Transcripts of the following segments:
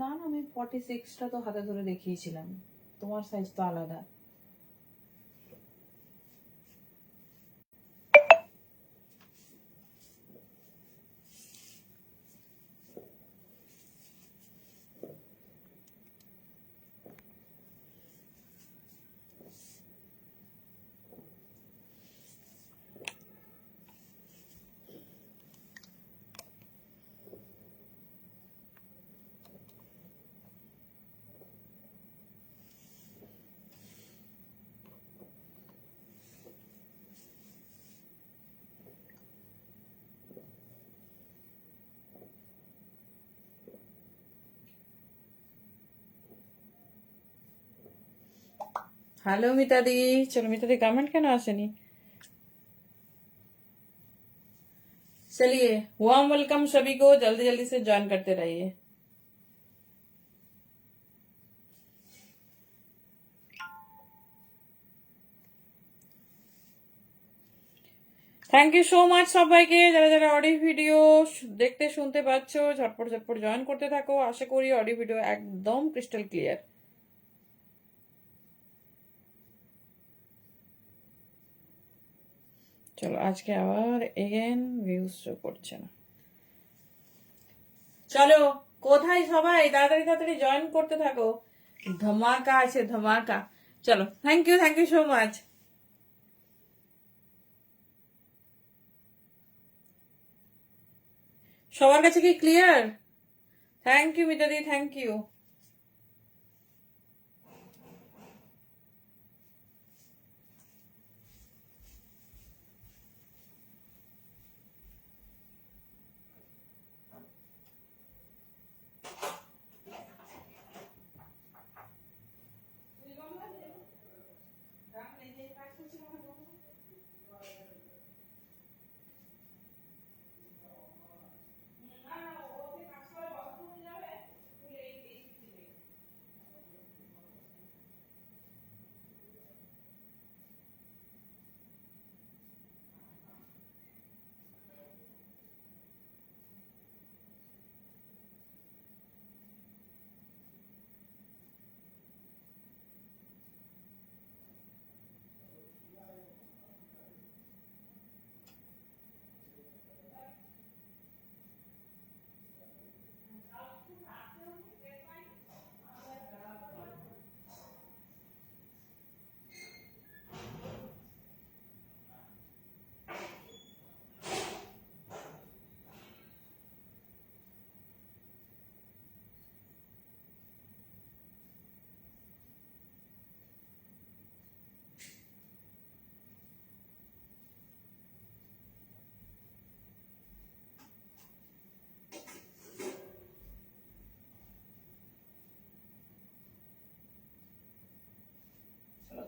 না না, আমি 46টা তো হাতে ধরে দেখিয়েছিলাম, তোমার সাইজ তো আলাদা। हेलो मिता दी। चलो मिता दी कमेंट क्यों आसेनी? चलिए वार्म वेलकम सभी को, जल्दी जल्दी से ज्वाइन करते रहिए। থ্যাংক ইউ সো মাচ সবাইকে, যারা যারা অডিও ভিডিও দেখতে শুনতে পাচ্ছ ঝটপট ঝটপট জয়েন করতে থাকো। আশা করি অডিও ভিডিও একদম ক্রিস্টাল ক্লিয়ার। চলো আজকে আবার এগেন ভিউজ শো করছে না। চলো কোথায় সবাই, তাড়াতাড়ি তাড়াতাড়ি জয়েন করতে থাকো, ধামাকা আছে ধামাকা। চলো থ্যাংক ইউ সো মাচ। সবার কাছে কি ক্লিয়ার? থ্যাংক ইউ মিতাদি, থ্যাংক ইউ।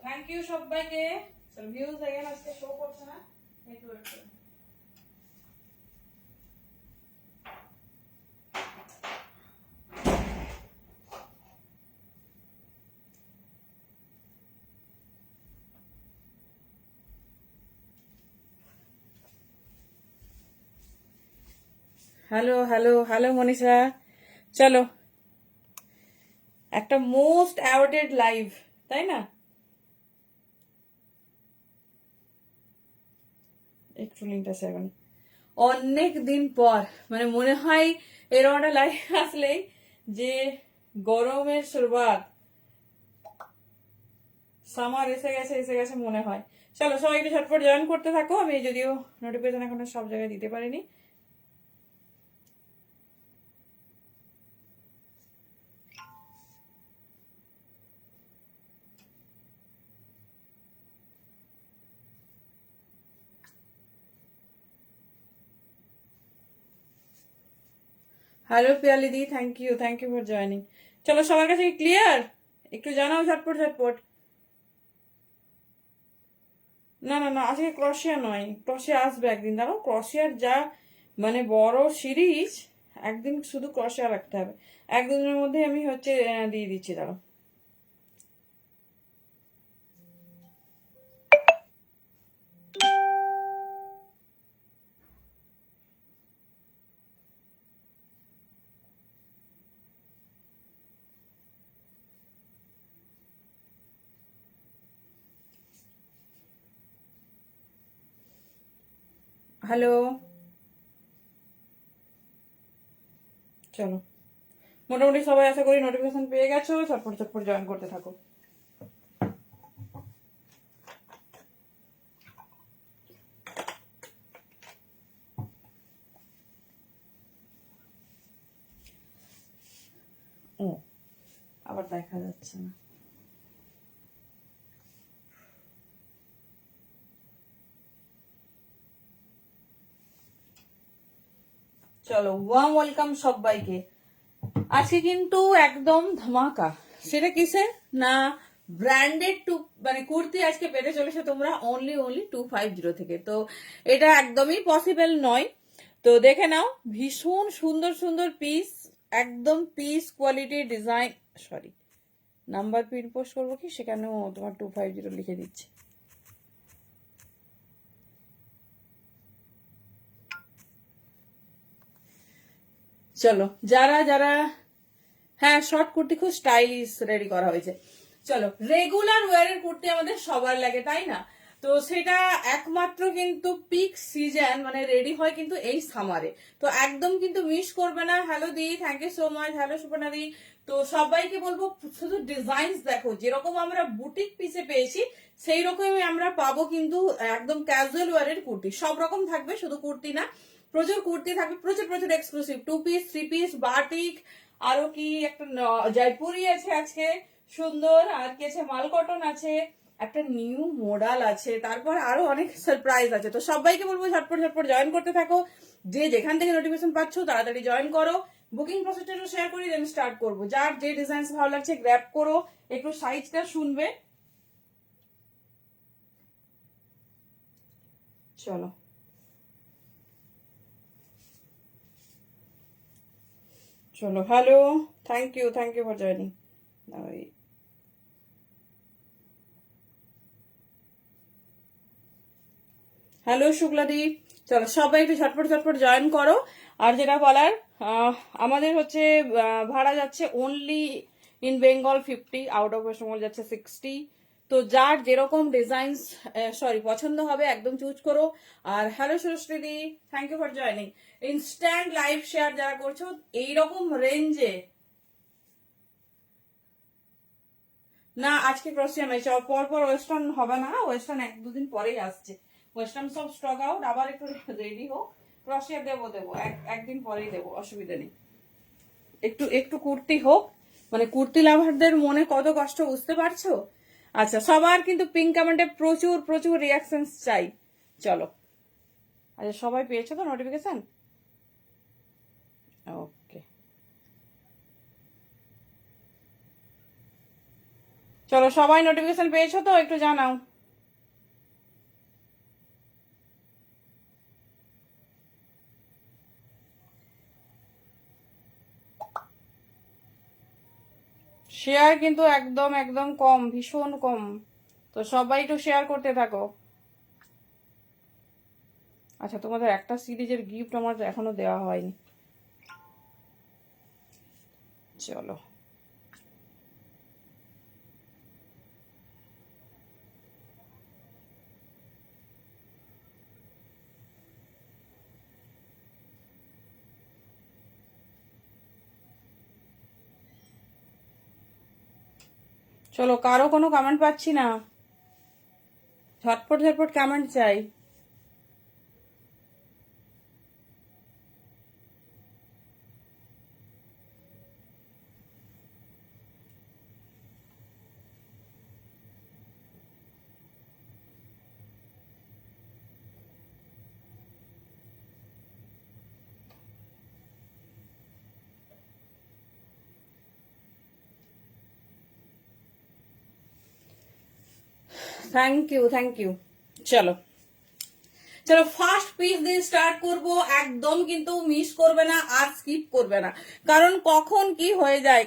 থ্যাংক ইউ সবাইকে। ভিউজ এগেন আজকে শো করছে না, একটু ওয়েট করুন। Hello hello hello Manisha. চলো একটা মোস্ট অ্যাওয়ার্ডেড লাইভ, তাই না? একটু লিঙ্কটা সেভেন, অনেক দিন পর মানে মনে হয় এরকম একটা লাইভ আসলেই যে গরমের শুরুয়াত, সামার এসে গেছে মনে হয়। চলো সবাই একটু ঝটপট জয়েন করতে থাকো। আমি যদিও নোটিফিকেশন এখন সব জায়গায় দিতে পারিনি। হ্যালো পিয়ালি দি, থ্যাংক ইউ ফর জয়নিং। চলো সবার কাছে ক্লিয়ার, একটু জানাও ঝটপট ঝটপট। না না না, আজকে ক্রশিয়া নয়, ক্রশিয়া আসবে একদিন। দাঁড়াও, ক্রশিয়ার যা মানে বড় সিরিজ, একদিন শুধু ক্রশিয়া রাখতে হবে। একদিনের মধ্যে আমি হচ্ছে দিয়ে দিচ্ছি, দাঁড়াও। হ্যালো, চলো মোটামুটি সবাই আশা করি নোটিফিকেশন পেয়ে গেছো, চটপট চটপট জয়েন করতে থাকো। ও আবার দেখা যাচ্ছে না। চলো, ওয়ার্ম ওয়েলকাম সবাইকে। আজকে কিন্তু একদম ধামাকা। সেটা কিসে না, ব্র্যান্ডেড টু মানে কুর্তি আজকে পেতে চলেছে তোমরা অনলি 250 থেকে। তো এটা একদমই পসিবল নয়। তো দেখে নাও, ভীষণ সুন্দর সুন্দর পিস, একদম piece quality design. Sorry, number pin post করবো কি, সেখানেও তোমার 250 লিখে দিচ্ছি। চলো, যারা যারা, হ্যাঁ শর্ট কুর্তি খুব স্টাইলিশ রেডি করা হয়েছে। চলো, রেগুলার ওয়ারের কুর্তি আমাদের সবার লাগে, তাই না? তো সেটা একমাত্র কিন্তু পিক সিজন মানে রেডি হয় কিন্তু এই সামারে। তো একদম কিন্তু মিস করবে না। হ্যালো দি, thank you so much. Hello Suparna দি। তো সবাইকে বলবো শুধু ডিজাইন দেখো, যেরকম আমরা বুটিক পিসে পেয়েছি সেই রকমই আমরা পাবো কিন্তু একদম ক্যাজুয়াল ওয়ারের কুর্তি। সব রকম থাকবে, শুধু কুর্তি না, প্রচুর কুর্তি থাকবে, প্রচুর প্রচুর এক্সক্লুসিভ 2 পিস 3 পিস বাটিক, আরো কি একটা জয়পুরি আছে আজকে সুন্দর, আর কি আছে, মাল কটন আছে, একটা নিউ মডেল আছে, তারপর আরো অনেক সারপ্রাইজ আছে। তো সবাইকে বলবো ঝটপট ঝটপট জয়েন করতে থাকো। যে যেখান থেকে নোটিফিকেশন পাচ্ছ তাড়াতাড়ি জয়েন করো। বুকিং প্রসেসটা একটু শেয়ার করি, দেন স্টার্ট করবো। যার যে ডিজাইন ভালো লাগছে গ্র্যাব করো, একটু সাইজটা শুনবে। চলো, চলো, hello, thank you for joining. Hello শুক্লাদি। চলো সবাই একটু ঝটপট ঝটপট জয়েন করো। আর যেটা বলার, আমাদের হচ্ছে ভাড়া যাচ্ছে only in Bengal 50, out of West Bengal যাচ্ছে 60। তো যার যেরকম ডিজাইন পছন্দ হবে একদম চুজ করো। আর হ্যালো সুশ্রীদি, thank you for joining. Instant live share যারা করছো এইরকম রেঞ্জে। না আজকে ক্রসিয়া নয়, পর পর ওয়েস্টার্ন হবে না, ওয়েস্টার্ন 1-2 দিন পরেই আসছে। ওয়েস্টার্ন সব স্টক আউট, আবার একটু রেডি হোক। ক্রসিয়া দেবো একদিন পরেই দেবো, অসুবিধা নেই। একটু একটু কুর্তি হোক, মানে কুর্তি লাভারদের মনে কত কষ্ট বুঝতে পারছো। আচ্ছা, সবার কিন্তু পিঙ্ক কমেন্টে প্রচুর প্রচুর রিয়াকশন চাই। চলো, আচ্ছা সবাই পেয়েছো তো নোটিফিকেশন? ওকে, চলো সবাই নোটিফিকেশন পেয়েছো তো, একটু জানাও। শেয়ার কিন্তু একদম একদম কম, ভীষণ কম। তো সবাই একটু শেয়ার করতে থাকো। আচ্ছা, তোমাদের একটা সিরিজের গিফট আমার এখনো দেওয়া হয়নি। চলো, চলো, কারো কোনো কমেন্ট পাচ্ছি না। ঝটপট ঝটপট কমেন্ট চাই। Thank you. চলো, চলো ফার্স্ট পিস দিয়ে স্টার্ট করব। একদম কিন্তু মিস করবে না আর স্কিপ করবে না, কারণ কখন কি হয়ে যায়,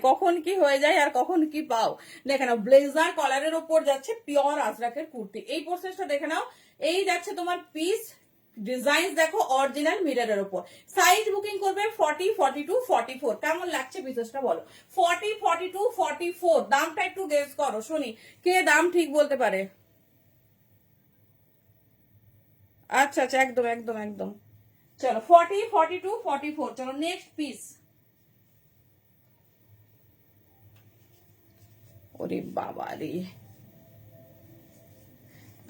আর কখন কি পাও। দেখে নাও, ব্লেজার কলারের ওপর যাচ্ছে পিওর আজরাকের কুর্তি। এই প্রসেসটা দেখে নাও। এই যাচ্ছে তোমার পিস, ডিজাইন দেখো অরিজিনাল মিররের ওপর। সাইজ বুকিং করবে 40, 42, 44। কেমন লাগছে পিসেসটা বলো? 40, 42, 44। দামটা একটু গেস করো শুনি, কে দাম ঠিক বলতে পারে। আচ্ছা আচ্ছা, একদম একদম একদম। চলো 40, 42, 44, চলো নেক্সট পিস। ওরে বাবা রে,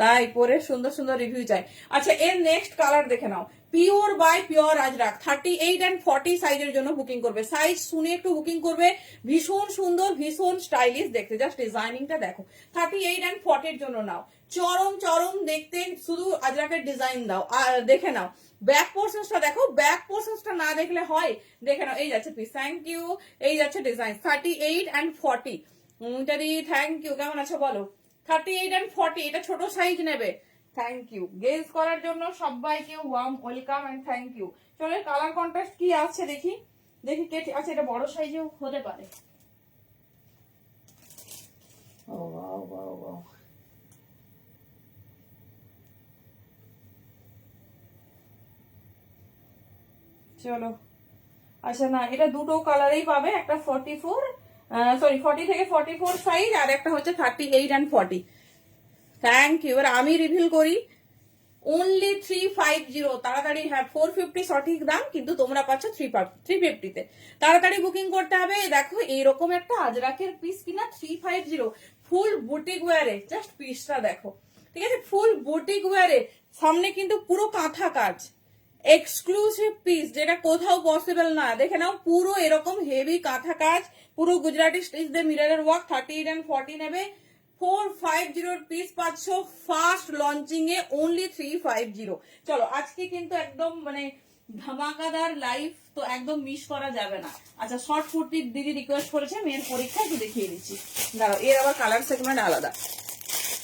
তাই পরে সুন্দর সুন্দর রিভিউ চাই। আচ্ছা, এর নেক্সট কালার দেখে নাও, pure by pure Ajrakh, 38 and 40 সাইজের জন্য বুকিং করবে। সাইজ শুনে একটু বুকিং করবে, ভীষণ সুন্দর ভীষণ স্টাইলিশ দেখতে, জাস্ট ডিজাইনিংটা দেখো। 38 and 40 এর জন্য নাও, চরম চরম দেখতে, শুধু আজরাকের ডিজাইন দাও আর দেখে নাও। ব্যাক পোর্শনসটা দেখো, ব্যাক পোর্শনসটা না দেখলে হয়, দেখে নাও। এই যাচ্ছে পিস, থ্যাংক ইউ। এই যাচ্ছে ডিজাইন 38 and 40। থ্যাংক ইউ, কেমন আছো বলো? 38 and 40, এটা ছোট সাইজ নেবে। থ্যাংক ইউ গেস করার জন্য সবাইকে warm welcome and thank you. চলো কালার কন্ট্রাস্ট কি আছে দেখি, দেখি কে, আচ্ছা এটা বড় সাইজেও হতে পারে। ও ওয়াও ওয়াও ওয়াও, চলো। আচ্ছা না, এটা দুটো কালারেই পাবে, একটা 44, সরি 40 থেকে 44 সাইজ, আর একটা হচ্ছে 38 and 40। Thank you. এবার আমি রিভিল করি, অনলি 350, তাড়াতাড়ি। হ্যাঁ 450 সঠিক দাম, কিন্তু তোমরা পাচ্ছ 350-তে। তাড়াতাড়ি বুকিং করতে হবে। দেখো এইরকম একটা আজরাকের পিস কিনা 350, ফুল বুটিক ওয়ারে, জাস্ট পিসটা দেখো, ঠিক আছে, ফুল বুটিক ওয়ারে, সামনে কিন্তু পুরো কাঁথা কাজ, এক্সক্লুসিভ পিস, যেটা কোথাও পসিবল না। দেখে নাও, পুরো এরকম হেভি কাঁথা কাজ, পুরো গুজরাটি স্টিচ দিয়ে মিররের ওয়ার্ক। 38 and 40 নেবে, 450 পিস পাচ্ছ ফার্স্ট লঞ্চিং এ, অনলি 350। চলো আজকে কিন্তু একদম মানে ধামাকাদার লাইফ, তো একদম মিস করা যাবে না। আচ্ছা, শর্ট কুর্তির দিদি রিকোয়েস্ট করেছে, মেয়ের পরীক্ষা, একটু দেখিয়ে দিচ্ছি, দাঁড়াও। এর আবার কালার সেগমেন্ট আলাদা,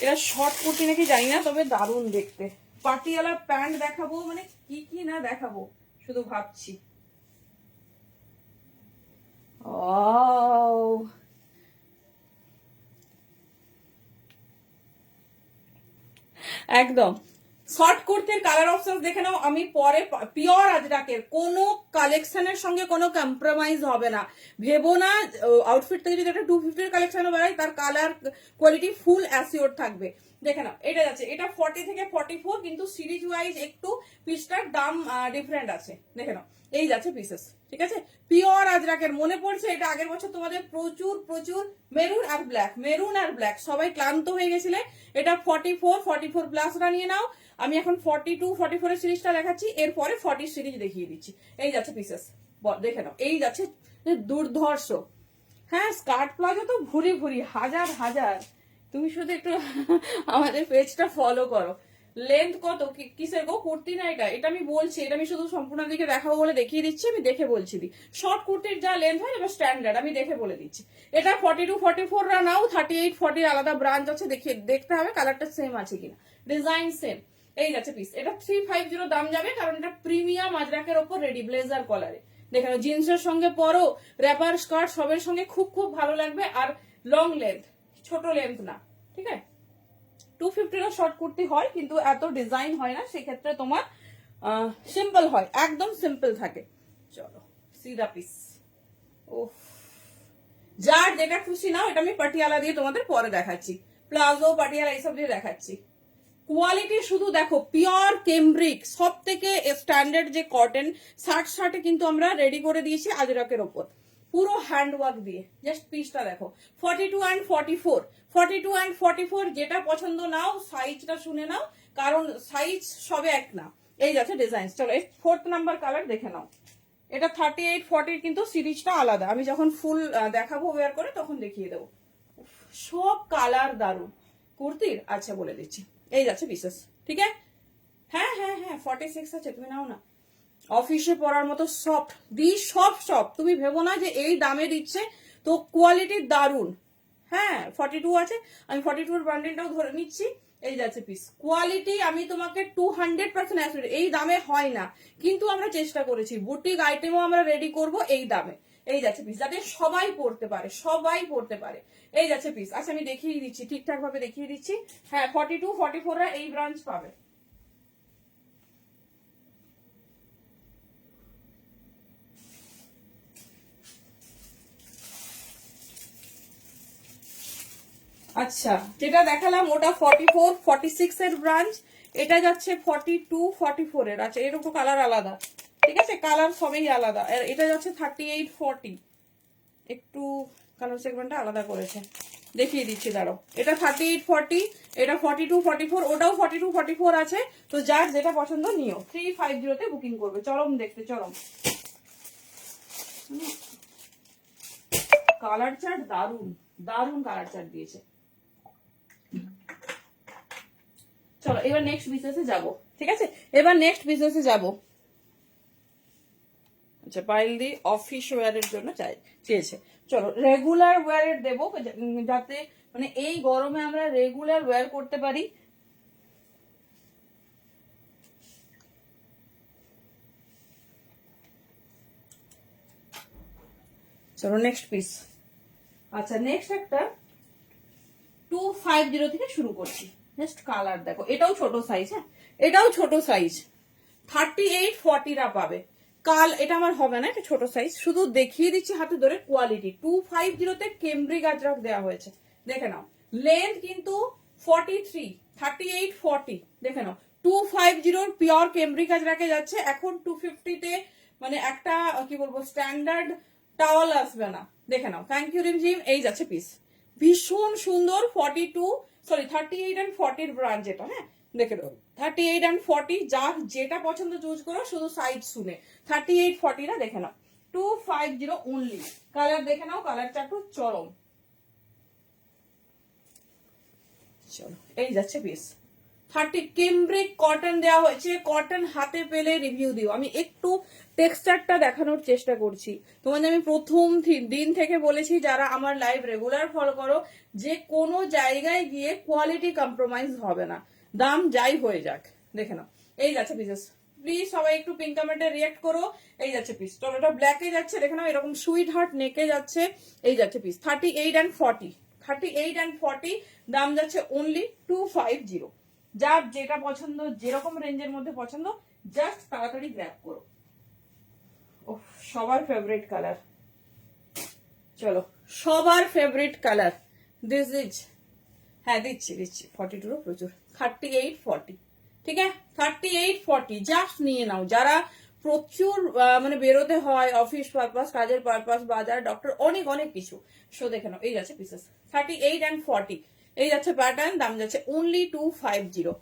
এরা শর্ট কুর্তি নাকি জানি না, তবে দারুণ দেখতে। পাটিয়ালা প্যান্ট দেখাবো, মানে কি কি না দেখাবো শুধু ভাবছি। ও একদম শর্ট কুর্তির কালার অপশন দেখে নাও। আমি পরে পিওর আজরাকের কোনো কালেকশনের সঙ্গে কোনো কম্প্রোমাইজ হবে না, ভেবো না। আউটফিট থেকে যদি একটা 250 কালেকশনও বেরোয়, তার কালার কোয়ালিটি ফুল অ্যাসিওর থাকবে। দেখে নাও, এটা যাচ্ছে, এটা 40 থেকে 44, কিন্তু সিরিজ ওয়াইজ একটু পিসটার দাম ডিফারেন্ট আছে। দেখে নাও, এই যাচ্ছে পিসেস, ঠিক আছে। পিওর আজরাকের, মনে পড়ছে এটা আগের বছর তোমাদের প্রচুর প্রচুর মেরুন আর ব্ল্যাক, মেরুন আর ব্ল্যাক, সবাই ক্লান্ত হয়ে গেছিলে। এটা 44 প্লাসটা নিয়ে নাও। আমি এখন 42, 44 এর সিরিজটা দেখাচ্ছি, এরপরে 40 সিরিজ দেখিয়ে দিচ্ছি। এই যাচ্ছে পিসেস, দেখে নাও, এই যাচ্ছে দুর্ধর্ষ। হ্যাঁ, স্কার্ট প্লাজো তো ভুরি ভুরি, হাজার হাজার। তুমি শুধু একটু আমাদের পেজটা ফলো করো। লেন্থ কত, কিসের গো কুর্তি না এটা, এটা আমি বলছি, এটা আমি শুধু সম্পূর্ণ দিকে দেখাবো বলে দেখিয়ে দিচ্ছি, আমি দেখে বলছি। শর্ট কুর্তির যা লেন্থ হয় এবার স্ট্যান্ডার্ড, আমি দেখে বলে দিচ্ছি। এটা 42, 44 রা নাও, 38, 40 আলাদা ব্রাঞ্চ আছে, দেখে দেখতে হবে কালারটা সেম আছে কিনা, ডিজাইন সেম। এই যাচ্ছে পিস, এটা 350 দাম যাবে, কারণ এটা প্রিমিয়াম আজরাকের ওপর রেডি, ব্লেজার কলারে। দেখে নাও, জিন্সের সঙ্গে পরো, র্যাপার স্কার্ট সবের সঙ্গে খুব খুব ভালো লাগবে। আর লং লেন্থ, ছোট লেন্থ না, ঠিক আছে। 250 শর্ট কুর্তি হয়, কিন্তু এত ডিজাইন হয় না, সেক্ষেত্রে তোমার সিম্পল হয়, একদম সিম্পল থাকে। চলো সিধা পিস। ও, যার যেটা খুশি নাও, এটা আমি পাটিয়ালা দিয়ে তোমাদের পরে দেখাচ্ছি, প্লাজো পাটিয়ালা এইসব দিয়ে দেখাচ্ছি। কোয়ালিটি শুধু দেখো, পিওর কেমব্রিক, সব থেকে স্ট্যান্ডার্ড যে কটন শার্টে কিন্তু আমরা রেডি করে দিয়েছি আজরাকের ওপর, পুরো হ্যান্ডওয়ার্ক দিয়ে। জাস্ট পিসটা দেখো, 42 and 44, 42 and 44, যেটা পছন্দ নাও, সাইজটা শুনে নাও, কারণ সাইজ সবে এক না। এই যাচ্ছে ডিজাইন। চলো এই 4th নাম্বার কালার দেখে নাও। এটা 38, 40, কিন্তু সিরিজটা আলাদা, আমি যখন ফুল দেখাবো ওয়্যার করে তখন দেখিয়ে দেবো। সব কালার দারুন কুর্তির। আচ্ছা বলে দিচ্ছি, এই যাচ্ছে বিশেষ, ঠিক আছে। হ্যাঁ হ্যাঁ হ্যাঁ 46 আছে, তুমি নাও না, অফিসে পরার মতো সফট দি, সব সব। তুমি ভেবো না যে এই দামে দিচ্ছে, তো কোয়ালিটি দারুন। হ্যাঁ 42 আছে, আমি 42 এর বান্ডেলটাও ধরে নিচ্ছি। এই যাচ্ছে পিস, কোয়ালিটি আমি তোমাকে 200% অ্যাসিওর, এই দামে হয় না, কিন্তু আমরা চেষ্টা করেছি, বুটিক আইটেমও আমরা রেডি করব এই দামে। এই যাচ্ছে পিস, যাতে সবাই পড়তে পারে, সবাই পড়তে পারে। এই যাচ্ছে পিস। আচ্ছা আমি দেখিয়ে দিচ্ছি, ঠিকঠাক ভাবে দেখিয়ে দিচ্ছি। হ্যাঁ 42, 44 রা এই ব্রাঞ্চ পাবে। আচ্ছা, যেটা দেখালাম ওটা 44, 46 এর ব্রাঞ্চ, এটা যাচ্ছে 42 44 এর। আচ্ছা এর উপর কালার আলাদা, ঠিক আছে, কালার সবই আলাদা। আর এটা যাচ্ছে 38 40, একটু কালার সেগমেন্টটা আলাদা করেছে, দেখিয়ে দিচ্ছি দাঁড়াও। এটা 38 40, এটা 42 44, ওটাও 42 44 আছে। তো যার যেটা পছন্দ নিও, 350 তে বুকিং করবে। চরম দেখতে, চরম কালার চার্ট, দারুন দারুন কালার চার্ট দিয়েছে। চলো এবার নেক্সট বিজনেসে যাব, ঠিক আছে, এবার নেক্সট বিজনেসে যাব। আচ্ছা পাইল দি অফিস ওয়্যারের জন্য চেয়েছে। চলো রেগুলার ওয়্যারের দেবো, যাতে মানে এই গরমে আমরা রেগুলার ওয়্যার করতে পারি। চলো নেক্সট পিস। আচ্ছা নেক্সট একটা 250 থেকে শুরু করছি। জাস্ট কালার দেখো, এটাও ছোট সাইজ, হ্যাঁ এটাও ছোট সাইজ, 38 40 পাবে। এটা আমার হবে না, এটা ছোট সাইজ, শুধু দেখিয়ে দিচ্ছি হাতে ধরে কোয়ালিটি। 250 তে কেমব্রিক আজরাক দেওয়া হয়েছে, দেখে নাও। লেন্থ কিন্তু 43, 38 40, দেখে নাও। 250 পিওর কেমব্রিক আজরাকে যাচ্ছে। এখন 250 তে মানে একটা কি বলবো স্ট্যান্ডার্ড টাওয়াল আসবে না, দেখে নাও। থ্যাংক ইউ রিমঝিম। এই যাচ্ছে পিস, ভীষণ সুন্দর। 38 and 40 ব্রাঞ্চ এটা, হ্যাঁ দেখে নাও। 38 and 40, যার যেটা পছন্দ চুজ করো, শুধু সাইজ শুনে। 38 40 দেখে নাও, 250 অনলি। কালার দেখে নাও, কালারটা একটু চরম। চলো এই যাচ্ছে পিস। 30 কেমব্রিক কটন দেওয়া হয়েছে। কটন হাতে পেলে রিভিউ দিও। আমি একটু টেক্সচারটা দেখানোর চেষ্টা করছি তোমাদের। আমি প্রথম দিন থেকে বলেছি, যারা আমার লাইভ রেগুলার ফলো করো, যে কোনো জায়গায় গিয়ে কোয়ালিটি কম্প্রোমাইজ হবে না, দাম যাই হয়ে যাক। দেখে নাও এই যাচ্ছে পিসেস। প্লিজ সবাই একটু পিঙ্ক কমেন্টে রিয়েক্ট করো। এই যাচ্ছে পিস। তো এটা ব্ল্যাকে যাচ্ছে, দেখে নাও, এরকম সুইট হার্ট নেকে যাচ্ছে। এই যাচ্ছে পিস 38 and 40, 38 and 40, দাম যাচ্ছে অনলি 250। যার যেটা পছন্দ, যেরকম রেঞ্জের মধ্যে পছন্দ, জাস্ট তাড়াতাড়ি গ্র্যাব করো। ও সবার ফেভারিট কালার, চলো সবার ফেভারিট কালার, দিস ইজ, হ্যাঁ দিচ্ছি 42 প্রচুর। 38 40, ঠিক আছে, 38 40 জাস্ট নিয়ে নাও। যারা প্রচুর মানে বেরোতে হয়, অফিস পারপাস, কাজের পারপাস, বাজার, ডক্টর, অনেক অনেক কিছু। শো দেখে নাও, এই যাচ্ছে পিসেস 38 and 40। এই যাচ্ছে প্যাটার্ন, দাম যাচ্ছে অনলি 250।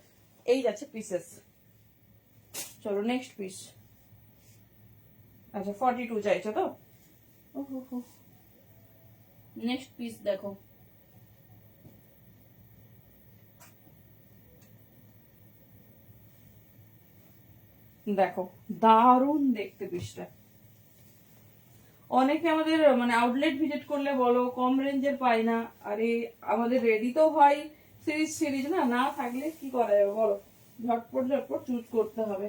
এই যাচ্ছে পিসেস। চলো নেক্সট পিস। আচ্ছা 42 চাইছো তো, নেক্সট পিস দেখো। দেখো দারুণ দেখতে পিসটা। অনেকে আমাদের মানে আউটলেট ভিজিট করলে বলো কম রেঞ্জের পাই না। আরে আমাদের রেডি তো হয় সিরিজ না, না থাকলে কি করা যাবে বলো, ঝটপট ঝটপট চুজ করতে হবে।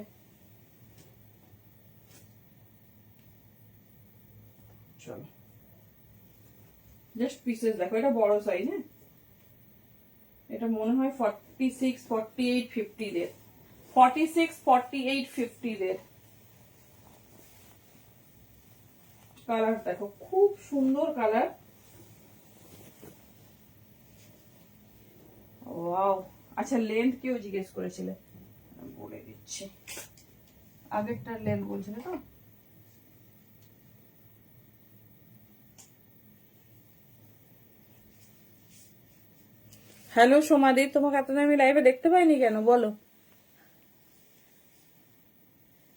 চলো জাস্ট পিসেস দেখো, এটা বড় সাইজ, হ্যাঁ এটা মনে হয় 46 48 50 দের, 46 48 50 দের। কালার দেখো, খুব সুন্দর কালার। ওয়াও। আচ্ছা লেন্থ কেউ জিজ্ঞেস করেছিলে, বলে দিচ্ছি। আগেরটার লেন্থ বলছিলে তো, हेलो सोमादी, তোমাকে এতদিন আমি লাইভে দেখতে পাইনি কেন বলো।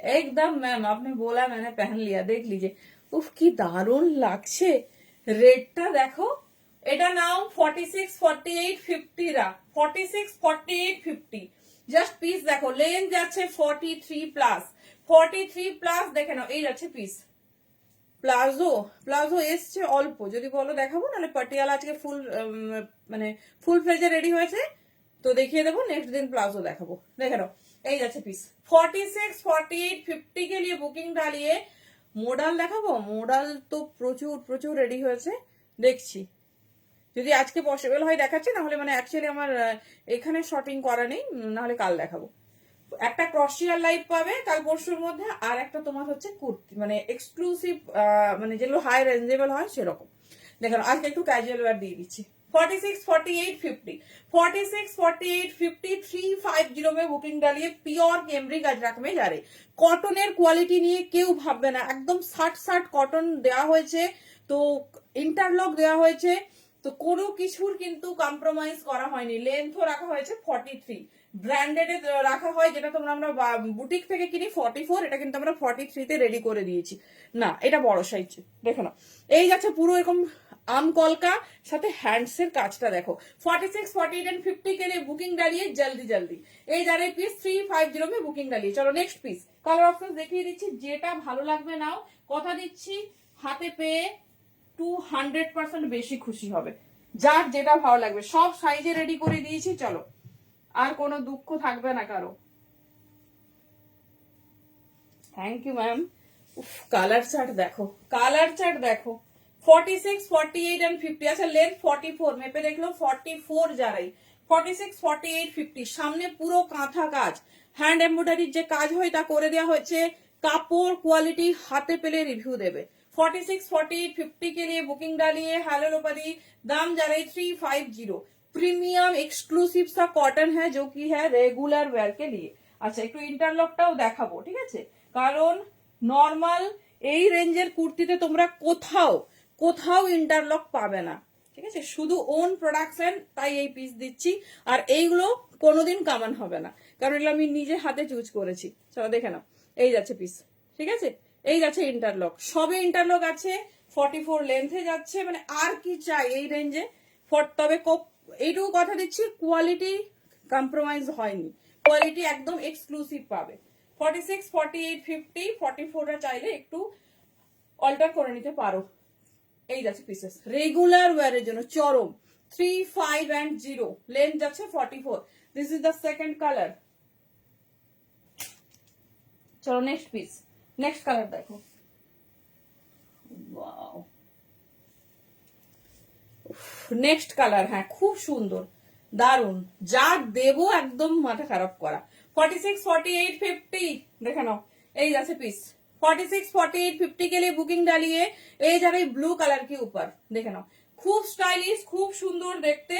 एकदम मैम, आपने बोला मैंने पहन लिया, देख लीजिए। उफ की दारुण লাগছে। রেটটা দেখো, এটা নাও 46 48 50 রা, 46 48 50। জাস্ট পিস দেখো, লেন্থ যাচ্ছে 43 প্লাস, 43 প্লাস, দেখে নাও এই যাচ্ছে পিস। প্লাজো এসছে অল্প, যদি বলো দেখাবো, নাহলে পাটিয়ালা আজকে ফুল মানে ফুল ফ্লেজে রেডি হয়েছে, তো দেখিয়ে দেবো। নেক্সট দিন প্লাজো দেখাবো, দেখে নাও এই যাচ্ছে পিস। 46 48 50 के लिए बुकिंग डालिए। মোডাল দেখাবো, মোডাল তো প্রচুর প্রচুর রেডি হয়েছে, দেখছি যদি আজকে পসিবল হয় দেখাচ্ছি, নাহলে মানে অ্যাকচুয়ালি আমার এখানে শর্টিং করা নেই, নাহলে কাল দেখাবো। একটা ক্রসিয়ার লাইভ পাবে কাল পরশুর মধ্যে, আর একটা তোমার হচ্ছে কুর্তি, মানে এক্সক্লুসিভ, মানে যেগুলো হাই রেঞ্জেবল হয় সেরকম। দেখো আজকে একটু ক্যাজুয়াল ওয়্যার দিয়ে দিচ্ছি। 46, 48, 50, 46, 48, 50, 350 में बुकिंग डालिए। प्योर कैमरिक अजरक में जा रहे, কটনের কোয়ালিটি নিয়ে কেউ ভাববে না, একদম 60 কটন দেওয়া হয়েছে, তো ইন্টারলক দেওয়া হয়েছে, তো কোনো কিছুর কিন্তু কম্প্রোমাইজ করা হয়নি। লেন্থও রাখা হয়েছে 43, ব্র্যান্ডেড রাখা হয়, যেটা তোমরা আমরা বুটিক থেকে কিনি 44, এটা কিন্তু আমরা 43 তে রেডি করে দিয়েছি। না, এটা বড় সাইজ, দেখো না, এই যাচ্ছে পুরো এরকম आम कलका साथे हैंड्सের কাজটা দেখো। 46, 48 एंड 50 के लिए बुकिंग डालिए जल्दी जल्दी। এই যারে পিস 350 में বুকিং ডালিয়ে। চলো নেক্সট পিস, কালার অপশন দেখিয়ে দিচ্ছি, যেটা ভালো লাগবে নাও, কথা দিচ্ছি হাতে পেয়ে 200% বেশি খুশি হবে। যার যেটা ভালো লাগবে সব সাইজে রেডি করে দিয়েছি। চলো, আর কোনো দুঃখ থাকবে না কারো। Thank you ma'am. Colour chart দেখো, কালার চার্ট দেখো। 46, 48 एंड 50, अच्छा लेंथ 44 में पे देख लो 44 जा रही। 46, 48, 50 সামনে পুরো কাঁথা কাজ, হ্যান্ড এমব্রয়ডারি যে কাজ হয় তা করে দেওয়া হয়েছে। কাপড় কোয়ালিটি হাতে পেলে রিভিউ দেবে। 46, 48, 50 के लिए बुकिंग डालिए। हेलो लोपादी, दाम जा रही 350। प्रीमियम एक्सक्लूसिव सा कॉटन है जो कि है रेगुलर वेयर के लिए। আচ্ছা একটু ইন্টারলকটাও দেখাবো, ঠিক আছে, কারণ নরমাল এই রেঞ্জের কুর্তিতে তোমরা কোথাও কোথাও ইন্টারলক পাবে না, ঠিক আছে, শুধু ওন প্রোডাকশন, তাই এই পিস দিচ্ছি। আর এইগুলো কোনোদিন কামান হবে না, কারণ এগুলো আমি নিজে হাতে চুজ করেছি। চলো দেখে নাও, এই যাচ্ছে পিস, ঠিক আছে, এই যাচ্ছে ইন্টারলক, সবে ইন্টারলক আছে। 44 লেন্থে যাচ্ছে, মানে আর কি চাই এই রেঞ্জে। তবে এইটুকু কথা দিচ্ছি, কোয়ালিটি কম্প্রোমাইজ হয়নি, কোয়ালিটি একদম এক্সক্লুসিভ পাবে। 46, 48, 50, 44টা চাইলে একটু অল্টার করে নিতে পারো। এই যাচ্ছে পিসেস রেগুলার ওয়্যারের জন্য চরম। 3, 5 and 0 লেন্থ যাচ্ছে 44। This is the second colour. চলো নেক্সট পিস, নেক্সট কালার দেখো। ওয়াও, নেক্সট কালার, হ্যাঁ খুব সুন্দর, দারুন, যা দেবো একদম মাথা খারাপ করা। 46, 48, 50 দেখে নাও, এই যাচ্ছে পিস। 46, 48, 50 के लिए बुकिंग डालिए। এই যাবে ব্লু কালার के ऊपर, দেখে নাও, খুব স্টাইলিশ, খুব সুন্দর দেখতে।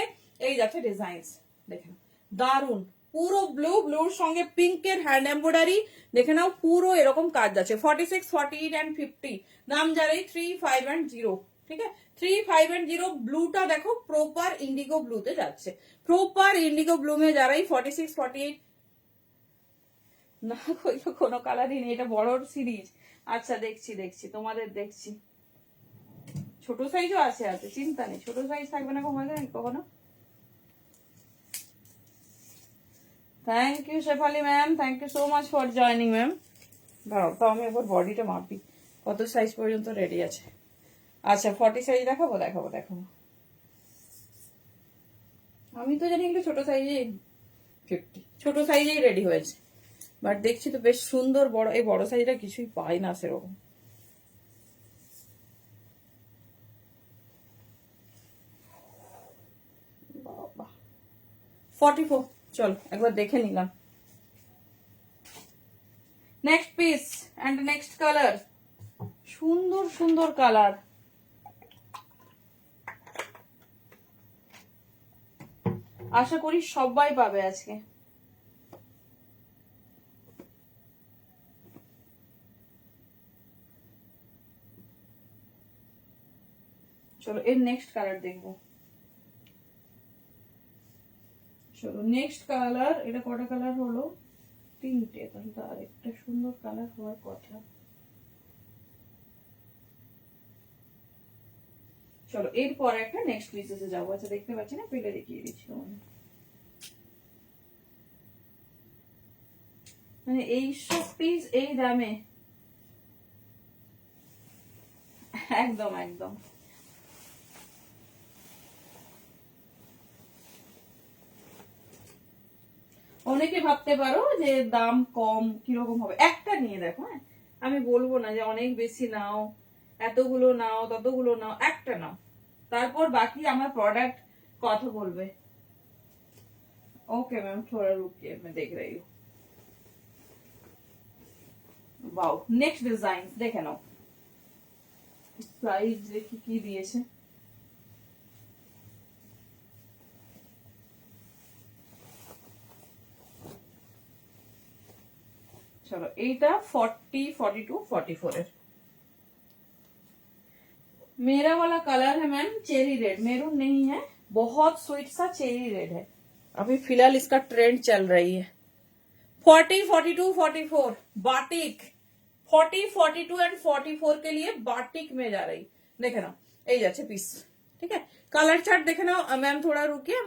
এই যাচ্ছে ডিজাইনস, দেখে নাও, দারুন, পুরো ব্লু, ব্লুর সঙ্গে পিঙ্কের হ্যান্ড এমব্রয়ডারি, দেখে নাও পুরো এরকম কাজ যাচ্ছে। 46, 48 and 50 দাম যাবে 3, 5 and 0, ঠিক আছে। 3, 5 and 0 ব্লুটা দেখো প্রপার ইন্ডিগো ব্লুতে যাচ্ছে, প্রপার ইন্ডিগো ব্লু মে যা রাই। 46, 48 না কইলো কোনো কালারই নেই, এটা বড় সিরিজ। আচ্ছা দেখছি দেখছি তোমাদের দেখছি, ছোট সাইজও আছে, আছে চিন্তা নেই, ছোট সাইজ থাকবে না কখনো। Thank you Shefali ma'am, thank you so much for joining ma'am. দাঁড়াও তো আমি একবার বডিটা মাপি কত সাইজ পর্যন্ত রেডি আছে। আচ্ছা 40 সাইজ দেখাবো, দেখাবো দেখাবো, আমি তো জানি এগুলো ছোট সাইজে 50, ছোট সাইজেই রেডি হয়েছে, বাট দেখছি তো বেশ সুন্দর বড়, এই বড় সাইজটা কিছুই পাই না সেরকম। বাবা 44, চল একবার দেখে নিলাম। Next piece and next colour, সুন্দর সুন্দর কালার। আশা করি সবাই পাবে আজকে। চলো এর নেক্সট কালার দেখবো। চলো নেক্সট কালার, এটা কটা কালার হলো? 3টে, তাহলে আর একটা সুন্দর কালার হওয়ার কথা। চলো এরপর একটা নেক্সট পিসে যাবো। আচ্ছা দেখতে পাচ্ছি না, পেলে দেখিয়ে দিচ্ছি তোমাদের। মানে এইসব পিস এই দামে, একদম একদম। অনেকে ভাবতে পারো যে দাম কম কিরকম হবে, একটা নিয়ে দেখো। হ্যাঁ আমি বলবো না যে অনেক বেশি নাও, এতগুলো নাও, ততগুলো নাও, একটা নাও, তারপর বাকি আমার প্রোডাক্ট কথা বলবে। ओके मैम थोड़ा रुकिए, मैं देख रही हूँ। वाओ नेक्स्ट डिजाइन দেখে নাও, প্রাইস দেখি কি দিয়েছে। चलो এইটা 40 42 44 এর। मेरा वाला कलर है मैम चेरी रेड, मेरून नहीं है, बहुत स्वीट सा चेरी रेड है। अभी फिलहाल इसका ट्रेंड चल रही है। 40 42 44 बाटिक, 40 42 एंड 44 के लिए बाटिक में जा रही। देखे ना এই যাচ্ছে পিস, ठीक है। कलर चार्ट देखे ना मैम, थोड़ा रुकिए,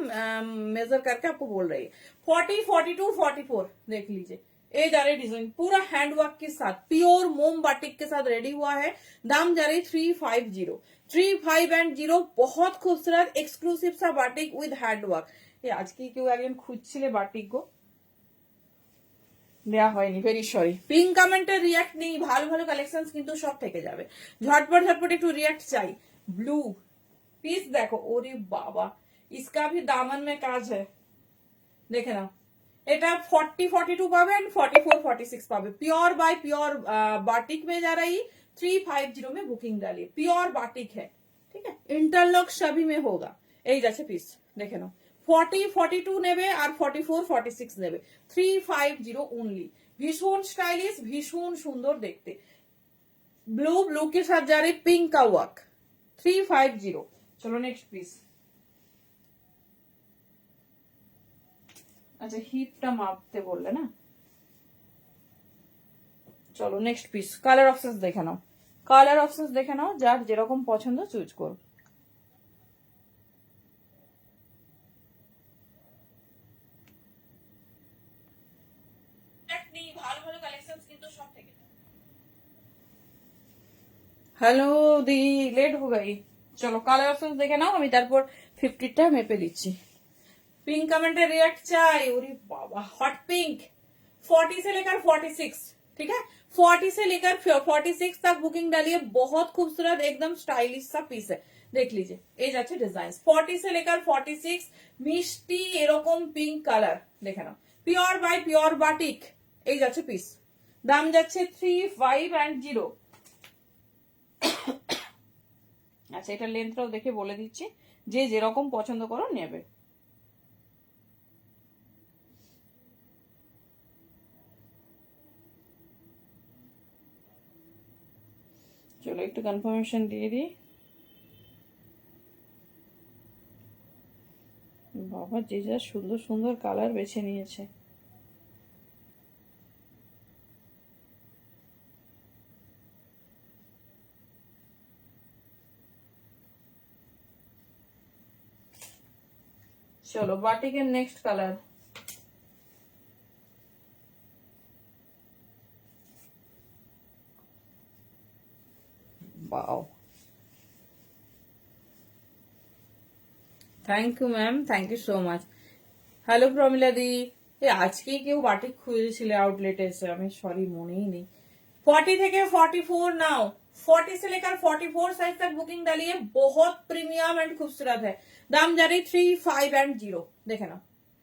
मेजर करके आपको बोल रही है। 40 42 44 देख लीजिए, ये जा रही डिजाइन पूरा हैंडवर्क के साथ, प्योर मोम बाटिक के साथ रेडी हुआ है। दाम जा रही 350 350, बहुत खूबसूरत एक्सक्लूसिव सा बाटिक विद हैंडवर्क। ये आज की क्यों একজন খুঁজছিলে বাটিক গো, দেয়া হয়নি, ভেরি সরি। পিঙ্ক কমেন্টের রিয়াক্ট নেই, ভালো ভালো কালেকশন কিন্তু সব থেকে যাবে। ঝটপট ঝটপট একটু রিয়াক্ট চাই। ব্লু পিস দেখো, ওরে বাবা, इसका भी दामन में काज है, देखे ना। এটা 40 42 পাবে एंड 44 46 পাবে। प्योर बाय प्योर बाटिक में जा रही, 350 में बुकिंग डालिए। प्योर बाटिक है, ठीक है। इंटरलॉक सभी में होगा। এই যাচ্ছে পিস, দেখে নাও। 40 42 নেবে আর 44 46 নেবে, 350 ओनली। ভীষণ স্টাইলিশ, ভীষণ সুন্দর দেখতে। ब्लू ब्लू के साथ जा रही पिंक का वर्क, 350। चलो नेक्स्ट पीस। अच्छा হিপটা মাপতে বললে না, চলো নেক্সট পিস। কালার অপশনস দেখে নাও, কালার অপশনস দেখে নাও, যার যেরকম পছন্দ চুজ করো। ভালো ভালো কালেকশন কিন্তু সব থেকে। হ্যালো দি, लेट हो गई। चलो কালার অপশনস দেখে নাও, আমি তারপর 50টা মেপে দিচ্ছি। पिंक कमेंट रिएक्ट चाहिए, अरे बाबा हॉट पिंक, 40 से लेकर 46, ठीक है। 40 से लेकर 46 तक बुकिंग डालिए। बहुत खूबसूरत एकदम स्टाइलिश सा पीस है, देख लीजिए। এই যাচ্ছে ডিজাইন 40 से लेकर 46, মিষ্টি এরকম পিঙ্ক কালার, দেখে নাও। পিওর বাই পিওর বাটিক, এই যাচ্ছে পিস। দাম যাচ্ছে 350। আচ্ছা এটা লেন্থটাও দেখে বলে দিচ্ছি, যে যেরকম পছন্দ করো নেবে। চলো একটু কনফার্মেশন দিয়ে দিই। বাবা যে যা সুন্দর সুন্দর কালার বেছে নিয়েছে। চলো বাটিকের next colour. Wow, thank you ma'am, thank you so much. Hello Pramila দি, আজকে কেউ বাটিক খুঁজেছিলে আউটলেটে এসে, আমি সরি মনেই নেই। 40 থেকে 44 नाउ, 40 से लेकर 44 साइज तक बुकिंग डालिए। बहुत प्रीमियम एंड खूबसूरत है। दाम जा रही 350, देखे ना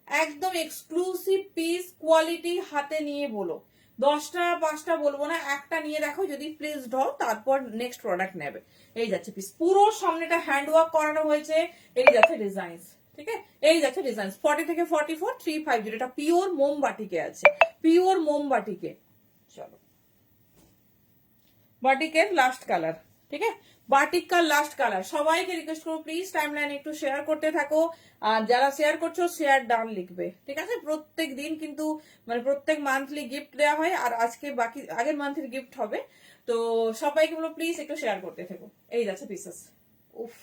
একদম এক্সক্লুসিভ পিস। কোয়ালিটি হাতে নিয়ে বলো, 10টা 5টা বলবো না, একটা নিয়ে দেখো, যদি প্লেসড হও তারপর নেক্সট প্রোডাক্ট নেবে। এই যাচ্ছে পিস, পুরো সামনেটা হ্যান্ডওয়ার্ক করানো হয়েছে। এই যাচ্ছে ডিজাইনস, ঠিক আছে। এই যাচ্ছে ডিজাইনস 40 থেকে 44, 350। এটা পিওর মোমবাটিকে আছে, পিওর মোমবাটিকে। চলো বাটিকের লাস্ট কালার, ঠিক আছে। বাটিক का লাস্ট কালার। সবাইকে রিকোয়েস্ট করবো প্লিজ টাইমলাইনে একটু শেয়ার করতে থাকো, আর যারা শেয়ার করছো শেয়ার ডান লিখবে, ঠিক আছে। প্রত্যেক দিন কিন্তু মানে প্রত্যেক মান্থলি গিফট দেওয়া হয়, আর আজকে বাকি আগের মান্থের গিফট হবে। তো সবাইকে বলো প্লিজ একটু শেয়ার করতে থাকো। এই যাচ্ছে পিসেস, উফ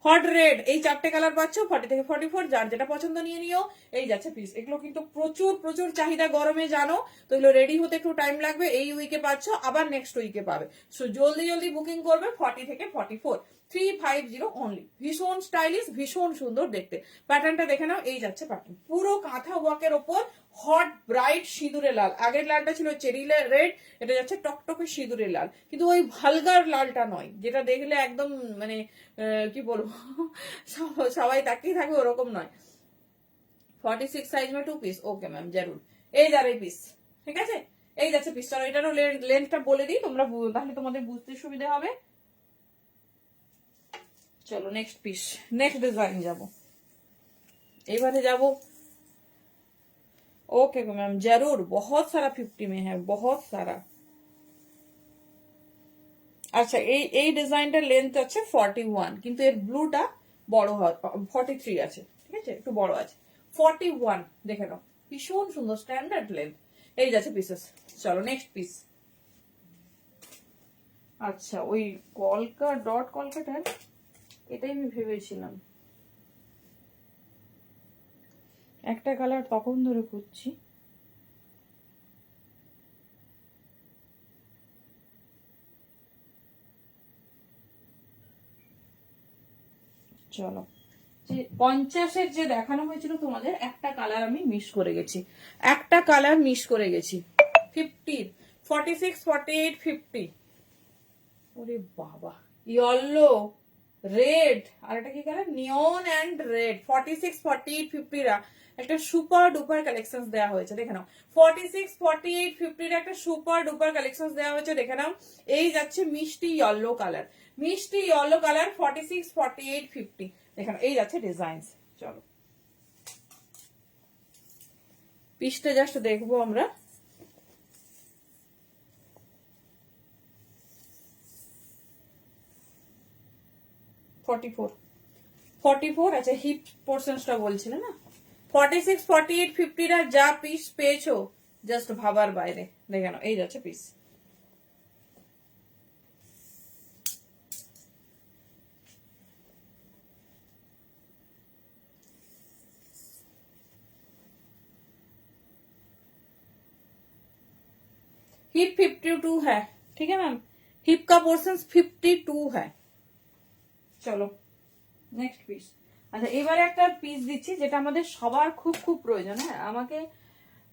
হট রেড। এই 4টে কালার পাচ্ছ, 40 থেকে 44, যার যেটা পছন্দ নিয়ে নিও। এই যাচ্ছে পিস, এগুলো কিন্তু প্রচুর প্রচুর চাহিদা গরমে জানো, তো এগুলো রেডি হতে একটু টাইম লাগবে। এই উইকে পাচ্ছ, আবার নেক্সট উইকে পাবে। সো জলদি জলদি বুকিং করবে। 40 থেকে 44, 350 অনলি। ভীষণ স্টাইলিশ, ভীষণ সুন্দর দেখতে। প্যাটার্নটা দেখে নাও, এই যাচ্ছে প্যাটার্ন, পুরো কাঁথা ওয়ার্কের ওপর হট ব্রাইট সিঁদুরে লাল। আগের লালটা ছিল চেরি রেড, এটা যাচ্ছে টকটকে সিঁদুরে লাল, কিন্তু ওই ভালগার লালটা নয়, যেটা দেখলে একদম মানে কি বলবো সবাই তাকিয়ে থাকবে ওরকম নয়। 46 সাইজ में 2 পিস, ওকে ম্যাম জরুর। এই যাবে পিস, ঠিক আছে। এই যাচ্ছে পিস। চলো এটারও লেন্থটা বলে দিই, তোমরা তাহলে তোমাদের বুঝতে সুবিধা হবে। চলো নেক্সট পিস, নেক্সট ডিজাইন যাব। এবারে যাব ओके मैम जरूर, बहुत सारा 50 में है, बहुत सारा। আচ্ছা এই ডিজাইনটার লেন্থ আছে 41, কিন্তু এর ব্লুটা বড় হয়, 43 আছে, ঠিক আছে, একটু বড় আছে। 41 দেখে নাও, ভীষণ সুন্দর স্ট্যান্ডার্ড লেন্থ। এই যাচ্ছে পিসেস। চলো নেক্সট পিস। আচ্ছা ওই কলকা ডট কলকাটার এটাই আমি ভেবেছিলাম, একটা কালার তখন ধরে খুঁজছি। চলো, যে 50-এর যে দেখানো হয়েছিল তোমাদের, একটা কালার আমি মিস করে গেছি, একটা কালার মিস করে গেছি। 50, 46, 48, 50। ওরে বাবা, ইয়েলো, রেড, আর এটা কি কালার, নিয়ন এন্ড রেড। 46, 48, 50 রা একটা সুপার ডুপার কালেকশন দেওয়া হয়েছে, দেখে নাও। 46, 48, 50 রা একটা সুপার ডুপার কালেকশন দেওয়া হয়েছে, দেখে নাও। এই যাচ্ছে মিষ্টি ইয়েলো কালার, মিষ্টি ইয়েলো কালার, 46, 48, 50, দেখে নাও। এই যাচ্ছে ডিজাইন। চলো পিসটা জাস্ট দেখবো আমরা। ফর্টি ফোর, আচ্ছা হিপ পোর্শনসটা বলছিলে না। 46, 48, 50 রা যা পিস পেয়েছো জাস্ট ভাবার বাইরে, দেখে নাও। এই যাচ্ছে পিস। हिप 52 है, ठीक है मैम, हिप का पोर्शन 52 है। চলো নেক্সট পিস। আচ্ছা এবারে একটা পিস দিচ্ছি যেটা আমাদের সবার খুব খুব প্রয়োজন। হ্যাঁ আমাকে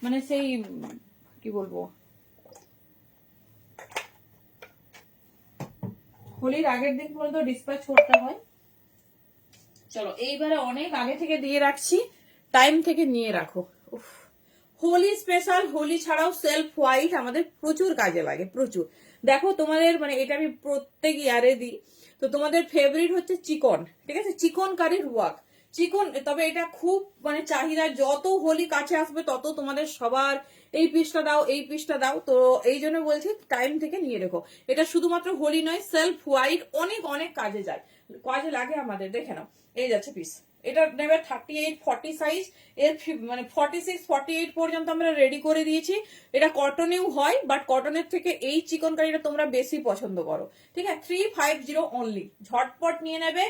মানে সেই কি বলবো, হোলির আগের দিন পর্যন্ত ডিসপ্যাচ করতে হয়। চলো এইবারে অনেক আগে থেকে দিয়ে রাখছি, টাইম থেকে নিয়ে রাখো। উফ, হোলি স্পেশাল, হোলি ছাড়াও সেলফ হোয়াইট আমাদের প্রচুর কাজে লাগে, প্রচুর। দেখো তোমাদের মানে এটা আমি প্রত্যেক ইয়ারে দিই, তো তোমাদের ফেভারিট হচ্ছে চিকন, ঠিক আছে, চিকন কারির ওয়ার্ক, চিকন। তবে এটা খুব মানে চাহিদা, যত হোলি কাছে আসবে তত তোমাদের সবার এই পিসটা দাও, এই পিসটা দাও। তো এই জন্য বলছি টাইম থেকে নিয়ে রেখো। এটা শুধুমাত্র হোলি নয়, সেলফ হোয়াইট অনেক অনেক কাজে যায়, কাজে লাগে আমাদের, দেখে নাও। এই যাচ্ছে পিস। এটা নেবে 38, 40 সাইজ। এর মানে 46, 48 পর্যন্ত আমরা রেডি করে দিয়েছি। এটা কটনেও হয়, বাট কটনের থেকে এই চিকন কারিটা তোমরা বেশি পছন্দ করো, ঠিক আছে। 350 অনলি, ঝটপট নিয়ে নেবে,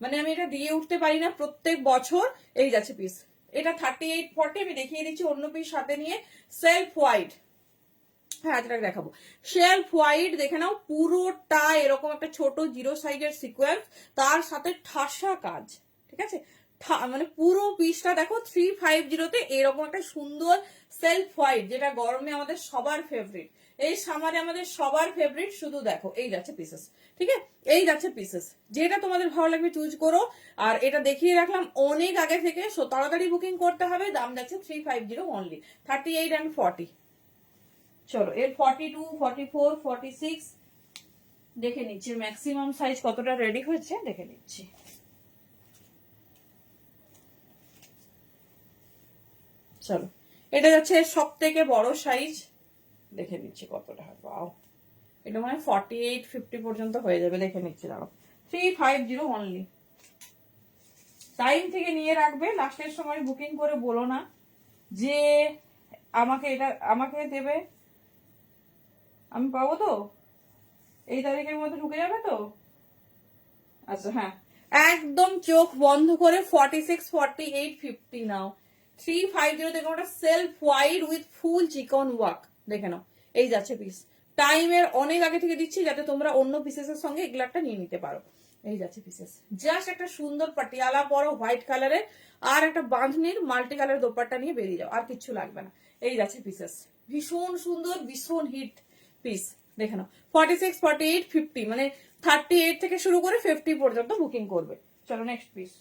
মানে আমি এটা দিয়ে উঠতে পারি না প্রত্যেক বছর। এই যাচ্ছে পিস। এটা 38, 40 আমি দেখিয়ে দিচ্ছি অন্য পিস সাথে নিয়ে। সেলফ হোয়াইট, হ্যাঁ আজকে দেখাবো। সেলফ হোয়াইট দেখে নাও, পুরোটা এরকম একটা ছোট জিরো সাইজের সিকোয়েন্স, তার সাথে ঠাসা কাজ, ঠিক আছে। মানে পুরো পিসটা দেখো 350-তে এরকম একটা সুন্দর সেলফ হোয়াইট, যেটা গরমে আমাদের সবার ফেভারিট, এই সামারে আমাদের সবার ফেভারিট। শুধু দেখো এই যাচ্ছে পিসেস, ঠিক আছে, এই যাচ্ছে পিসেস। যেটা তোমাদের ভালো লাগবে চুজ করো। আর এটা দেখিয়ে রাখলাম অনেক আগে থেকে, সো তাড়াতাড়ি বুকিং করতে হবে। দাম যাচ্ছে 350 অনলি, 38 and 40। চলো এর 42, 44, 46 দেখে নিচ্ছি, ম্যাক্সিমাম সাইজ কতটা রেডি হয়েছে দেখে নিচ্ছি। চলো এটা যাচ্ছে সব থেকে বড় সাইজ, দেখে নিচ্ছি কতটা হয়। বাও, এটা মানে 48, 50 পর্যন্ত হয়ে যাবে, দেখে নিচ্ছি। দাঁড়াও, 350 অনলি। টাইম থেকে নিয়ে রাখবে, লাস্টের সময় বুকিং করে বলো না যে আমাকে এটা আমাকে দেবে, আমি পাবো তো, এই তারিখের মধ্যে ঢুকে যাবে তো। আচ্ছা হ্যাঁ, একদম চোখ বন্ধ করে 46, 48, 50 নাও। 350 দেখো, ওটা সেলফ হোয়াইট উইথ ফুল চিকন ওয়ার্ক, দেখে নাও। এই যাচ্ছে পিস। টাইমের অনেক আগে থেকে দিচ্ছি যাতে তোমরা অন্য পিসেসের সঙ্গে এগুলো একটা নিয়ে নিতে পারো। এই যাচ্ছে পিসেস। জাস্ট একটা সুন্দর পাটিয়ালা পরো হোয়াইট কালারের, আর একটা বাঁধনির মাল্টি কালার দোপাট্টা নিয়ে বেরিয়ে যাও, আর কিচ্ছু লাগবে না। এই যাচ্ছে পিসেস, ভীষণ সুন্দর, ভীষণ হিট পিস, দেখে নাও। 46, 48, 50 মানে 38 থেকে শুরু করে 50 পর্যন্ত বুকিং করবে। চলো নেক্সট পিস।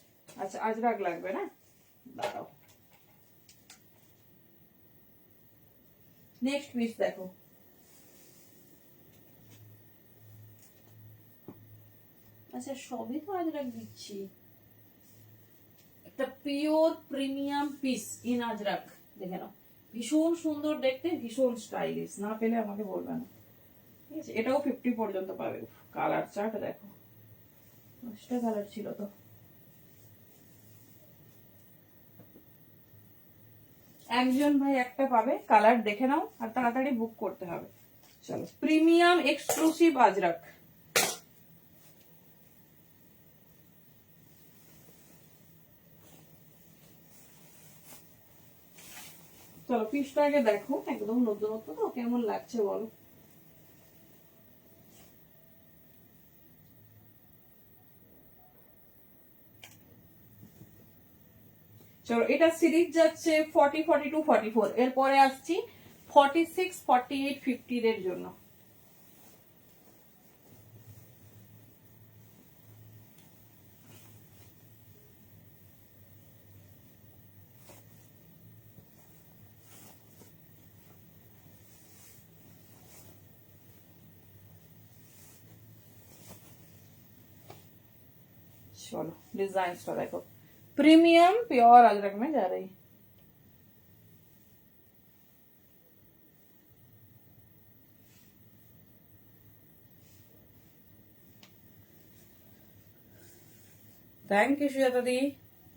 আচ্ছা আজরাক লাগবে না, দাঁড়াও। নেক্সট পিস দেখো। আচ্ছা সবই তো আজরাক দিচ্ছি। একটা pure premium piece in Ajrak, দেখে নাও। ভীষণ সুন্দর দেখতে, ভীষণ স্টাইলিশ। না পেলে আমাকে বলবে না, ঠিক আছে। এটাও 50 পর্যন্ত পাবে। কালার চার্ট দেখো, 5টা কালার ছিল তো। একজন ভাই একটা পাবে, কালার দেখে নাও আর তাড়াতাড়ি বুক করতে হবে। চলো, প্রিমিয়াম এক্সক্লুসিভ আজরাক। চলো পিসটা আগে দেখো, একদম নতুনত্ব তো, কেমন লাগছে বলো। চলো, এটা সিরিজ যাচ্ছে 40, 42, 44। এরপরে আসছি 46, 48, 50 এর জন্য। चलो डिजाइन तो देखो, प्रीमियम प्योर अजरक में जा रही। थैंक यू सुजाता दी।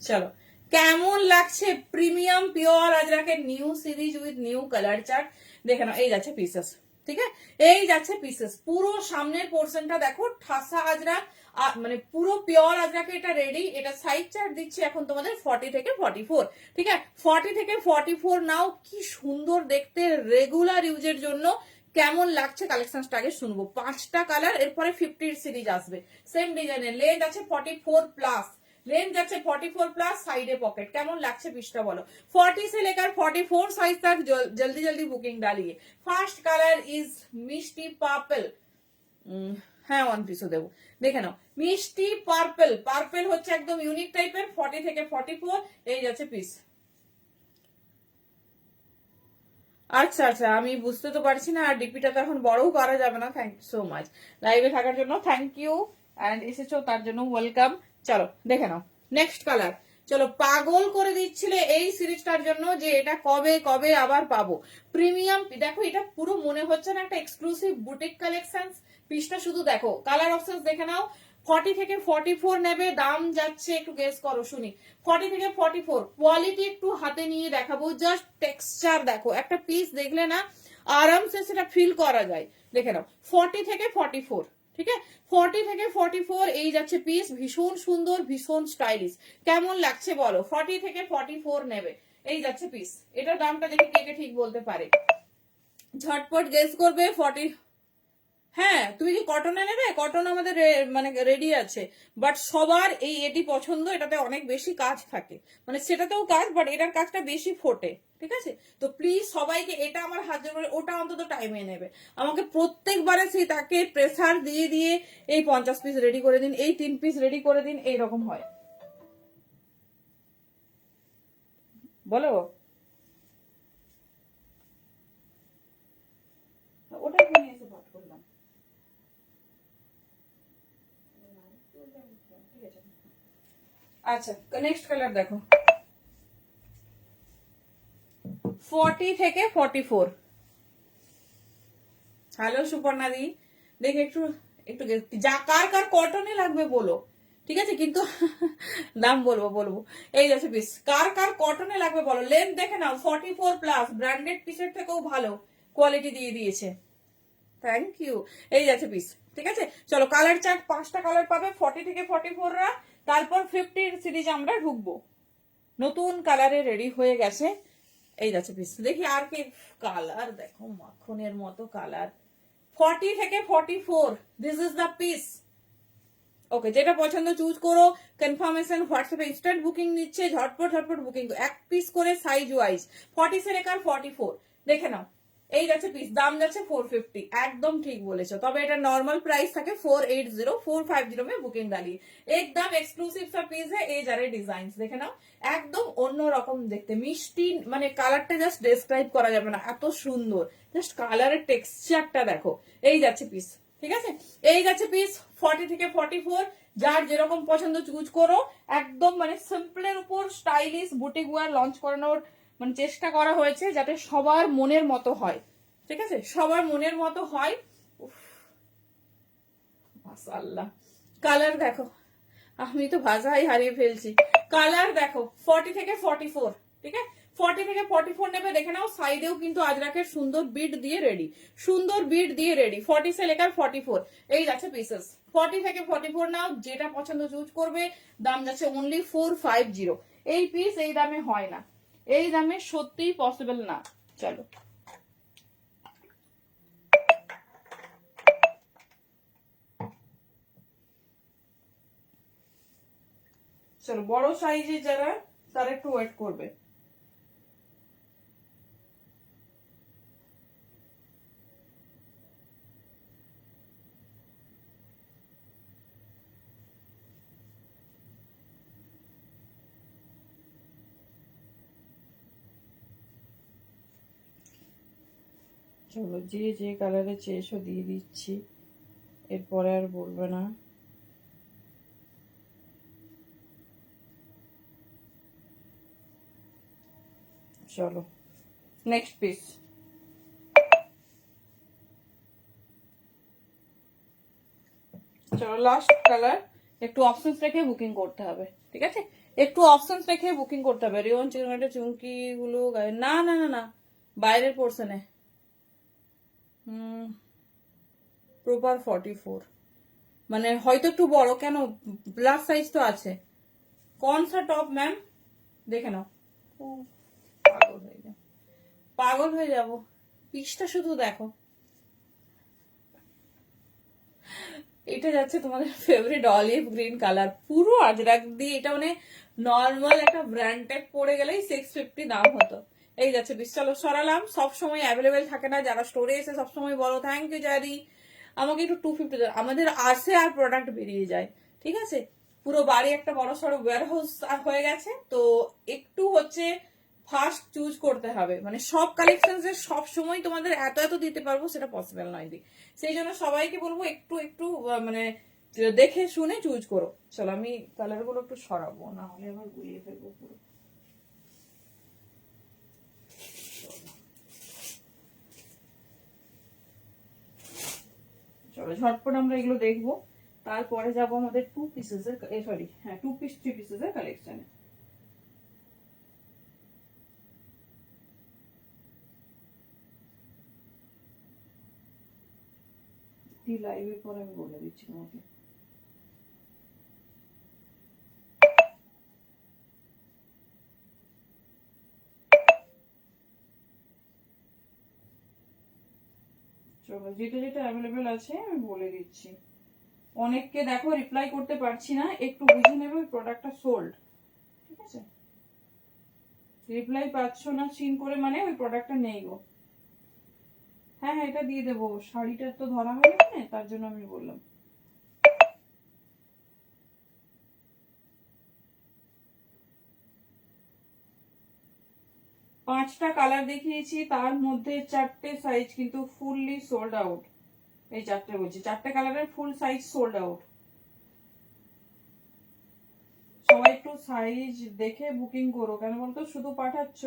चलो, কেমন লাগছে প্রিমিয়াম পিওর আজরাকের new series with new colour chart. দেখে নাও, এই যাচ্ছে পিসেস, ঠিক আছে, এই যাচ্ছে পিসেস। পুরো সামনের পোর্শনটা দেখো, ঠাসা আজরাক, মানে পুরো পিওর আজরাকে এটা রেডি। এটা সাইজ চার্ট দিচ্ছি এখন তোমাদের 40 থেকে 44, ঠিক আছে। 40 থেকে 44 নাও, কি সুন্দর দেখতে, রেগুলার ইউজের জন্য। কেমন লাগছে কালেকশনটা আগে শুনবো। 5টা কালার, এরপরে 50 সিরিজ আসবে সেম ডিজাইনের। লেন্থ আছে 44+, লেন্থ যাচ্ছে 44 প্লাস, সাইডে পকেট। কেমন লাগছে পিসটা বলো। 40 से लेकर 44 साइज तक जल्दी जल्दी बुकिंग डालिए। ফার্স্ট কালার ইজ মিষ্টি পার্পল। হ্যাঁ, ওয়ান পিসও দেবো, দেখে নাও। মিষ্টি পার্পল, পার্পল হচ্ছে একদম ইউনিক টাইপের। 40 থেকে 44 এই যাচ্ছে পিস। আচ্ছা আচ্ছা, আমি বুঝতে তো পারছি না, আর ডিপিটা তো এখন বড়ও করা যাবে না। থ্যাংক ইউ সো মাচ লাইভে থাকার জন্য, থ্যাংক ইউ। অ্যান্ড এসেছো তার জন্য ওয়েলকাম। চলো দেখে নাও নেক্সট কালার। চলো, পাগল করে দিচ্ছিলে এই সিরিজটার জন্য যে এটা কবে কবে আবার পাবো। প্রিমিয়াম দেখো, এটা পুরো মনে হচ্ছে না একটা এক্সক্লুসিভ বুটিক কালেকশন। পিসটা শুধু দেখো, কালার অপশন দেখে নাও। 40 থেকে 44 নেবে, দাম যাচ্ছে একটু গেস করো শুনি। 40 থেকে 44, কোয়ালিটি একটু হাতে নিয়ে দেখাবো, জাস্ট টেক্সচার দেখো। একটা পিস দেখলে না আরামসে সেটা ফিল করা যায়। দেখে নাও, 40 থেকে 44, ঠিক আছে। 40 থেকে 44 এই যাচ্ছে পিস, ভীষণ সুন্দর, ভীষণ স্টাইলিশ। কেমন লাগছে বলো। 40 থেকে 44 নেবে, এই যাচ্ছে পিস। এটার দামটা দেখে কে কে ঠিক বলতে পারে, ঝটপট গেস করবে। 40। হ্যাঁ, তুমি কি কটনে নেবে? কটন আমাদের মানে রেডি আছে, বাট সবার এই এটি পছন্দ। এটাতে অনেক বেশি কাজ থাকে, মানে সেটাতেও কাজ, বাট এটার কাজটা বেশি ফোটে, ঠিক আছে। তো প্লিজ সবাইকে, এটা আমার হাত জোড়, ওটা অন্তত টাইমে নেবে। আমাকে প্রত্যেকবারে সেই তাকে প্রেসার দিয়ে দিয়ে এই 50 পিস রেডি করে দিন, এই 3 পিস রেডি করে দিন, এইরকম হয়। বলো, ওটাই নিয়ে এসে ভাট করলাম। আচ্ছা, নেক্সট কালার দেখো, 40 থেকে 44। হ্যালো সুপর্ণা দি, দেখে একটু একটু যা কার কার কটনে লাগবে বলো, ঠিক আছে, কিন্তু দাম বলবো বলবো। এই যাচ্ছে পিস, কার কার কটনে লাগবে বলো। লেন্থ দেখে নাও, 44+, ব্র্যান্ডেড পিসের থেকেও ভালো কোয়ালিটি দিয়ে দিয়েছে। Thank you. এই যাচ্ছে পিস, ঠিক আছে। চলো, কালার চার্ট 5টা কালার পাবে 40 থেকে 44রা। তারপর 50 সিরিজ আমরা ঢুকবো। নতুন কালারে রেডি হয়ে গেছে, এই যাচ্ছে পিস। দেখি আর কি কালার দেখো, মাখনের মতো কালার। 40 থেকে 44, দিস ইজ দ্য পিস। ওকে, যেটা পছন্দ চুজ করো। কনফার্মেশন হোয়াটসঅ্যাপে ইনস্ট্যান্ট বুকিং নিচ্ছে, ঝটপট ঝটপট বুকিং। এক পিস করে সাইজ ওয়াইজ, 40 से लेकर 44 দেখে নাও। এই যাচ্ছে পিস, দাম যাচ্ছে 450। একদম ঠিক বলেছো, তবে এটা নর্মাল প্রাইস থাকে 480, 450 में बुकिंग डालिए। एकदम एक्सक्लूसिव सा पीस है। এই যারে ডিজাইন দেখে নাও, একদম অন্য রকম দেখতে, মিষ্টি, মানে কালারটা জাস্ট ডেসক্রাইব করা যাবে না, এত সুন্দর। জাস্ট কালারের টেক্সচারটা দেখো। এই যাচ্ছে পিস, ঠিক আছে। এই যাচ্ছে পিস 40 থেকে 44, যার যেরকম পছন্দ চুজ করো। একদম মানে সিম্পলের উপর স্টাইলিশ বুটিক ওয়্যার লঞ্চ করানোর মানে চেষ্টা করা হয়েছে যাতে সবার মনের মতো হয়, ঠিক আছে, সবার মনের মতো হয়। মাশাআল্লাহ, কালার দেখো, আমি তো ভাষাই হারিয়ে ফেলছি। কালার দেখো 40 থেকে 44, ঠিক আছে, 40 থেকে 44 নেবে, দেখে নাও। সাইডেও কিন্তু আজরাকের সুন্দর বিট দিয়ে রেডি, সুন্দর বিট দিয়ে রেডি। 40 সে লেকার 44 এই যাচ্ছে পিসেস। 40 থেকে 44 নাও, যেটা পছন্দ চুজ করবে। দাম যাচ্ছে অনলি 450। এই পিস এই দামে হয় না, এই দামে সত্যিই পসিবল না। চলো চলো, বড় সাইজে যারা, তারা একটু ওয়েট করবে। চলো, যে যে কালারে চেয়েছো দিয়ে দিচ্ছি, এরপরে আর বলবে না। চলো নেক্সট পিস। চলো লাস্ট কালার। একটু অপশনস রেখে বুকিং করতে হবে, ঠিক আছে, একটু অপশনস রেখে বুকিং করতে হবে। রিওন চিরুনিটা চুমকি গুলো গায়ে, না না না না, বাইরের পোর্শনে। প্রপার 44, মানে হয়তো একটু বড়, কেন প্লাস সাইজ তো আছে। কোন সা টপ ম্যাম, দেখে নাও। পাগল হয়ে যাবো, পাগল হয়ে যাবো, পিসটা শুধু দেখো। এটা যাচ্ছে তোমাদের ফেভারিট অলিভ গ্রিন কালার, পুরো আজরাক দিয়ে। এটা মানে নর্মাল একটা ব্র্যান্ড ট্যাগ পড়ে গেলেই 650 দাম হতো। এই যাচ্ছে পিস। চলো সরালাম, সবসময় অ্যাভেলেবেল থাকে না। যারা স্টোরে এসে সবসময় বলো থ্যাংক ইউ জারি, আমাকে একটু 250, আমাদের আসে আর প্রোডাক্ট বেরিয়ে যায়, ঠিক আছে। পুরো বাড়ি একটা বড় সড়ো ওয়্যার হাউস হয়ে গেছে, তো একটু হচ্ছে ফার্স্ট চুজ করতে হবে। মানে সব কালেকশন সব সময় তোমাদের এত এত দিতে পারবো সেটা পসিবল নয় দি। সেই জন্য সবাইকে বলবো একটু একটু মানে দেখে শুনে চুজ করো। চলো আমি কালার গুলো একটু সরাবো, না হলে আবার গুলিয়ে ফেলবো পুরো। চলো ঝটপট আমরা এগুলো দেখবো, তারপরে যাবো আমাদের 2 পিসেস এর, সরি হ্যাঁ 2 পিস 3 পিসেস এর কালেকশনে। লাইভের পর আমি বলে দিচ্ছি তোমাকে। চলো যেটা যেটা অ্যাভেলেবেল আছে আমি বলে দিচ্ছি। অনেককে দেখো রিপ্লাই করতে পারছি না, একটু বুঝে নেবে ওই প্রোডাক্টটা সোল্ড, ঠিক আছে। রিপ্লাই পাচ্ছ না সিন করে, মানে ওই প্রোডাক্টটা নেই গো। হ্যাঁ হ্যাঁ এটা দিয়ে দেবো, শাড়িটার তো ধরা হয়ে গেছে, তার জন্য আমি বললাম। পাঁচটা কালার দেখিয়েছি, তার মধ্যে 4টে সাইজ কিন্তু ফুললি সোল্ড আউট। এই 4টে বলছি, 4টে কালারের ফুল সাইজ সোল্ড আউট। সবাই একটু সাইজ দেখে বুকিং করো, কেন বলতো শুধু পাঠাচ্ছ,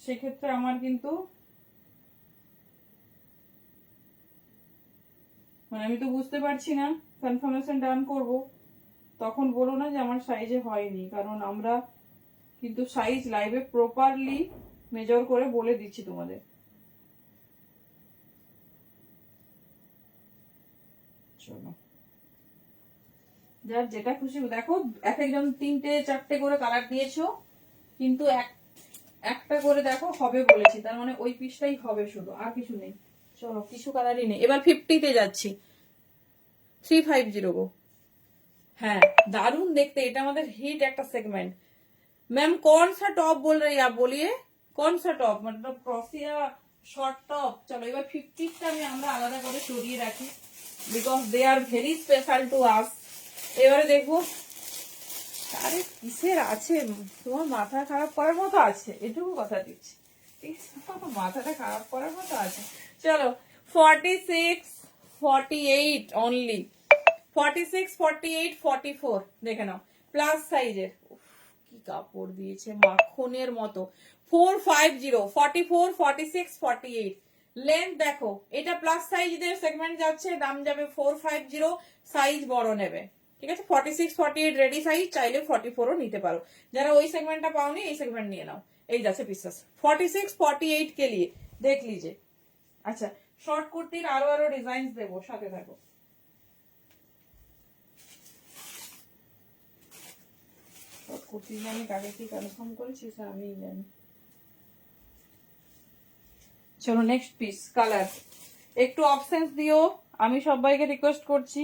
সেক্ষেত্রে আমার কিন্তু মানে আমি তো বুঝতে পারছি না, কনফার্মেশন ডান করব, তখন বলো না যে আমার সাইজে হয়নি। কারণ আমরা কিন্তু সাইজ লাইভে প্রপারলি মেজার করে বলে দিচ্ছি তোমাদের। চলো যার যেটা খুশি দেখো, এক একজন 3টে 4টে করে কালার দিয়েছো, কিন্তু একটা করে দেখো হবে বলেছি, তার মানে ওই পিসটাই হবে শুধু, আর কিছু নেই। চলো কিছু কালারই নেই। এবার 50তে যাচ্ছি, 350 গো। হ্যাঁ দারুণ দেখতে, এটা আমাদের হিট একটা সেগমেंट। मैम कौन सा टॉप बोल रही है आप, बोलिए कौन सा टॉप, मतलब क्रॉसी या শর্ট টপ। চলো এবার 50টা আমি আমরা আলাদা করে সরিয়ে রাখি, because they are very special to us. এবারে দেখবো, আরে কিসের আছে, তোমার মাথা খারাপ করার মতো আছে, এটুকু কথা দিচ্ছি, ঠিক আছে, মাথাটা খারাপ করার মতো আছে। চলো 46 48 অনলি, 46 48 44 দেখে নাও, প্লাস সাইজের। কি কাপড় দিয়েছে মাখনের মতো, 450, 44, 46, 48 লেন্থ দেখো, এটা প্লাস সাইজদের সেগমেন্ট যাচ্ছে, দাম যাবে 450, সাইজ বড় নেবে, ঠিক আছে। 46, 48 রেডি সাইজ, চাইলে 44ও নিতে পারো। যারা ওই সেগমেন্টটা পাওনি এই সেগমেন্ট নিয়ে নাও। এই যাচ্ছে পিসেস 46, 48 কে লিয়ে দেখ লিজে। আচ্ছা, শর্ট কুর্তির আরো আরো ডিজাইন দেবো, সাথে থাকো। শর্ট কুর্তি আমি কাকে কি কনফার্ম করেছি স্যার আমি জানি। চলো নেক্সট পিস, কালার একটু অপশনস দিও, আমি সবাইকে রিকোয়েস্ট করছি।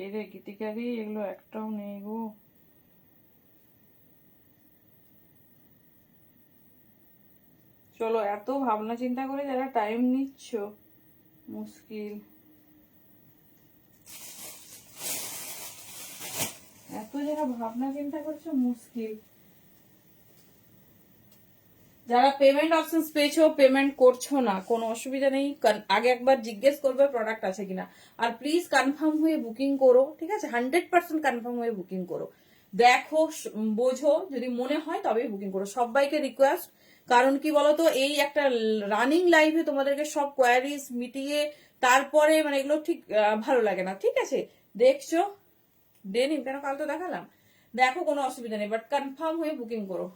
এই রে গীতিকারি, এগুলো একটাও নেই গো। চলো, এত ভাবনা চিন্তা করে যারা টাইম নিচ্ছ, মুশকিল। এত যারা ভাবনা চিন্তা করছো মুশকিল। যারা পেমেন্ট অপশনস পেয়েছো, পেমেন্ট করছো না, কোনো অসুবিধা নেই, আগে একবার জিজ্ঞেস করবে প্রোডাক্ট আছে কিনা। আর প্লিজ কনফার্ম হয়ে বুকিং করো, ঠিক আছে, 100% কনফার্ম হয়ে বুকিং করো। দেখো, বোঝো, যদি মনে হয় তবেই বুকিং করো। সবাইকে রিকোয়েস্ট, কারণ কি বলতো, এই একটা রানিং লাইভে তোমাদেরকে সব কোয়ারিজ মিটিয়ে তারপরে মানে এগুলো ঠিক ভালো লাগে না, ঠিক আছে। দেখছো ডেনিম কেন, কাল তো দেখালাম। দেখো, কোনো অসুবিধা নেই, বাট কনফার্ম হয়ে বুকিং করো।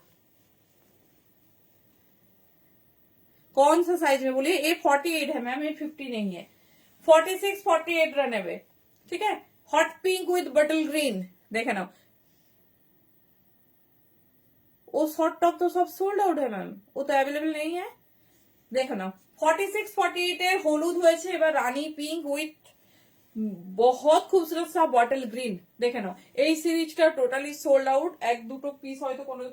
कौन सा साइज में बोलिए, ये 48 है मैम, ये 50 नहीं है। 46, 48 रन है, ठीक है। हॉट पिंक विद बटल ग्रीन, देखे ना, वो शॉर्ट टॉप तो सब सोल्ड आउट है मैम, वो तो अवेलेबल नहीं है। देखो ना, 46, 48 এর হলুদ হয়েছে, এবার রানী পিঙ্ক উইথ बहुत खूबसूरत सा बॉटल ग्रीन, দেখে নাও। এই সিরিজটা টোটালি সোল্ড আউট, এক দুটো পিস হয়তো কোনো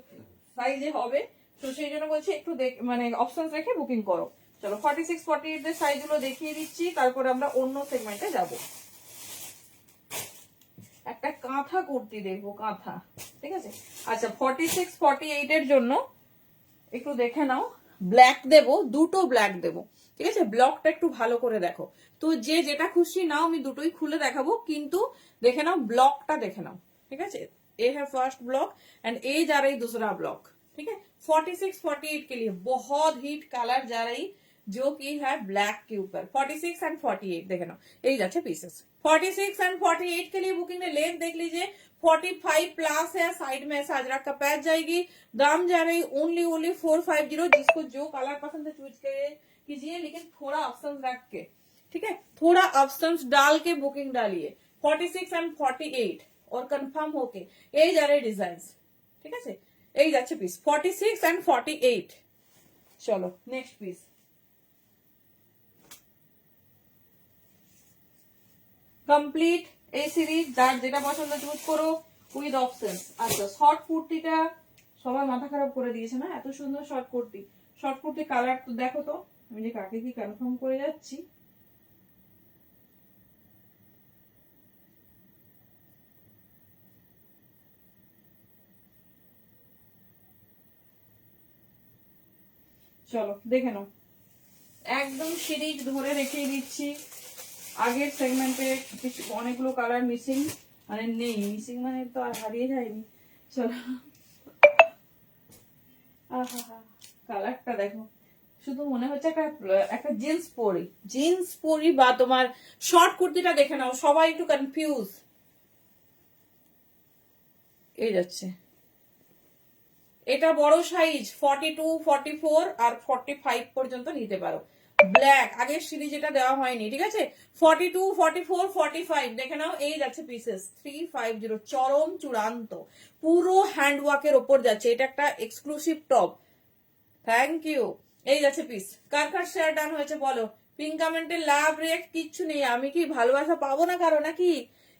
সাইজে হবে, তো সেই জন্য বলছি একটু মানে অপশন রেখে বুকিং করো। চলো 46, 48 এর সাইজগুলো দেখিয়ে দিচ্ছি, তারপরে আমরা অন্য সেগমেন্টে যাব। একটা কাঁথা কুর্তি দেখবো, কাঁথা, ঠিক আছে। আচ্ছা, 46, 48 এর জন্য একটু দেখে নাও, ব্ল্যাক দেবো, দুটো ব্ল্যাক দেবো, ঠিক আছে। ব্লকটা একটু ভালো করে দেখো, তো যে যেটা খুশি নাও, আমি দুটোই খুলে দেখাবো, কিন্তু দেখে নাও ব্লকটা, দেখে নাও, ঠিক আছে। ये है फर्स्ट ब्लॉक एंड ये जा रही दूसरा ब्लॉक, ठीक है। 46, 48 के लिए बहुत हिट कलर जा रही, जो कि है ब्लैक के ऊपर। 46 एंड 48 देखे ना, यही जाते पीसेस। 46 एंड 48 के लिए बुकिंग में लेंथ देख लीजिए, 45 प्लस है, साइड में ऐसा अजरक का पैच जाएगी। दाम जा रही ओनली 450, जिसको जो कलर पसंद है चूज कीजिए, लेकिन थोड़ा ऑप्शन रख के, ठीक है, थोड़ा ऑप्शन डाल के बुकिंग डालिए। 46 एंड 48 और कंफर्म होके यही जा रहे डिजाइन, ठीक है, यही जाच्छे पीस 46 एंड 48। चलो नेक्स्ट पीस, কমপ্লিট এই সিরিজ, যার যেটা পছন্দ চুজ করো উইথ অপশনস। আচ্ছা, শর্ট কুর্তিটা সবার মাথা খারাপ করে দিয়েছে না, এত সুন্দর short kurti. Short kurti colour তো দেখো তো, আমি যে কাকে কি কনফার্ম করে যাচ্ছি। চলো দেখে নাও, একদম সিরিজ ধরে রেখে দিচ্ছি। আগের সেগমেন্টে কিছু অনেকগুলো কালার মিসিং, মানে নেই, মিসিং মানে তো আর হারিয়ে যায়নি। চলো, কালারটা দেখো, শুধু মনে হচ্ছে একটা জিন্স পরি বা তোমার শর্ট কুর্তিটা দেখে নাও, সবাই একটু কনফিউজ। এই যাচ্ছে, এটা বড় সাইজ 42, 44 আর 45 পর্যন্ত নিতে পারো। ব্ল্যাক আগের সিরিজ এটা দেওয়া হয়নি, ঠিক আছে। 42, 44, 45 দেখে নাও, এই যাচ্ছে পিসেস 350, চরম চূড়ান্ত, পুরো হ্যান্ডওয়ার্কের ওপর যাচ্ছে। এটা একটা এক্সক্লুসিভ টপ, থ্যাংক ইউ। এই যাচ্ছে পিস, কার কার শেয়ার ডান হয়েছে বলো, পিন কমেন্টে লাভ রিয়েক্ট কিচ্ছু নেই। আমি কি ভালোবাসা পাবো না কারো নাকি,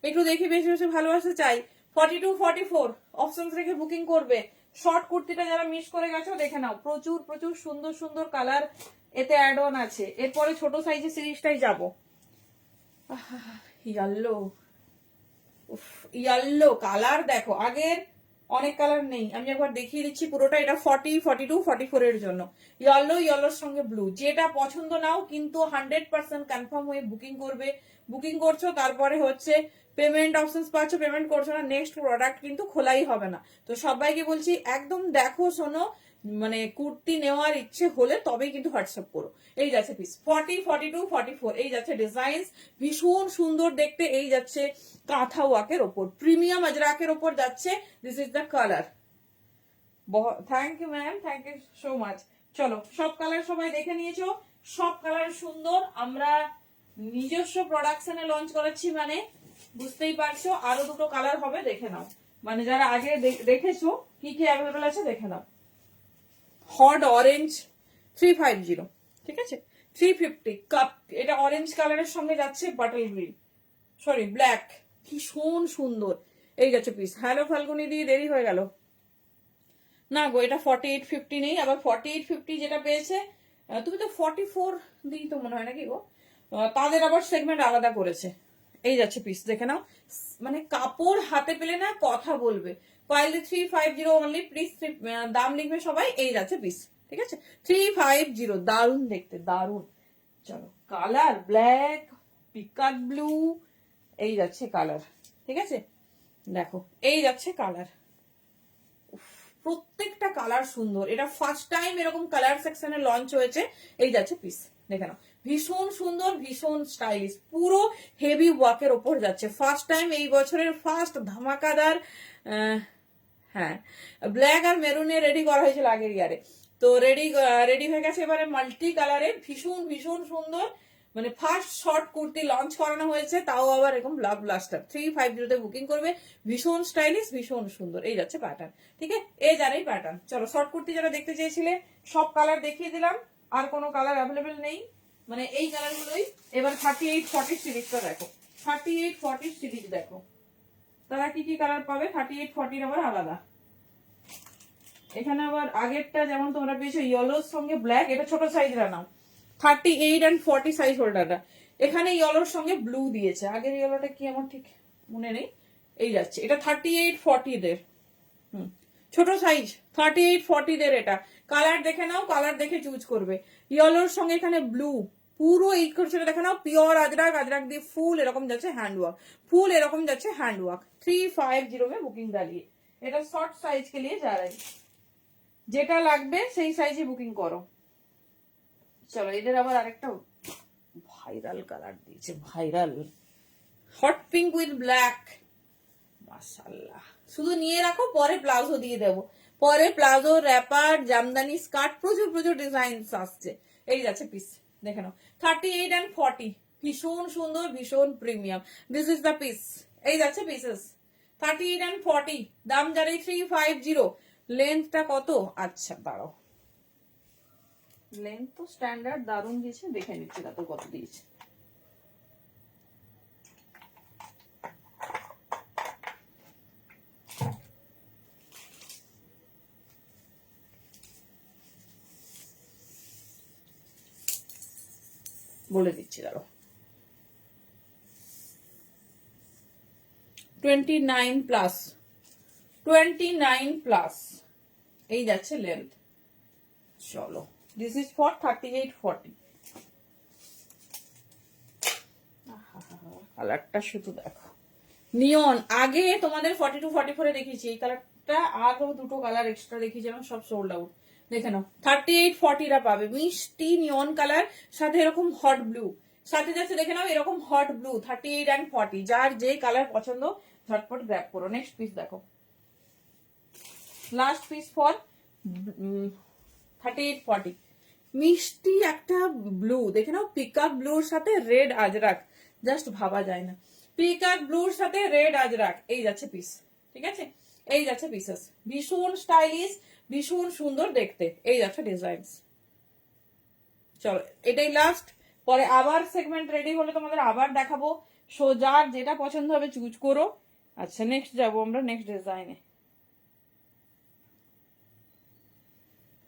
একটু দেখি বেশি বেশি ভালোবাসা চাই। 42, 44 অপশনস রেখে বুকিং করবে। শর্ট কুর্তিটা যারা মিস করে গেছো দেখে নাও, প্রচুর প্রচুর সুন্দর সুন্দর কালার এতে অ্যাড অন আছে। এরপরে ছোট সাইজের সিরিজটাই যাবো। ইয়াল্লো ইয়েলো কালার দেখো, আগের অনেক কালার নেই, আমি একবার দেখিয়ে দিচ্ছি পুরোটা। এটা 40, 42, 44 এর জন্য ইয়েলোর সঙ্গে ব্লু, যেটা পছন্দ নাও কিন্তু 100% কনফার্ম হয়ে বুকিং করবে। বুকিং করছো, তারপরে হচ্ছে পেমেন্ট অপশনস পাচ্ছ, পেমেন্ট করছো না, নেক্সট প্রোডাক্ট কিন্তু খোলাই হবে না। তো সবাইকে বলছি একদম দেখো শোনো, মানে কুর্তি নেওয়ার ইচ্ছে হলে তবেই কিন্তু হোয়াটসঅ্যাপ করো। এই যাচ্ছে পিস 40, 42, 44, এই যাচ্ছে ডিজাইন, ভীষণ সুন্দর দেখতে। এই যাচ্ছে কাঁথা ওয়ার্কের ওপর, প্রিমিয়াম আজরাকের ওপর যাচ্ছে। This is the colour. Thank you ma'am, thank you so much. চলো, সব কালার সবাই দেখে নিয়েছো, সব কালার সুন্দর। আমরা নিজস্ব প্রোডাকশনে লঞ্চ করেছি মানে বুঝতেই পারছো, আরো দুটো কালার হবে, দেখে নাও। মানে যারা আগে দেখেছো কি কি অ্যাভেলেবেল আছে দেখে নাও। হট অরেঞ্জ 350, ঠিক আছে 350 কাপ, এটা অরেঞ্জ কালারের সঙ্গে যাচ্ছে বাটল গ্রিন, সরি ব্ল্যাক, ভীষণ সুন্দর। এই যাচ্ছে পিস। হ্যালো ফাল্গুনি দিয়ে দেরি হয়ে গেল না গো, এটা 4850 নেই, আবার 4850 যেটা পেয়েছে তুমি তো 44 দিই তো মনে হয় নাকি গো, তাদের আবার সেগমেন্ট আলাদা করেছে। এই যাচ্ছে পিস, দেখে নাও, মানে কাপড় হাতে পেলে না কথা বলবে। পাইলে 350 অনলি, প্লিজ দাম লিখবে সবাই। এই যাচ্ছে পিস, ঠিক আছে 350, দারুন দেখতে, দারুন। চলো, কালার ব্ল্যাক, পিকাক ব্লু, এই যাচ্ছে কালার, ঠিক আছে দেখো, এই যাচ্ছে কালার, প্রত্যেকটা কালার সুন্দর। এটা ফার্স্ট টাইম এরকম কালার সেকশনে লঞ্চ হয়েছে। এই যাচ্ছে পিস, দেখে নাও, ভীষণ সুন্দর, ভীষণ স্টাইলিশ, পুরো হেভি ওয়ার্কের ওপর যাচ্ছে। ফার্স্ট টাইম এই বছরের ফার্স্ট ধামাকাদার, হ্যাঁ ব্ল্যাক আর মেরুনে রেডি করা হয়েছিল আগের ইয়ারে, তো রেডি হয়ে গেছে এবারে মাল্টি কালারে, ভীষণ ভীষণ সুন্দর। মানে ফার্স্ট শর্ট কুর্তি লঞ্চ করানো হয়েছে, তাও আবার এরকম লাভ ব্লাস্টার। 350 বুকিং করবে, ভীষণ স্টাইলিশ, ভীষণ সুন্দর। এই যাচ্ছে প্যাটার্ন, ঠিক আছে এই যার এই প্যাটার্ন। চলো, শর্ট কুর্তি যারা দেখতে চেয়েছিলে সব কালার দেখিয়ে দিলাম, আর কোনো কালার অ্যাভেলেবেল নেই, মানে এই কালারগুলোই। এবার 3840 সিরিজটা দেখো, 3840 সিরিজ দেখো, তারা কি কি কালার পাবে। 3840 আবার আলাদা, এখানে আবার আগেরটা যেমন তোমরা পেয়েছো ইয়েলোর সঙ্গে ব্ল্যাক, এটা ছোট সাইজরা নাও, 38 and 40 সাইজ হোল্ডারটা। এখানে ইয়েলোর সঙ্গে ব্লু দিয়েছে, আগের ইয়েলোটা কি আমার ঠিক মনে নেই। এই যাচ্ছে, এটা 3840 দের, ছোট সাইজ 3840 দের। এটা কালার দেখে নাও, কালার দেখে চুজ করবে। ইয়েলোর সঙ্গে এখানে ব্লু, পুরো এই করছে দেখে নাও, পিওর আজরাক, আজরাক দিয়ে ফুল এরকম যাচ্ছে হ্যান্ড ওয়ার্ক, ফুল এরকম যাচ্ছে হ্যান্ড ওয়ার্ক। 350 में বুকিং ডালিয়ে, এটা শর্ট সাইজ কে লিয়ে যা रही, যেটা লাগবে সেই সাইজে বুকিং করো। চলো, এদের আবার আরেকটা ভাইরাল কালার দিয়েছে, viral hot pink with black, মাশাআল্লাহ। শুধু নিয়ে রাখো, পরে প্লাজো দিয়ে দেবো, পরে প্লাজো, র্যাপার, জামদানি, স্কার্ট, প্রচুর প্রচুর ডিজাইন আসছে। এই যাচ্ছে পিস, দেখে নাও 38 and 40, ভীষণ সুন্দর, ভীষণ premium. This is the piece, এই যাচ্ছে পিসেস 38 and 40, দাম জানি 350। লেন্থটা কত, আচ্ছা দাঁড়াও, লেন্থ তো স্ট্যান্ডার্ড দারুন দিয়েছে, দেখে নিচ্ছি না তো কত দিয়েছে। বলে দিচ্ছি দাঁড়াও, 29 প্লাস, 29 প্লাস, এই যাচ্ছে লেন্থ। চলো, দিস ইজ ফর 3840। কালারটা শুধু দেখো, নিয়ন। আগে তোমাদের 42 44 দেখিয়েছি, এই কালারটা আরো দুটো কালার এক্সট্রা দেখিয়েছিলাম, সব সোল্ড আউট। দেখে নাও 3840 পাবে, মিষ্টি নিয়ন কালার, সাথে এরকম হট ব্লু, সাথে যাচ্ছে দেখে নাও এরকম হট ব্লু। 38 and 40, যার যে কালার পছন্দ ঝটপট গ্র্যাব করো। নেক্সট পিস দেখো, লাস্ট পিস ফর 3840, মিষ্টি একটা ব্লু, দেখে নাও পিকক ব্লুর সাথে রেড আজরাক, জাস্ট ভাবা যায় না, পিকক ব্লুর সাথে রেড আজরাক। এই যাচ্ছে পিস, ঠিক আছে এই যাচ্ছে পিসেস, ভীষণ স্টাইলিশ, ভীষণ সুন্দর দেখতে। এই যাচ্ছে ডিজাইনস। চলো, এটাই লাস্ট, পরে আবার সেগমেন্ট রেডি হলে তোমাদের আবার দেখাবো। সো যার যেটা পছন্দ হবে চুজ করো। আচ্ছা, নেক্সট যাবো আমরা নেক্সট ডিজাইনে।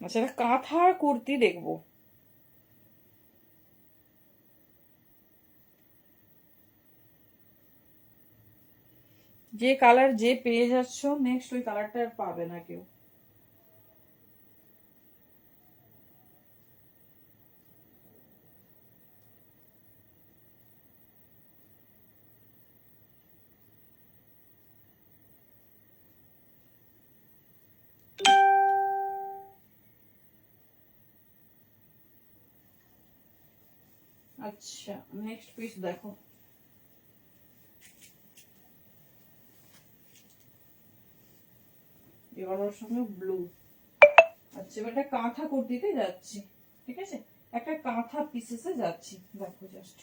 আচ্ছা, কাঁথা কুর্তি দেখবো। যে কালার যে পেয়ে যাচ্ছ নেক্সট ওই কালারটা আর পাবে না কেউ। আচ্ছা নেক্সট পিস দেখো, এবার ওর সঙ্গে ব্লু। আচ্ছা এবার একটা কাঁথা কুর্তিতে যাচ্ছি, ঠিক আছে, একটা কাঁথা পিসেসে যাচ্ছি, দেখো জাস্ট।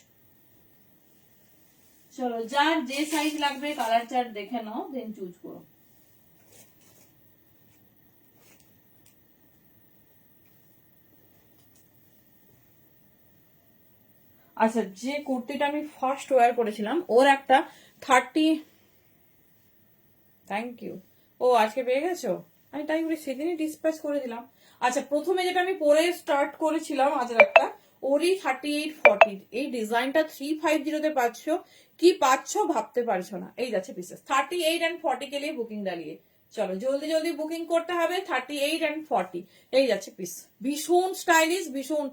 চলো যার যে সাইজ লাগবে কালার চার্ট দেখে নাও, দেন চুজ করো। আচ্ছা যে কুর্তিটা আমি ফার্স্ট ওয়্যার করেছিলাম ওর একটা 30, থ্যাংক ইউ। ও আজকে পেয়ে গেছো, আমি তাই বলে সেদিনই ডিসপ্যাচ করে দিলাম। আচ্ছা প্রথমে যেটা আমি পরে স্টার্ট করেছিলাম আজের একটা, ওরই 38-40, এই ডিজাইনটা 350 পাচ্ছ, কি পাচ্ছ ভাবতে পারছো না। এই যাচ্ছে পিসেস 38 and 40 के लिए বুকিং ডালিয়ে। চলো জলদি জলদি বুকিং করতে হবে, 38 and 40 এই যাচ্ছে পিস। ভীষণ স্টাইলিশ, ভীষণ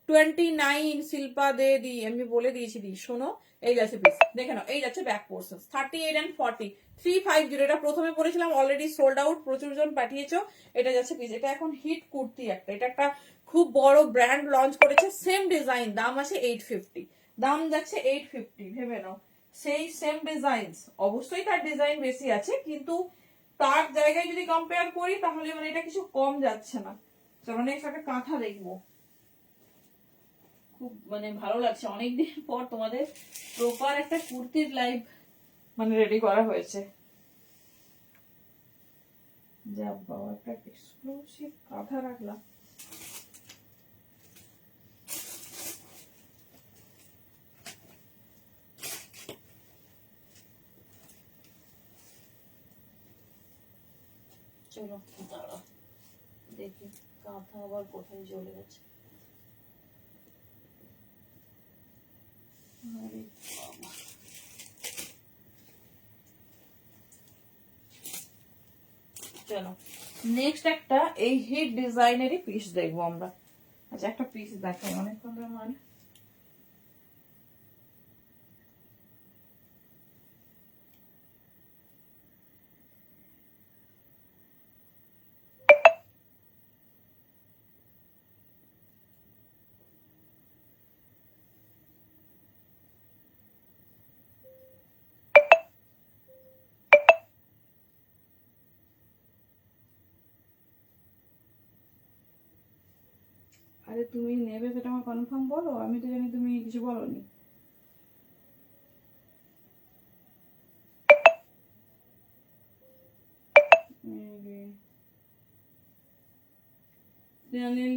29 শিল্পা দে দি, আমি বলে দিয়েছি দি, শোনো এই যাচ্ছে পিস, দেখে নাও এই যাচ্ছে ব্যাক পোর্শন 38 and 40, 350। এটা প্রথমে পড়েছিলাম, অলরেডি সোল্ড আউট, প্রচুর জন পাঠিয়েছো। এটা যাচ্ছে পিস, এটা এখন হিট কুর্তি একটা, এটা একটা খুব বড় ব্র্যান্ড লঞ্চ করেছে, সেম ডিজাইন, দাম আছে 850, দাম যাচ্ছে 850, ভেবে নাও সেই সেম ডিজাইন। অবশ্যই তার ডিজাইন বেশি আছে, কিন্তু তার জায়গায় যদি কম্পেয়ার করি তাহলে মানে এটা কিছু কম যাচ্ছে না। চলো নেক্সট একটা কাঁথা দেখবো, খুব মানে ভালো লাগছে অনেকদিন পর তোমাদের প্রপার একটা কুর্তির লাইভ মানে রেডি করা হয়েছে। যা বাবা একটা এক্সক্লুসিভ কাঁথা রাখলাম। চলো দাঁড়া দেখি কাঁথা আবার কোথায় চলে গেছে। আরে বাবা, চলো নেক্সট একটা এই হিট ডিজাইনেরই পিস দেখবো আমরা। আচ্ছা একটা পিস দেখাই, অনেকক্ষণ ধরে মানে আরে তুমি নেবে সেটা আমার কনফার্ম বলো, আমি তো জানি তুমি কিছু বলোনি।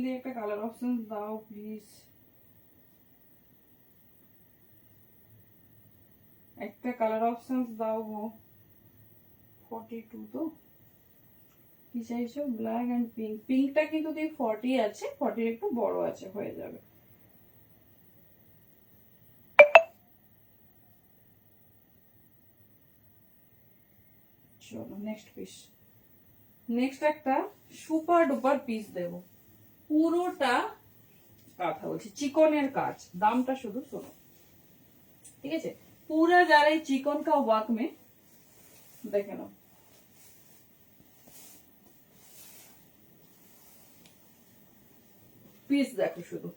দিয়ে একটা কালার অপশন দাও প্লিজ, একটা কালার অপশন দাও গো। 42 তো কি চাইছো, ব্ল্যাক এন্ড পিঙ্ক, পিঙ্কটা কিন্তু 40 আছে, 40 একটু বড় আছে, হয়ে যাবে। চলো নেক্সট পিস, নেক্সট একটা সুপার ডুপার পিস দেব, পুরোটা কাঁথা বলছি চিকনের কাজ, দামটা শুধু শোনো, ঠিক আছে, पूरा जा रहा है चिकन का वर्क में, देखे लो পিস দেখো শুধু,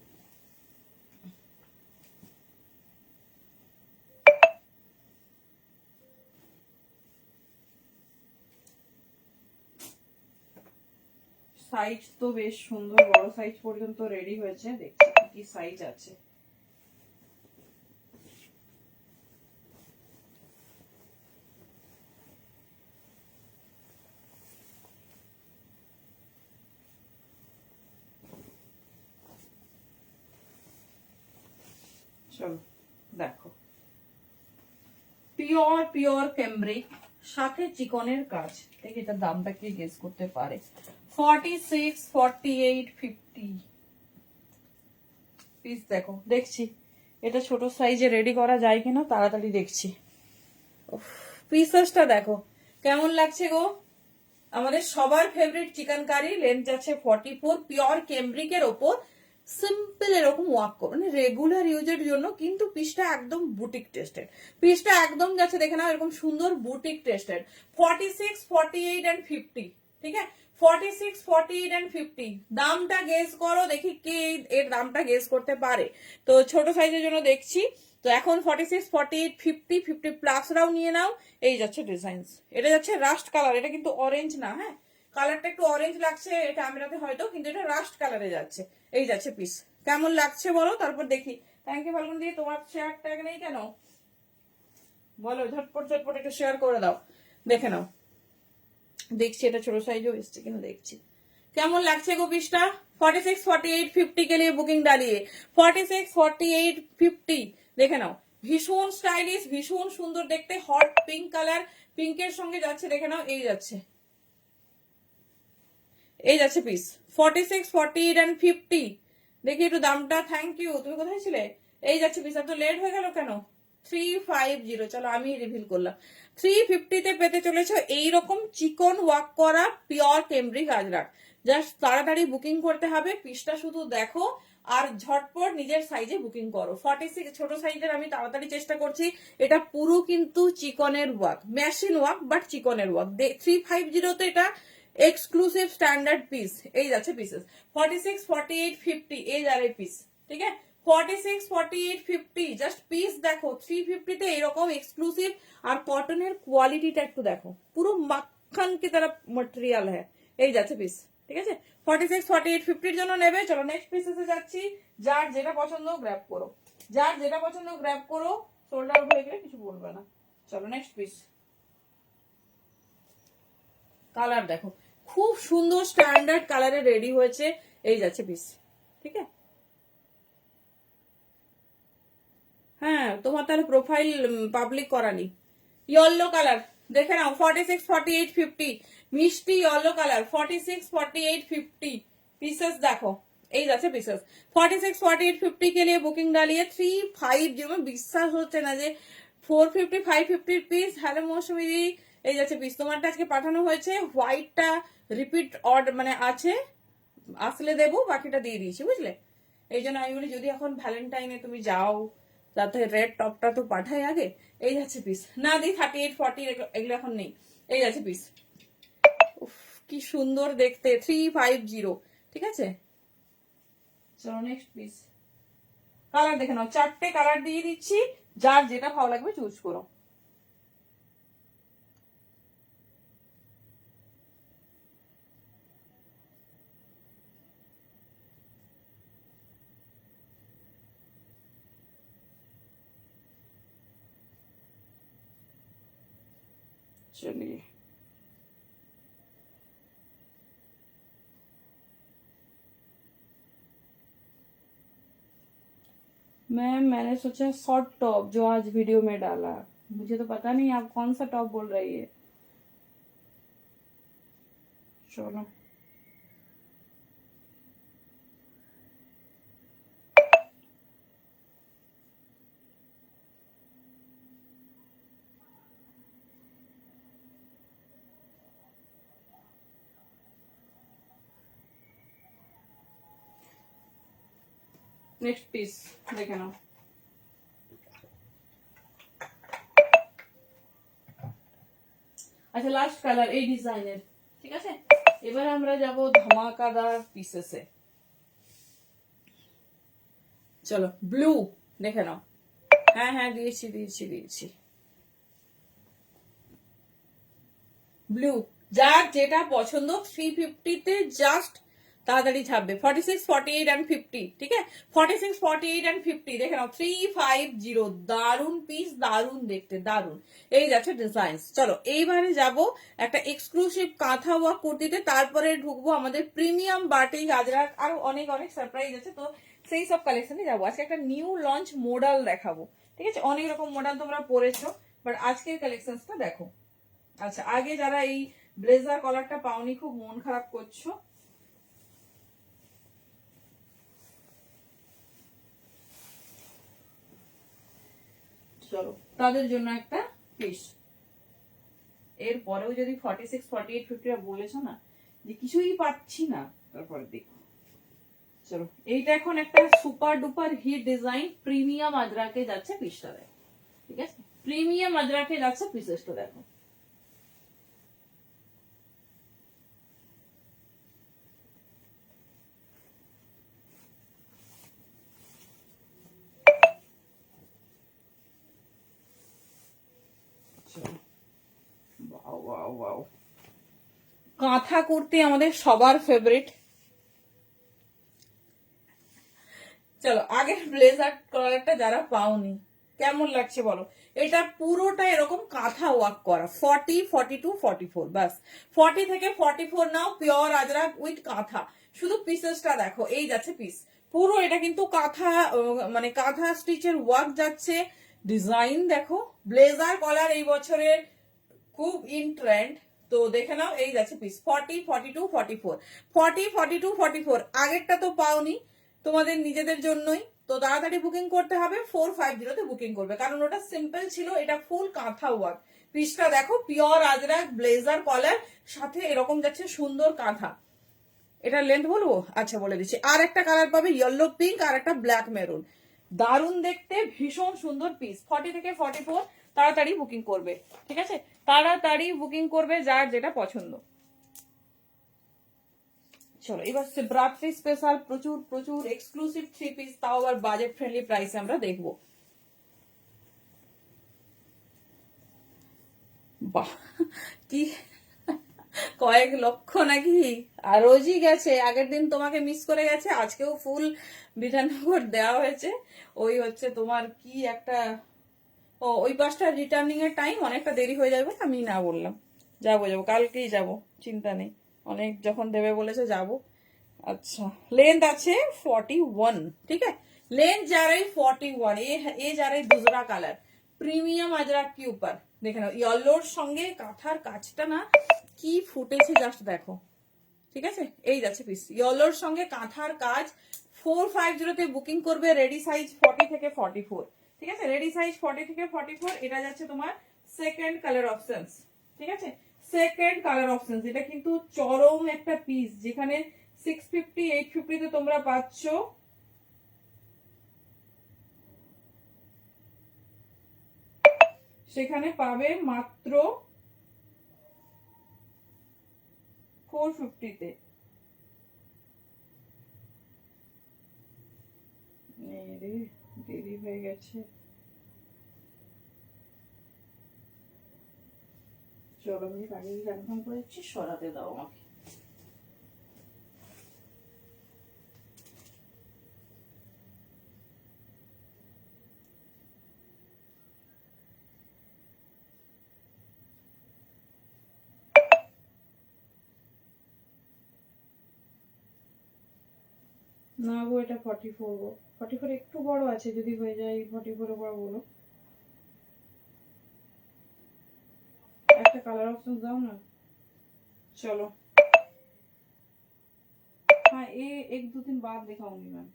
সাইজ তো বেশ সুন্দর, বড় সাইজ পর্যন্ত রেডি হয়েছে, দেখছি কি সাইজ আছে। চলো দেখো, পিওর পিওর ক্যামব্রিক, সাথে চিকনের কাজ, দেখি এটার দামটা কি গেস করতে পারে। 46, 48, 50 পিস দেখো, দেখছি এটা ছোট সাইজে রেডি করা যায় কিনা, তাড়াতাড়ি দেখছি। পিসেসটা দেখো কেমন লাগছে গো। আমাদের সবার ফেভারিট চিকেন কারি, লেন্থ যাচ্ছে 44, পিওর কেমব্রিকের ওপর সিম্পল এরকম ওয়ার্ক করো, মানে রেগুলার ইউজের জন্য, কিন্তু পিসটা একদম বুটিক টেস্টেড, পিসটা একদম যাচ্ছে দেখে নাও এরকম সুন্দর বুটিক টেস্টেড। 46, 48 and 50, ঠিক আছে, 46, 48 and 50। দামটা গেস করো দেখি কে এর দামটা গেস করতে পারে। তো ছোট সাইজের জন্য দেখছি। তো এখন 46, 48, 50, 50 প্লাসরাও নিয়ে নাও। এই যাচ্ছে ডিজাইন, এটা যাচ্ছে রাস্ট কালার, এটা কিন্তু অরেঞ্জ না, হ্যাঁ কালারটা একটু অরেঞ্জ লাগছে ক্যামেরাতে হয়তো, কিন্তু এটা রাস্ট কালারে যাচ্ছে। এই যাচ্ছে পিস, কেমন লাগছে বলো, তারপর দেখি। থ্যাংক ইউ ফাল্গুন দিয়ে, তোমার শেয়ার ট্যাগ নেই কেন বলো, ঝটপট ঝটপট একটু শেয়ার করে দাও, দেখে নাও। দেখছি এটা ছোট সাইজও এসছে কিনা দেখছি। কেমন লাগছে গো পিসটা? 46, 48, 50 के लिए बुकिंग डालिए। 46, 48, 50 দেখে নাও, ভীষণ স্টাইলিশ, ভীষণ সুন্দর দেখতে, হট পিঙ্ক কালার, পিঙ্কের সঙ্গে যাচ্ছে দেখে নাও। এই যাচ্ছে, এই যাচ্ছে পিস 46, 48 and 50। দেখি একটু দামটা। থ্যাংক ইউ, তুমি কোথায় ছিলে? এই যাচ্ছে পিস, এত লেট হয়ে গেল কেন? 350, চলো আমি রিভিল করলাম। 350 পেতে চলেছো এইরকম চিকন ওয়ার্ক করা পিওর কেমব্রিক আজরাক। জাস্ট তাড়াতাড়ি বুকিং করতে হবে, পিসটা শুধু দেখো আর ঝটপট নিজের সাইজে বুকিং করো। 46 ছোট সাইজের আমি তাড়াতাড়ি চেষ্টা করছি। এটা পুরো কিন্তু চিকনের ওয়ার্ক, মেশিন ওয়ার্ক বাট চিকনের ওয়ার্ক। 350 তো এটা এক্সক্লুসিভ স্ট্যান্ডার্ড পিস। এই যাচ্ছে পিসেস 46, 48, 50, এই যার পিস, ঠিক আছে। 46, 48, 50 জাস্ট পিস দেখো। 350 তে এরকম এক্সক্লুসিভ, আর কটনের কোয়ালিটিটা একটু দেখো, পুরো মাখন কি তারা মটেরিয়াল হ্যাঁ। এই যাচ্ছে পিস, ঠিক আছে। 46, 48, 50 জন্য নেবে। চলো নেক্সট পিসেসে যাচ্ছি। যার যেটা পছন্দ গ্র্যাব করো, যার যেটা পছন্দ গ্র্যাব করো, সোল্ড আউট হয়ে গেলে কিছু বলবে না। চলো নেক্সট পিস। কালার দেখো, খুব সুন্দর স্ট্যান্ডার্ড কালারে রেডি হয়েছে। এই যাচ্ছে পিস, ঠিক আছে। হ্যাঁ তোমার তাহলে প্রোফাইল পাবলিক করানি। ইয়েলো কালার দেখে নাও, 46, 48, 50 মিষ্টি ইয়েলো কালার। 46, 48, 50 পিসেস দেখো। এই যাচ্ছে পিসেস 46, 48, 50 के लिए বুকিং ডালিয়ে 350। বিশ্বাস হচ্ছে না যে 450, 550 পিস। হ্যালো মৌসুমি দি, এই যাচ্ছে পিস। তোমারটা আজকে পাঠানো হয়েছে, হোয়াইটটা রিপিট অর্ডার মানে আছে, আসলে দেবো, বাকিটা দিয়ে দিয়েছি বুঝলে। এই জন্য আমি বলি যদি এখন ভ্যালেন্টাইনে তুমি যাও, তাতে রেড টপটা তো পাঠাই আগে। এই যাচ্ছে পিস, না দিই 38, 40 এগুলো এখন নেই। এই যাচ্ছে পিস, কি সুন্দর দেখতে, 350, ঠিক আছে। চলো নেক্সট পিস। কালার দেখে নাও, 4টে কালার দিয়ে দিচ্ছি, যার যেটা ভালো লাগবে চুজ করো। चलिए मैंने सोचा शॉर्ट टॉप जो आज वीडियो में डाला, मुझे तो पता नहीं आप कौन सा टॉप बोल रही है। चलो নেক্সট পিস দেখে নাও। আচ্ছা লাস্ট কালার এই ডিজাইনের, ঠিক আছে। এবার আমরা যাব ধামাকাদার পিসেসে। চলো ব্লু দেখে নাও। হ্যাঁ হ্যাঁ দিয়েছি দিয়েছি দিয়েছি। ব্লু, যার যেটা পছন্দ 350 জাস্ট তাড়াতাড়ি ছাপবে। 46, 48 and 50, ঠিক আছে। 46, 48 and 50 দেখে নাও। 350 দারুন পিস, দারুন দেখতে, দারুন। এই যাচ্ছে ডিজাইন। চলো এইবারে যাব একটা এক্সক্লুসিভ কাঁথা ওয়ার্ক কুর্তিতে, তারপরে ঢুকবো আমাদের প্রিমিয়াম বাটিক আজরাক, আরো অনেক অনেক সারপ্রাইজ আছে। তো সেই সব কালেকশনে যাবো। আজকে একটা নিউ লঞ্চ মডেল দেখাবো, ঠিক আছে। অনেক রকম মডেল তোমরা পরেছো, বাট আজকের কালেকশনটা দেখো। আচ্ছা আগে যারা এই ব্লেজার কলারটা পাওনি, খুব মন খারাপ করছো, চলো তাদের জন্য একটা পিস। এরপরেও যদি 46, 48, 50 বলেছো না যে কিছুই পাচ্ছি না, তারপরে দেখো। চলো, এইটা এখন একটা super duper hit design, premium আজরাকে যাচ্ছে পিসটা দেখো, ঠিক আছে? প্রিমিয়াম আজরাকে যাচ্ছে পিসেসটা দেখো। কাঁথা কুর্তি আমাদের সবার ফেভারিট। চলো, আগে ব্লেজার কালারটা যারা পাওনি কেমন লাগছে বলো। এটা পুরোটা এরকম কাঁথা ওয়ার্ক করা, 40, 42, 44, বাস 40 থেকে 44 নাও, পিওর আজরাক উইথ কাঁথা। শুধু পিসেসটা দেখো, এই যাচ্ছে পিস পুরো, এটা কিন্তু কাঁথা, মানে কাঁথা স্টিচের ওয়ার্ক যাচ্ছে। ডিজাইন দেখো, ব্লেজার কলার এই বছরের খুব ইন ট্রেন্ড, তো দেখে নাও। এই যাচ্ছে পিস 40, 42, 44, 40, 42, 44। আগেরটা তো পাওনি, তোমাদের নিজেদের জন্যই তো তাড়াতাড়ি বুকিং করতে হবে। 450 বুকিং করবে, কারণ ওটা সিম্পল ছিল, এটা ফুল কাঁথা ওয়ার্ক। পিসটা দেখো, পিওর আজরাক ব্লেজার কলার, সাথে এরকম যাচ্ছে সুন্দর কাঁথা। এটা লেন্থ বলবো? আচ্ছা বলে দিচ্ছি। আর একটা কালার পাবে ইয়েলো পিঙ্ক, আর একটা ব্ল্যাক মেরুন, দারুন দেখতে, ভীষণ সুন্দর পিস। 40 থেকে 44 তাড়াতাড়ি বুকিং করবে, ঠিক আছে? তাড়াতাড়ি বুকিং করবে যার যেটা পছন্দ। চলো, এবার শিবরাত্রি স্পেশাল প্রচুর প্রচুর এক্সক্লুসিভ 3 পিস, তাও আবার বাজেট ফ্রেন্ডলি প্রাইসে আমরা দেখবো। বাহ, কি কয়েক লক্ষ নাকি! আর রোজই গেছে, আগের দিন তোমাকে মিস করে গেছে, আজকেও ফুল বিধাননগর দেওয়া হয়েছে। ওই হচ্ছে তোমার কি একটা, ও ওই বাসটা রিটার্নিং এর টাইম অনেকটা দেরি হয়ে যাবে, আমি না বললাম। যাবো যাবো, কালকেই যাব, চিন্তা নেই, অনেক যখন দেবে বলেছে যাব। আচ্ছা, লেন্থ আছে 41, ঠিক আছে? लेंथ जा रही 41, ये जा रही दूसरा কালার, প্রিমিয়াম আজরাক কি উপর দেখে নাও। ইয়েলোর সঙ্গে কাঁথার কাজটা না কি ফুটেছে, জাস্ট দেখো, ঠিক আছে? এই যাচ্ছে পিস, ইয়েলোর সঙ্গে কাঁথার কাজ। 450 তে বুকিং করবে, রেডি সাইজ 40 থেকে 44, ঠিক আছে? রেডি সাইজ 40 থেকে 44। এটা যাচ্ছে তোমার সেকেন্ড কালার অপশনস, ঠিক আছে? সেকেন্ড কালার অপশনস, এটা কিন্তু চরম একটা পিস, যেখানে 650, 850 তে তোমরা পাচ্ছ, সেখানে পাবে মাত্র 450 তে। দেরি হয়ে গেছে, চলো আমি আগে কনফার্ম করেছি, সরাতে দাও আমাকে। না গো, এটা 44 গো, 44 একটু বড় আছে, যদি হয়ে যায় 44 বড় বলো। একটা কালার অপশন দাও না। चलो, हाँ ये 1-2 दिन बाद दिखाऊंगी मैम।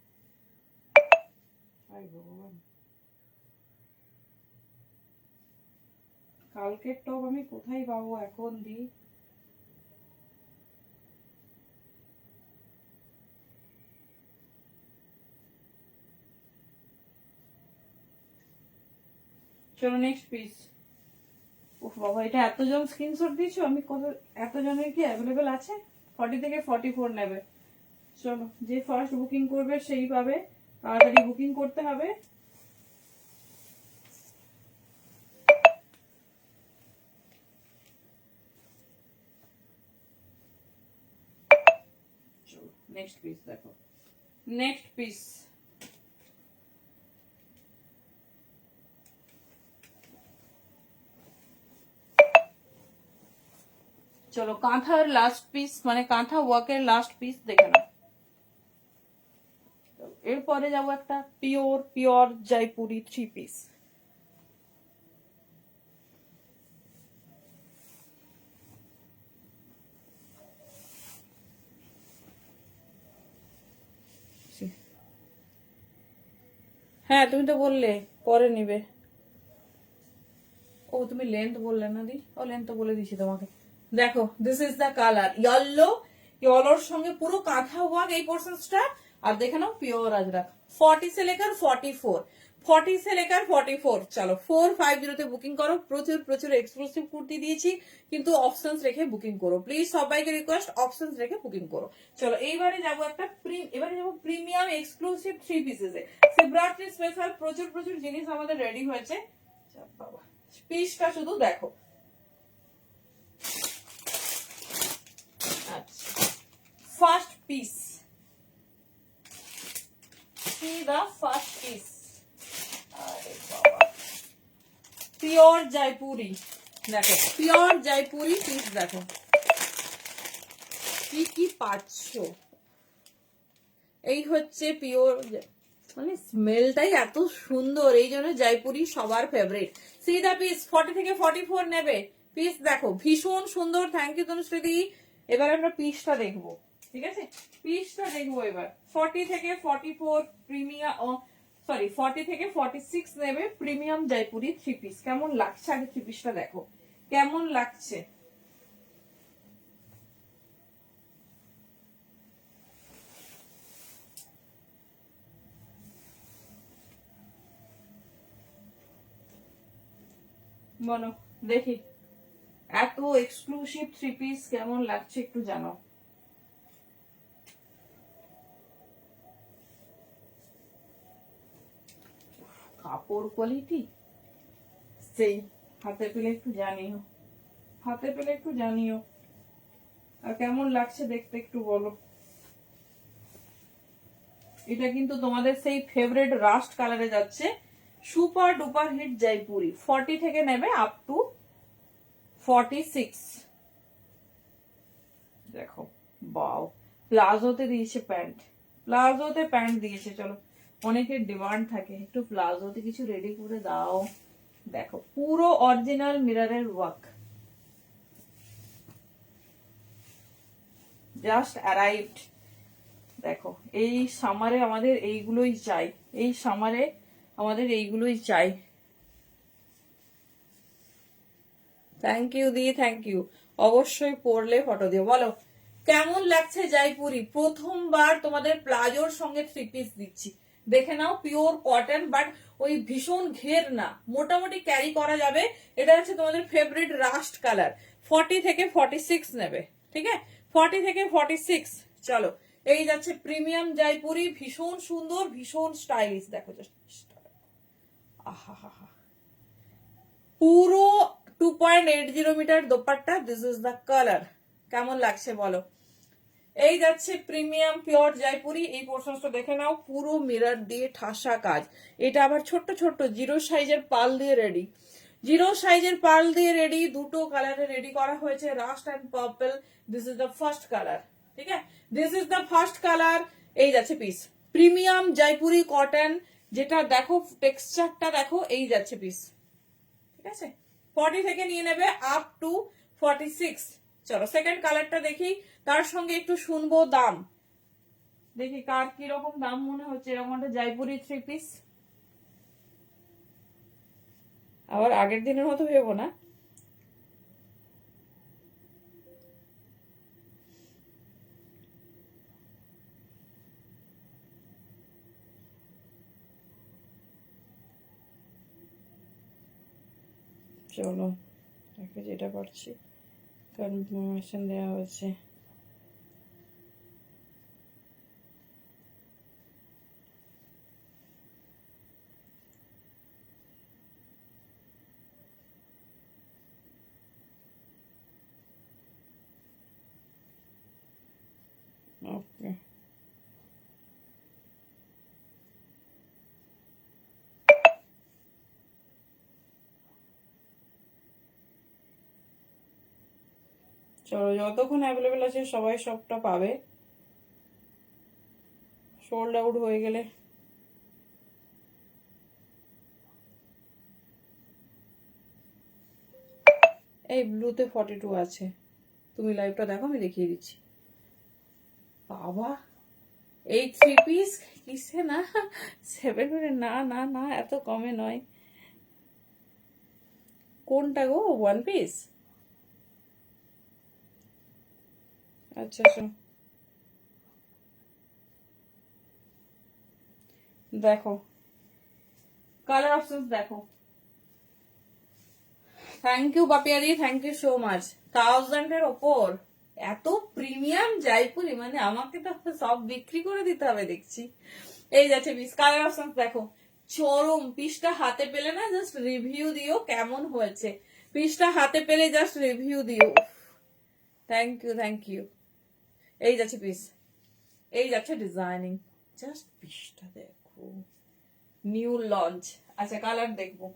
हाय भगवान, কালকের টপ আমি কোথায় পাবো এখন দি। চলো নেক্সট পিস। উফ বাবা, এটা এতজন স্ক্রিনশট দিয়েছো, আমি কত, এতজনের কি অ্যাভেলেবেল আছে? 40 থেকে 44 নেবে। চলো, যে ফার্স্ট বুকিং করবে সেই পাবে, তাড়াতাড়ি বুকিং করতে হবে। চলো নেক্সট পিস দেখো, নেক্সট পিস। চলো, কাঁথার লাস্ট পিস, মানে কাঁথা ওয়ার্কের লাস্ট পিস দেখে নাও। এরপরে যাবো একটা পিওর পিওর জয়পুরি 3 পিস। হ্যাঁ তুমি তো বললে পরে নিবে। ও তুমি লেন্থ বললে না দি? ও লেন্থ তো বলে দিছি তোমাকে। দেখো this is the colour yellow, ইয়েলোর সঙ্গে পুরো কাঁথা ওয়ার্ক এই পোর্শনসটা। আর দেখে নাও পিওর আজরাক। 40 से लेकर 44, 40 से लेकर 44। চলো 450 তে বুকিং করো। প্রচুর প্রচুর এক্সক্লুসিভ কুর্তি দিয়েছি, কিন্তু অপশনস রেখে বুকিং করো প্লিজ। সবাইকে রিকোয়েস্ট অপশনস রেখে বুকিং করো। চলো এইবারে যাবো এবারে যাবো প্রিমিয়াম এক্সক্লুসিভ 3 পিসেসে। শিবরাত্রি স্পেশাল প্রচুর প্রচুর জিনিস আমাদের রেডি হয়েছে। বাবা পিসটা শুধু দেখো। আচ্ছা first piece, see the first piece। আরে বাবা পিওর জয়পুরি, দেখো পিওর জয়পুরি পিস দেখো কি কি পাচ্ছ। এই হচ্ছে পিওর, মানে স্মেলটাই এত সুন্দর, এই জন্য জয়পুরি সবার ফেভারিট। সি দা পিস 40 থেকে 44 নেবে। পিস দেখো ভীষণ সুন্দর। Thank you Tanushree. এবার আমরা পিসটা দেখবো, ঠিক আছে? পিসটা দেখবো এবার। 40 থেকে 44 প্রিমিয়াম, সরি 40 থেকে 46 নেবে প্রিমিয়াম জয়পুরি 3 পিস। কেমন লাগছে আগে 3 পিসটা দেখো কেমন লাগছে। বলো দেখি এত এক্সক্লুসিভ 3 পিস কেমন লাগছে একটু জানো। কাপড় কোয়ালিটি সেই, হাতে পেলে একটু জানিও, হাতে পেলে একটু জানিও। আর কেমন লাগছে দেখতে একটু বলো। এটা কিন্তু তোমাদের সেই ফেভারিট রাস্ট কালারে যাচ্ছে। Super duper hit Jaipuri. 40 থেকে নেবে আপ টু 46। দেখো বাও, প্লাজোতে দিয়েছে প্যান্ট, প্লাজোতে প্যান্ট দিয়েছে। চলো অনেকের ডিমান্ড থাকে একটু প্লাজোতে কিছু রেডি করে দাও। দেখো পুরো অরিজিনাল মিররের ওয়ার্ক, জাস্ট অ্যারাইভড। দেখো এই সামারে আমাদের এইগুলোই চাই, এই সামারে আমাদের এইগুলোই চাই। থ্যাংক ইউ দি, থ্যাংক ইউ। অবশ্যই পরলে ফটো দিও। বলো কেমন লাগছে জয়পুরি। প্রথমবার তোমাদের প্লাজোর সঙ্গে 3 পিস দিচ্ছি। দেখে নাও পিওর কটন, বাট ওই ভীষণ ঘের না, মোটামুটি ক্যারি করা যাবে। এটা হচ্ছে তোমাদের ফেভারিট রাস্ট কালার। 40 থেকে 46 নেবে, ঠিক আছে? 40 থেকে 46। চলো এই যাচ্ছে প্রিমিয়াম জয়পুরি, ভীষণ সুন্দর ভীষণ স্টাইলিশ। দেখো জাস্ট আহা হা হা, পুরো 2.80 metre dupatta. This is the colour. কেমন লাগছে বলো। এই যাচ্ছে প্রিমিয়াম পিওর জয়পুরি। এই পোর্শনটা দেখে নাও, পুরো মিরর দিয়ে ঠাসা কাজ। এটা আবার ছোট্ট ছোট্ট 0 সাইজের পাল দিয়ে রেডি, 0 সাইজের পাল দিয়ে রেডি। দুটো কালারে রেডি করা হয়েছে, rust and purple. This is the first colour, ঠিক আছে? This is the first colour. এই যাচ্ছে পিস প্রিমিয়াম জয়পুরি কটন, যেটা দেখো টেক্সচারটা দেখো। এই যাচ্ছে পিস, ঠিক আছে? 40 থেকে নিয়ে নেবে আপ টু 46। চলো সেকেন্ড কালারটা দেখি, তার সঙ্গে একটু শুনবো দাম। দেখি কার কিরকম দাম মনে হচ্ছে। এরকম একটা জয়পুরি 3 পিস। আবার আগের দিনের মতো ভেবো না। চলো তাকে যেটা পারছি কনফার্মেশন দেওয়া হয়েছে। ওকে চলো, যতক্ষণ অ্যাভেলেবেল আছে সবাই সবটা পাবে। সোল্ড আউট হয়ে গেলে এই ব্লুতে 42 আছে। তুমি লাইভটা দেখো, আমি দেখিয়ে দিচ্ছি। বাবা এই 3 পিস কিসে না 700, না না না এত কমে নয়। কোনটা গো, ওয়ান পিস? আচ্ছা আচ্ছা, দেখো কালার অপশনস দেখো। থ্যাংক ইউ পাপিয়াদি, থ্যাংক ইউ সো মাচ। 1000-এর ওপর এত প্রিমিয়াম জয়পুরি, মানে আমাকে তো সব বিক্রি করে দিতে হবে দেখছি। এই যাচ্ছে পিস, কালার অপশনস দেখো। চরম পিসটা হাতে পেলে না জাস্ট রিভিউ দিও কেমন হয়েছে। পিসটা হাতে পেলে জাস্ট রিভিউ দিও। Thank you thank you. এই যাচ্ছে পিস, এই যাচ্ছে ডিজাইনিং, জাস্ট পিসটা দেখো, নিউ লঞ্চ। আচ্ছা কালার দেখবো।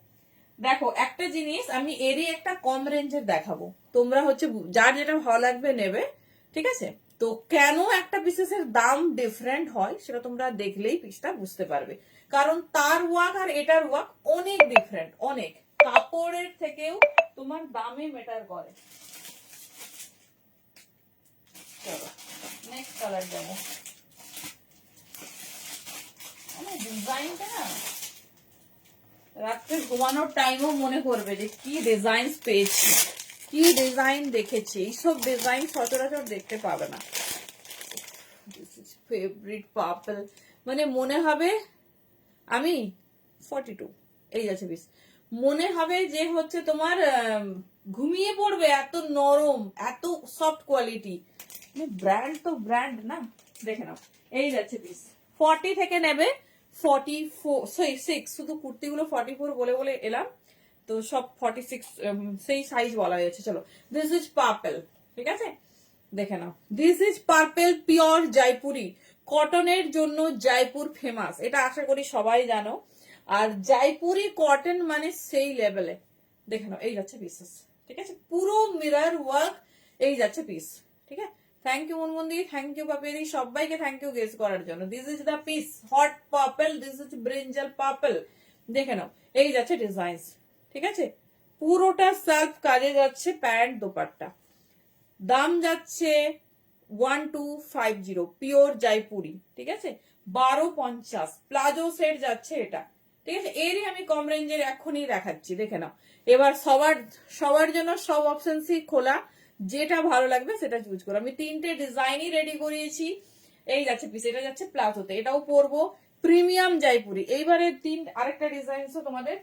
দেখো একটা জিনিস আমি এরই একটা কম রেঞ্জের দেখাবো, তোমরা হচ্ছে যার যেটা ভালো লাগবে নেবে, ঠিক আছে? তো কেন একটা পিসের দাম ডিফারেন্ট হয় সেটা তোমরা দেখলেই পিসটা বুঝতে পারবে, কারণ তার ওয়ার্ক আর এটার ওয়ার্ক অনেক ডিফারেন্ট, অনেক। কাপড়ের থেকেও তোমার দামে ম্যাটার করে। চলো নেক্সট কালার যাবো। মানে ডিজাইনটা না রাত্রে ঘুমানোর টাইমও মনে করবে যে কি ডিজাইন পেয়েছি, কি ডিজাইন দেখেছি। এইসব ডিজাইন সচরাচর দেখতে পাবে না। ফেভারিট পার্পল, মানে মনে হবে আমি 42, এই আছে পিস, মনে হবে যে হচ্ছে তোমার ঘুমিয়ে পড়বে, এত নরম, এত সফট কোয়ালিটি। ব্র্যান্ড তো ব্র্যান্ড না, দেখে নাও। এই যাচ্ছে পিস, 40 থেকে নেবে 46, শুধু কুর্তিগুলো 44 বলে বলে এলাম, তো সব 46 সেই সাইজ বলা হয়েছে। চলো, দিস ইজ পার্পল, ঠিক আছে? দেখে নাও, this is purple pure Jaipuri. কটনের জন্য জয়পুর ফেমাস, এটা আশা করি সবাই জানো। আর জয়পুরি কটন মানে সেই লেভেলে। দেখে নাও, এই যাচ্ছে পিসেস, ঠিক আছে? পুরো মিরর ওয়ার্ক, এই যাচ্ছে পিস, ঠিক আছে? থ্যাংক ইউ মনমন্দি, থ্যাংক ইউ পাপিয়াদি, সবাইকে থ্যাংক ইউ গেস করার জন্য। This is the piece, hot purple, this is brinjal purple. দেখে নাও, এই যাচ্ছে ডিজাইন, ঠিক আছে? পুরোটা সেলফ কাজে যাচ্ছে, প্যান্ট দোপাট্টা। দাম যাচ্ছে 1250, পিওর জয়পুরি, ঠিক আছে? 1250 প্লাজো সেট যাচ্ছে এটা, ঠিক আছে? এরই আমি কম রেঞ্জের এখনই দেখাচ্ছি, দেখে নাও। এবার সবার সবার জন্য সব অপশনসই খোলা, যেটা ভালো লাগবে সেটা চুজ করো। আমি 3টে ডিজাইনই রেডি করিয়েছি। এই যাচ্ছে পিস, এটা যাচ্ছে প্লাজোতে, এটাও পরবো প্রিমিয়াম জয়পুরি। এইবারে আরেকটা ডিজাইন তোমাদের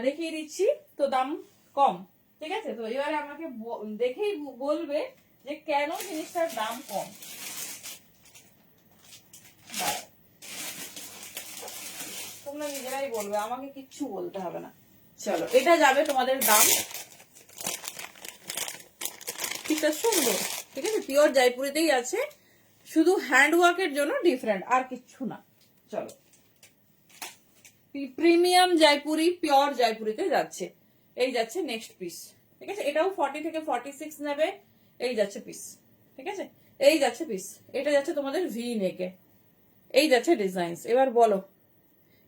দেখিয়ে দিচ্ছি, তো দাম কম, ঠিক আছে? তো এবারে আমাকে দেখেই বলবে যে কেন জিনিসটার দাম কম। তোমরা নিজেরাই বলবে, আমাকে কিচ্ছু বলতে হবে না। চলো, এটা যাবে তোমাদের দাম, পিসটা সুন্দর, ঠিক আছে? পিওর জয়পুরিতেই আছে, শুধু হ্যান্ড ওয়ার্কের জন্য ডিফারেন্ট, আর কিচ্ছু না। চলো, প্রিমিয়াম জয়পুরি, পিওর জয়পুরিতে যাচ্ছে। এই যাচ্ছে নেক্সট পিস, ঠিক আছে? এটাও 40 থেকে 46 নেবে। এই যাচ্ছে পিস, ঠিক আছে? এই যাচ্ছে পিস, এটা যাচ্ছে তোমাদের ভি নেকে। এই যাচ্ছে ডিজাইন। এবার বলো,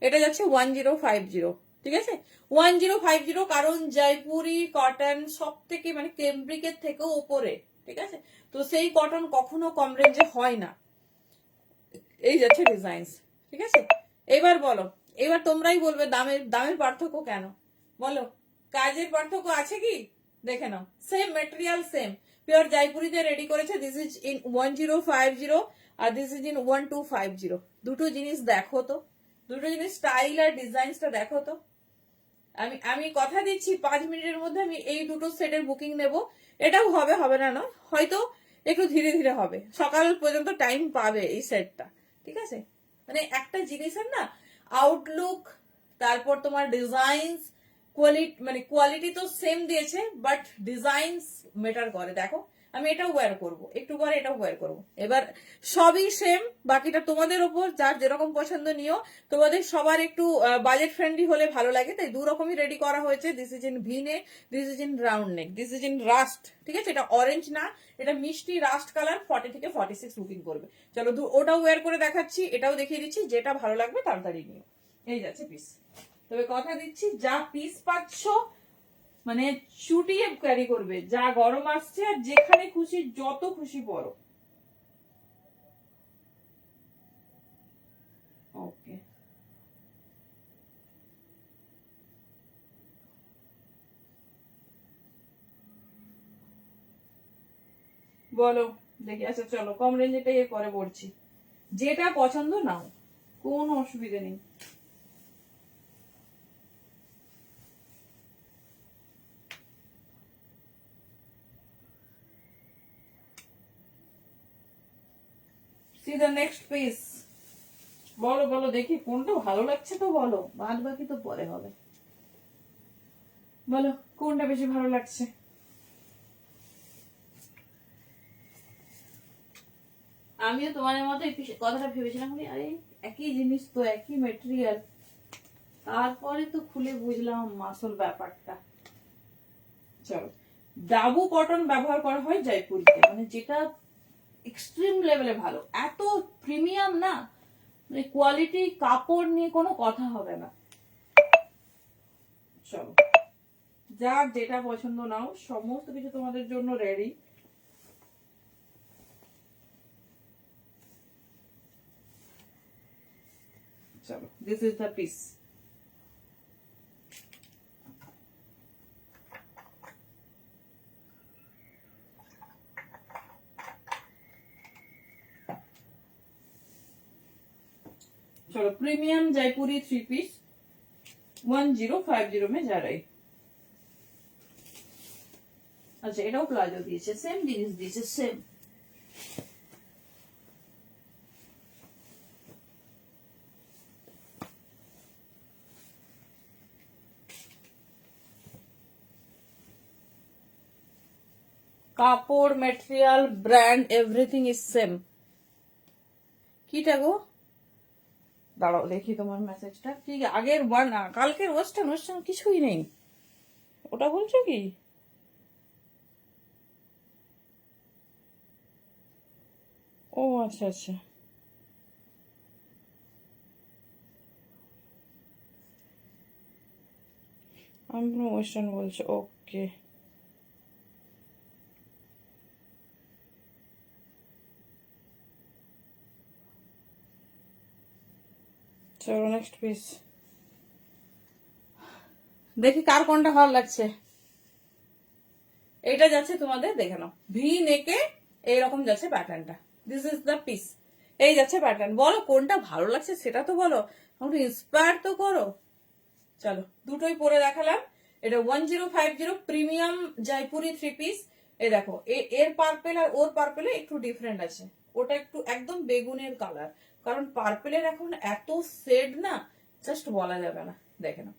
এটা যাচ্ছে 1050, ঠিক আছে? 1050, কারণ জয়পুরি কটন সব থেকে মানে কেমব্রিকের থেকেও ওপরে, ঠিক আছে? তো সেই কটন কখনো কম রেঞ্জে হয় না। এই যাচ্ছে ডিজাইন, ঠিক আছে? এবার বলো, এবার তোমরাই বলবে দামের দামের পার্থক্য কেন, বলো। কাজের পার্থক্য আছে কি? দেখে নাও, সেম মেটেরিয়াল, সেম পিওর জয়পুরিতে রেডি করেছে। দিস ইজ ইন 1050 আর দিস ইজ ইন 1250। দুটো জিনিস দেখো তো, দুটো জিনিস স্টাইল আর ডিজাইনসটা দেখো তো। আমি আমি কথা দিচ্ছি 5 মিনিটের মধ্যে আমি এই দুটো সেটের বুকিং নেব। এটাও হবে, হবে না নয়, হয়তো একটু ধীরে ধীরে হবে, সকাল পর্যন্ত টাইম পাবে এই সেটটা, ঠিক আছে? মানে একটা জিনিসের না আউটলুক, তারপর তোমার ডিজাইনস, কোয়ালিটি, মানে কোয়ালিটি তো সেম দিয়েছে, বাট ডিজাইনস ম্যাটার করে। দেখো, আমি এটাও ওয়্যার করব, একটু পরে এটাও ওয়্যার করব। এবার সবই সেম, বাকিটা তোমাদের ওপর, যার যেরকম পছন্দ নিও। তোমাদের সবার একটু বাজেট ফ্রেন্ডলি হলে ভালো লাগে, তাই দু রকমই রেডি করা হয়েছে। This is in V neck, this is in round neck, this is in rust, ঠিক আছে? এটা অরেঞ্জ না, এটা মিষ্টি রাস্ট কালার। 40 থেকে 46 বুকিং করবে। চলো, ওটাও ওয়্যার করে দেখাচ্ছি, এটাও দেখিয়ে দিচ্ছি, যেটা ভালো লাগবে তাড়াতাড়ি নিও। এই যাচ্ছে পিস, তবে কথা দিচ্ছি যা পিস পাচ্ছ মানে চুটিয়ে ক্যারি করবে, যা গরম আসছে, আর যেখানে খুশি যত খুশি পরো। ওকে, বলো দেখি। আচ্ছা চলো, কম রেঞ্জেটাই পরে পড়ছি, যেটা পছন্দ নাও, কোনো অসুবিধা নেই। C the next piece. বলো বলো দেখি কোনটা ভালো লাগছে, তো বলো, বাদ বাকি তো পরে হবে। বলো কোনটা বেশি ভালো লাগছে। আমিও তোমাদের মতো এই কথাটা ভেবেছিলাম, আরে একই জিনিস তো, একই মেটেরিয়াল, তারপরে তো খুলে বুঝলাম আসল ব্যাপারটা। চলো, ডাবু কটন ব্যবহার করা হয় জয়পুরিতে, মানে যেটা এক্সট্রিম লেভেলে ভালো, এত প্রিমিয়াম না, মানে কোয়ালিটি কাপড় নিয়ে কোনো কথা হবে না। চলো, যার যেটা পছন্দ নাও, সমস্ত কিছু তোমাদের জন্য রেডি। চলো, দিস ইজ দ্য পিস। चलो, प्रीमियम जयपुरी 3 पीस 1050 में जा रही। अच्छा, এটাও প্লাজো দিয়েছে, সেম জিনিস দিয়েছে, সেম। কাপড়, material, brand, everything is same. কিটা গো, দাঁড়াও দেখি তোমার মেসেজটা কি, আগের ওয়ান, কালকের ওয়েস্টার্ন ওয়েস্টার্ন কিছুই নেই, ওটা বলছো কি? ও আচ্ছা আচ্ছা, আমি ওয়েস্টার্ন বলছো, ওকে। চলো নেক্সট পিস দেখি, কার কোনটা ভালো লাগছে। এটা যাচ্ছে তোমাদের, দেখে নাও, ভি নেকে এইরকম যাচ্ছে প্যাটার্নটা। দিস ইজ দ্য পিস, এই যাচ্ছে প্যাটার্ন। বলো কোনটা ভালো লাগছে সেটা তো বলো, একটু ইন্সপায়ার তো করো। চলো, দুটোই পরে দেখালাম। এটা 1050 প্রিমিয়াম জয়পুরি 3 পিস। এই দেখো, এর পার্পেল আর ওর পার্পেলে একটু ডিফারেন্ট আছে, ওটা একটু একদম বেগুনের কালার, কারণ পার্পেলের এখন এত শেড না, জাস্ট বলা যাবে না। দেখে নাও,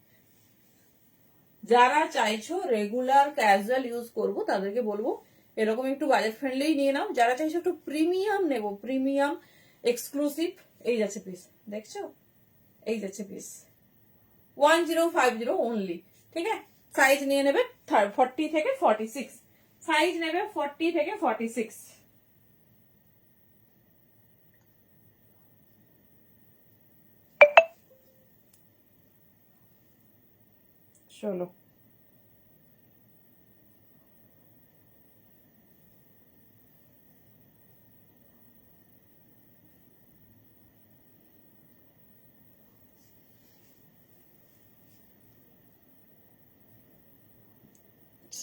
যারা চাইছো রেগুলার ক্যাজুয়াল ইউজ করবো তাদেরকে বলবো এরকম একটু বাজেট ফ্রেন্ডলি নিয়ে নাও। যারা চাইছো একটু প্রিমিয়াম নেবো, প্রিমিয়াম এক্সক্লুসিভ, এই যাচ্ছে পিস, দেখছো, এই যাচ্ছে পিস 1050 অনলি। ঠিক আছে, সাইজ নিয়ে নেবে 40 থেকে 46, সাইজ নেবে 40 থেকে 46। চলো,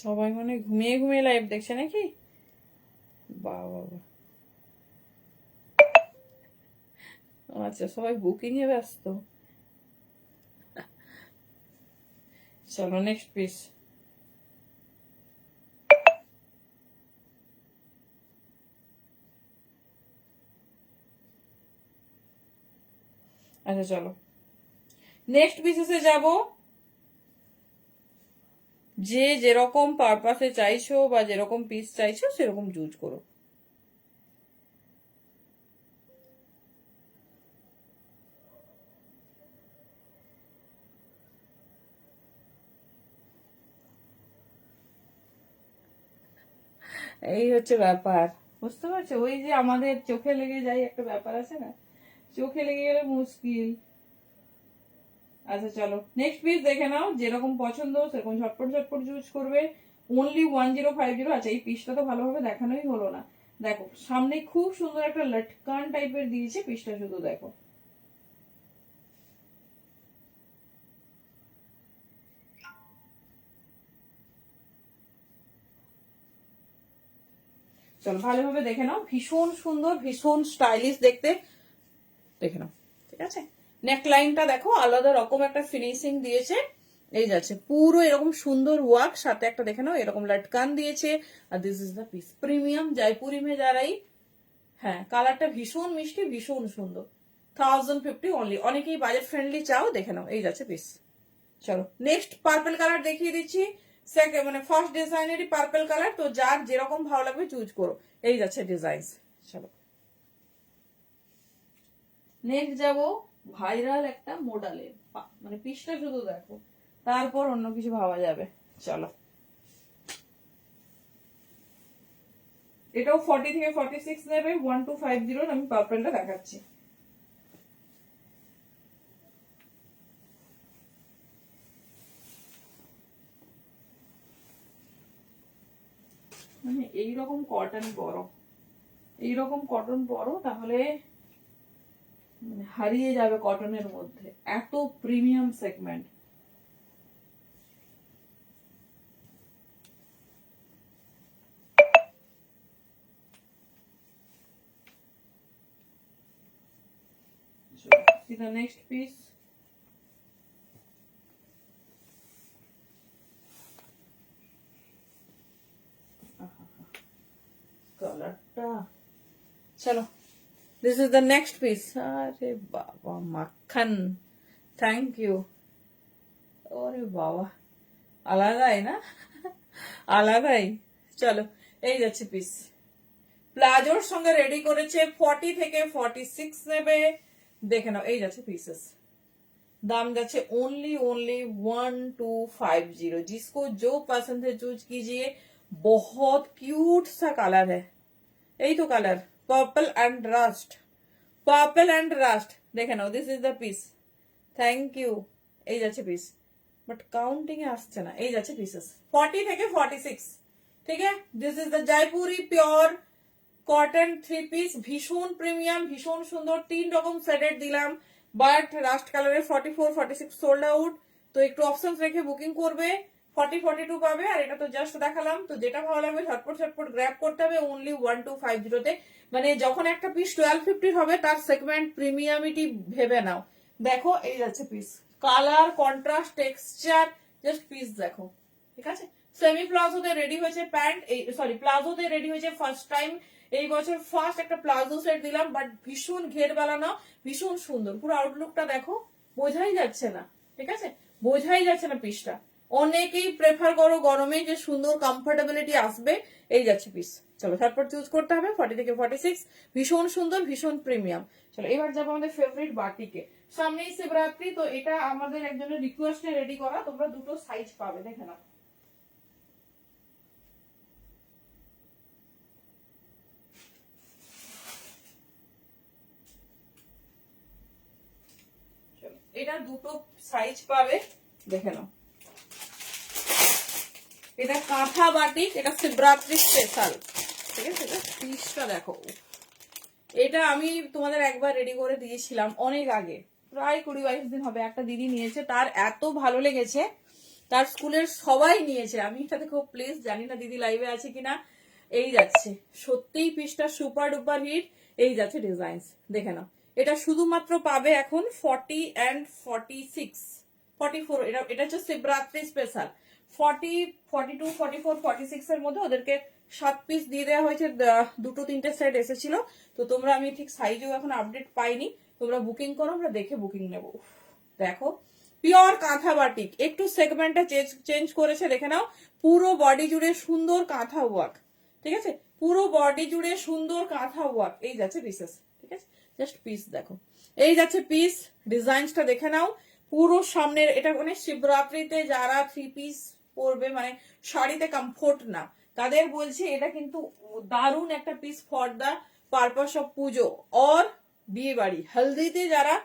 সবাই মানে ঘুমিয়ে ঘুমিয়ে লাইভ দেখছে নাকি? বাবা, আচ্ছা, সবাই বুকিং এ ব্যস্ত। চলো নেক্সট পিস। আচ্ছা চলো, নেক্সট পিসেসে যাব। যে যেরকম পারপাসে চাইছো বা যেরকম পিস চাইছো সেরকম চুজ করো। এই হচ্ছে ব্যাপার, বুঝতে পারছো? ওই যে আমাদের চোখে লেগে যায় একটা ব্যাপার আছে না, চোখে লেগে গেলে মুশকিল। আচ্ছা চলো, নেক্সট পিস দেখে নাও, যেরকম পছন্দ সেরকম ঝটপট ঝটপট চুজ করবে। অনলি 1050। আচ্ছা, এই পিসটা তো ভালোভাবে দেখানোই হলো না। দেখো, সামনে খুব সুন্দর একটা লটকান টাইপের দিয়েছে, পিসটা শুধু দেখো। চলো ভালোভাবে দেখে নাও, ভীষণ সুন্দর, ভীষণ স্টাইলিশ দেখতে, দেখে নাও। ঠিক আছে, নেকলাইনটা দেখো আলাদা রকম একটা ফিনিশিং দিয়েছে, এই যাচ্ছে পুরো এরকম সুন্দর ওয়ার্ক, সাথে একটা দেখে নাও এরকম লটকান দিয়েছে। আর this is the piece, premium Jaipuri মে যারাই, হ্যাঁ কালারটা ভীষণ মিষ্টি, ভীষণ সুন্দর। 1050 অনলি, অনেকেই বাজেট ফ্রেন্ডলি চাও, দেখে নাও এই যাচ্ছে পিস। চলো নেক্সট পার্পল কালার দেখিয়ে দিচ্ছি, মানে ফার্স্ট ডিজাইনেরই পার্পল কালার, তো যার যেরকম ভালো লাগবে চুজ করো, এই যাচ্ছে ডিজাইন। চলো নেক্সট যাব ভাইরাল একটা মডেলে, মানে পিসটা শুধু দেখো, তারপর অন্য কিছু ভাবা যাবে। চলো এটাও 40 থেকে 46 নেবে, 1250, আমি পার্পলটা দেখাচ্ছি। মানে এইরকম কটন বড়, এইরকম কটন বড়, তাহলে মানে হারিয়ে যাবে কটনের মধ্যে, এত premium segment. See the next piece. কালারটা, চলো this is the next piece. আরে বাবা মাখন, থ্যাংক ইউ। ওরে বাবা, আলাদাই না, আলাদাই। চলো এই যাচ্ছে পিস, প্লাজোর সঙ্গে রেডি করেছে, 40 থেকে 46 নেবে, দেখে নাও এই যাচ্ছে পিসেস। दाम जाच्छे ओनली ओनली 1250। जिसको जो पसंद है चूज कीजिए। बहुत क्यूट सा कलर है, यही तो colour, purple and rust, purple and rust, देखे now this is the piece. Thank you, এই যাচ্ছে পিস, বাট কাউন্টিং এ আসছে না, এই যাচ্ছে পিসেস 40 থেকে 46। ঠিক আছে, this is the Jaipuri pure cotton 3 piece, ভীষণ প্রিমিয়াম, ভীষণ সুন্দর, 3 রকম সেটেড দিলাম, বাট রাস্ট কালারের 44 46 সোল্ড আউট, তো একটু অপশন রেখে বুকিং করবে, 40 42 পাবে। আর এটা তো জাস্ট দেখালাম, তো যেটা ভালো লাগবে ঝটপট ঝটপট গ্র্যাব করতে হবে, অনলি 1250 তে। মানে যখন একটা পিস 1250 হবে, তার সেগমেন্ট প্রিমিয়ামিটি ভেবে নাও। দেখো এই যাচ্ছে piece, colour contrast texture, just piece দেখো। ঠিক আছে, সেমি প্লাজোতে রেডি হয়েছে প্যান্ট, এই সরি প্লাজোতে রেডি হয়েছে ফার্স্ট টাইম এই বছর, ফার্স্ট একটা প্লাজো সেট দিলাম, বাট ভীষণ ঘের বেলানো, ভীষণ সুন্দর, পুরো আউটলুকটা দেখো, বোঝাই যাচ্ছে না। ঠিক আছে, বোঝাই যাচ্ছে না পিসটা। অনেকেই প্রেফার করো গরমে যে সুন্দর কমফোর্টেবিলিটি আসবে, এই যাচ্ছে পিস। চলো ঝটপট চুজ করতে হবে, 40 থেকে 46, ভীষণ সুন্দর, ভীষণ প্রিমিয়াম। চলো এবার যাবো আমাদের ফেভারিট বাটিকে, সামনেই শিবরাত্রি, তো এটা আমাদের একজনের রিকোয়েস্টে রেডি করা, তোমরা দুটো সাইজ পাবে, দেখে নাও। এটা দুটো সাইজ পাবে, দেখে নাও। এটা কাঁথা বাটিক, এটা শিবরাত্রি স্পেশাল। ঠিক আছে, এটা পিসটা দেখো, এটা আমি তোমাদের একবার রেডি করে দিয়েছিলাম অনেক আগে, প্রায় 20-22 দিন হবে, একটা দিদি নিয়েছে, তার এত ভালো লেগেছে, তার স্কুলের সবাই নিয়েছে, আমি এটাতে খুব প্লিজ, জানি না দিদি লাইভে আছে কিনা। এই যাচ্ছে সত্যিই পিসটা সুপার ডুপার হিট, এই যাচ্ছে ডিজাইন, দেখে নাও। এটা শুধুমাত্র পাবে এখন 40 and 46 44, এটা এটা হচ্ছে শিবরাত্রি স্পেশাল। 40 42 44 46 এর মধ্যে ওদেরকে 7 পিস দিয়ে দেওয়া হয়েছে, দুটো তিনটে সেট এসেছিল, তো তোমরা, আমি ঠিক সাইজও এখন আপডেট পাইনি, তোমরা বুকিং করো, আমরা দেখে বুকিং নেবো। দেখো পিওর কাঁথা বাটিক, একটু সেগমেন্টটা চেঞ্জ করেছে, দেখে নাও, পুরো বডি জুড়ে সুন্দর কাঁথা ওয়ার্ক। ঠিক আছে, পুরো বডি জুড়ে সুন্দর কাঁথা ওয়ার্ক, এই যাচ্ছে পিসেস। ঠিক আছে, জাস্ট পিস দেখো, এই যাচ্ছে পিস, ডিজাইনসটা দেখে নাও, পুরো সামনের, এটা মানে শিবরাত্রিতে যারা 3 পিস পরবে, মানে শাড়িতে কমফোর্ট না, তাদের বলছি এটা কিন্তু দারুণ একটা piece for the purpose of Puja or বিয়ে বাড়ি, হলদিতে যারা